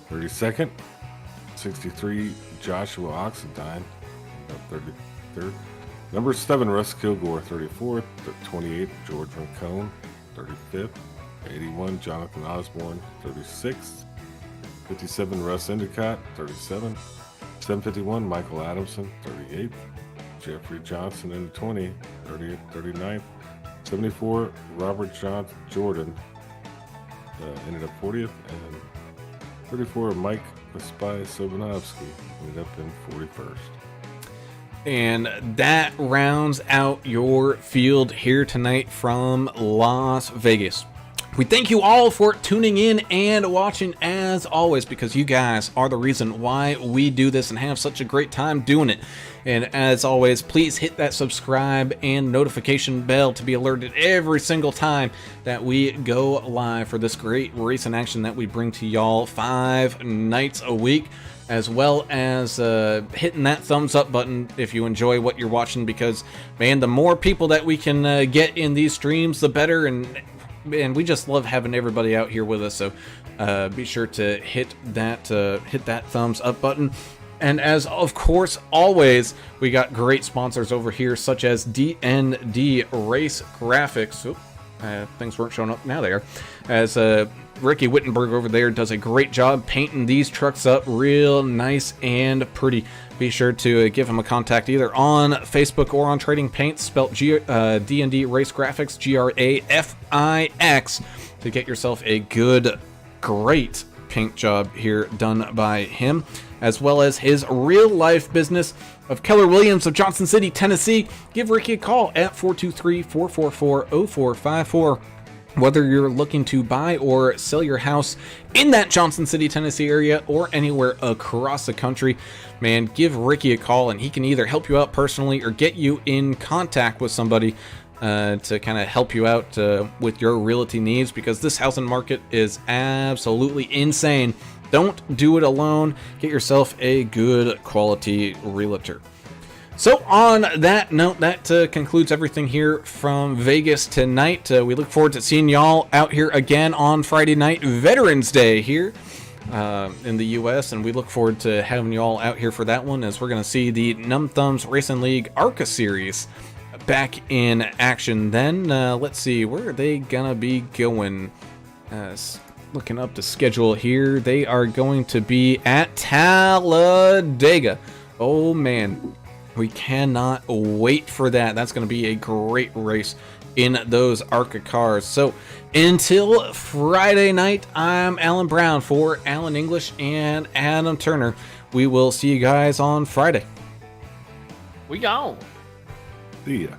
Speaker 4: 32nd, 63, Joshua Oxendine. 33rd. Number 7, Russ Kilgore, 34th. 28th, George Rincone, 35th. 81, Jonathan Osborne, 36th. 57, Russ Endicott, 37th. 751, Michael Adamson, 38th. Jeffrey Johnson in the 20, 30th, 39th. 74, Robert Jordan ended up 40th. And 34, Mike Spy Sobanovsky ended up in 41st.
Speaker 1: And that rounds out your field here tonight from Las Vegas. We thank you all for tuning in and watching as always, because you guys are the reason why we do this and have such a great time doing it. And as always, please hit that subscribe and notification bell to be alerted every single time that we go live for this great racing action that we bring to y'all 5 nights a week, as well as hitting that thumbs up button if you enjoy what you're watching, because, man, the more people that we can get in these streams, the better. And we just love having everybody out here with us. So be sure to hit that thumbs up button. And as of course always, we got great sponsors over here, such as D&D Race Graphics. Oop, things weren't showing up. Now they are. As Ricky Wittenberg over there does a great job painting these trucks up real nice and pretty. Be sure to give him a contact either on Facebook or on Trading Paints, spelled D&D Race Graphics, Grafix, to get yourself a great paint job here done by him, as well as his real life business of Keller Williams of Johnson City, Tennessee. Give Ricky a call at 423-444-0454. Whether you're looking to buy or sell your house in that Johnson City, Tennessee area or anywhere across the country, man, give Ricky a call and he can either help you out personally or get you in contact with somebody to kind of help you out with your realty needs, because this housing market is absolutely insane. Don't do it alone. Get yourself a good quality realtor. So on that note, that concludes everything here from Vegas tonight. We look forward to seeing y'all out here again on Friday night, Veterans Day here in the U.S., and we look forward to having y'all out here for that one, as we're going to see the Numb Thumbs Racing League ARCA Series back in action then. Let's see, where are they going to be going? Looking up the schedule here, they are going to be at Talladega. Oh, man. We cannot wait for that. That's going to be a great race in those ARCA cars. So until Friday night, I'm Alan Brown for Alan English and Adam Turner. We will see you guys on Friday.
Speaker 3: We gone.
Speaker 4: See ya.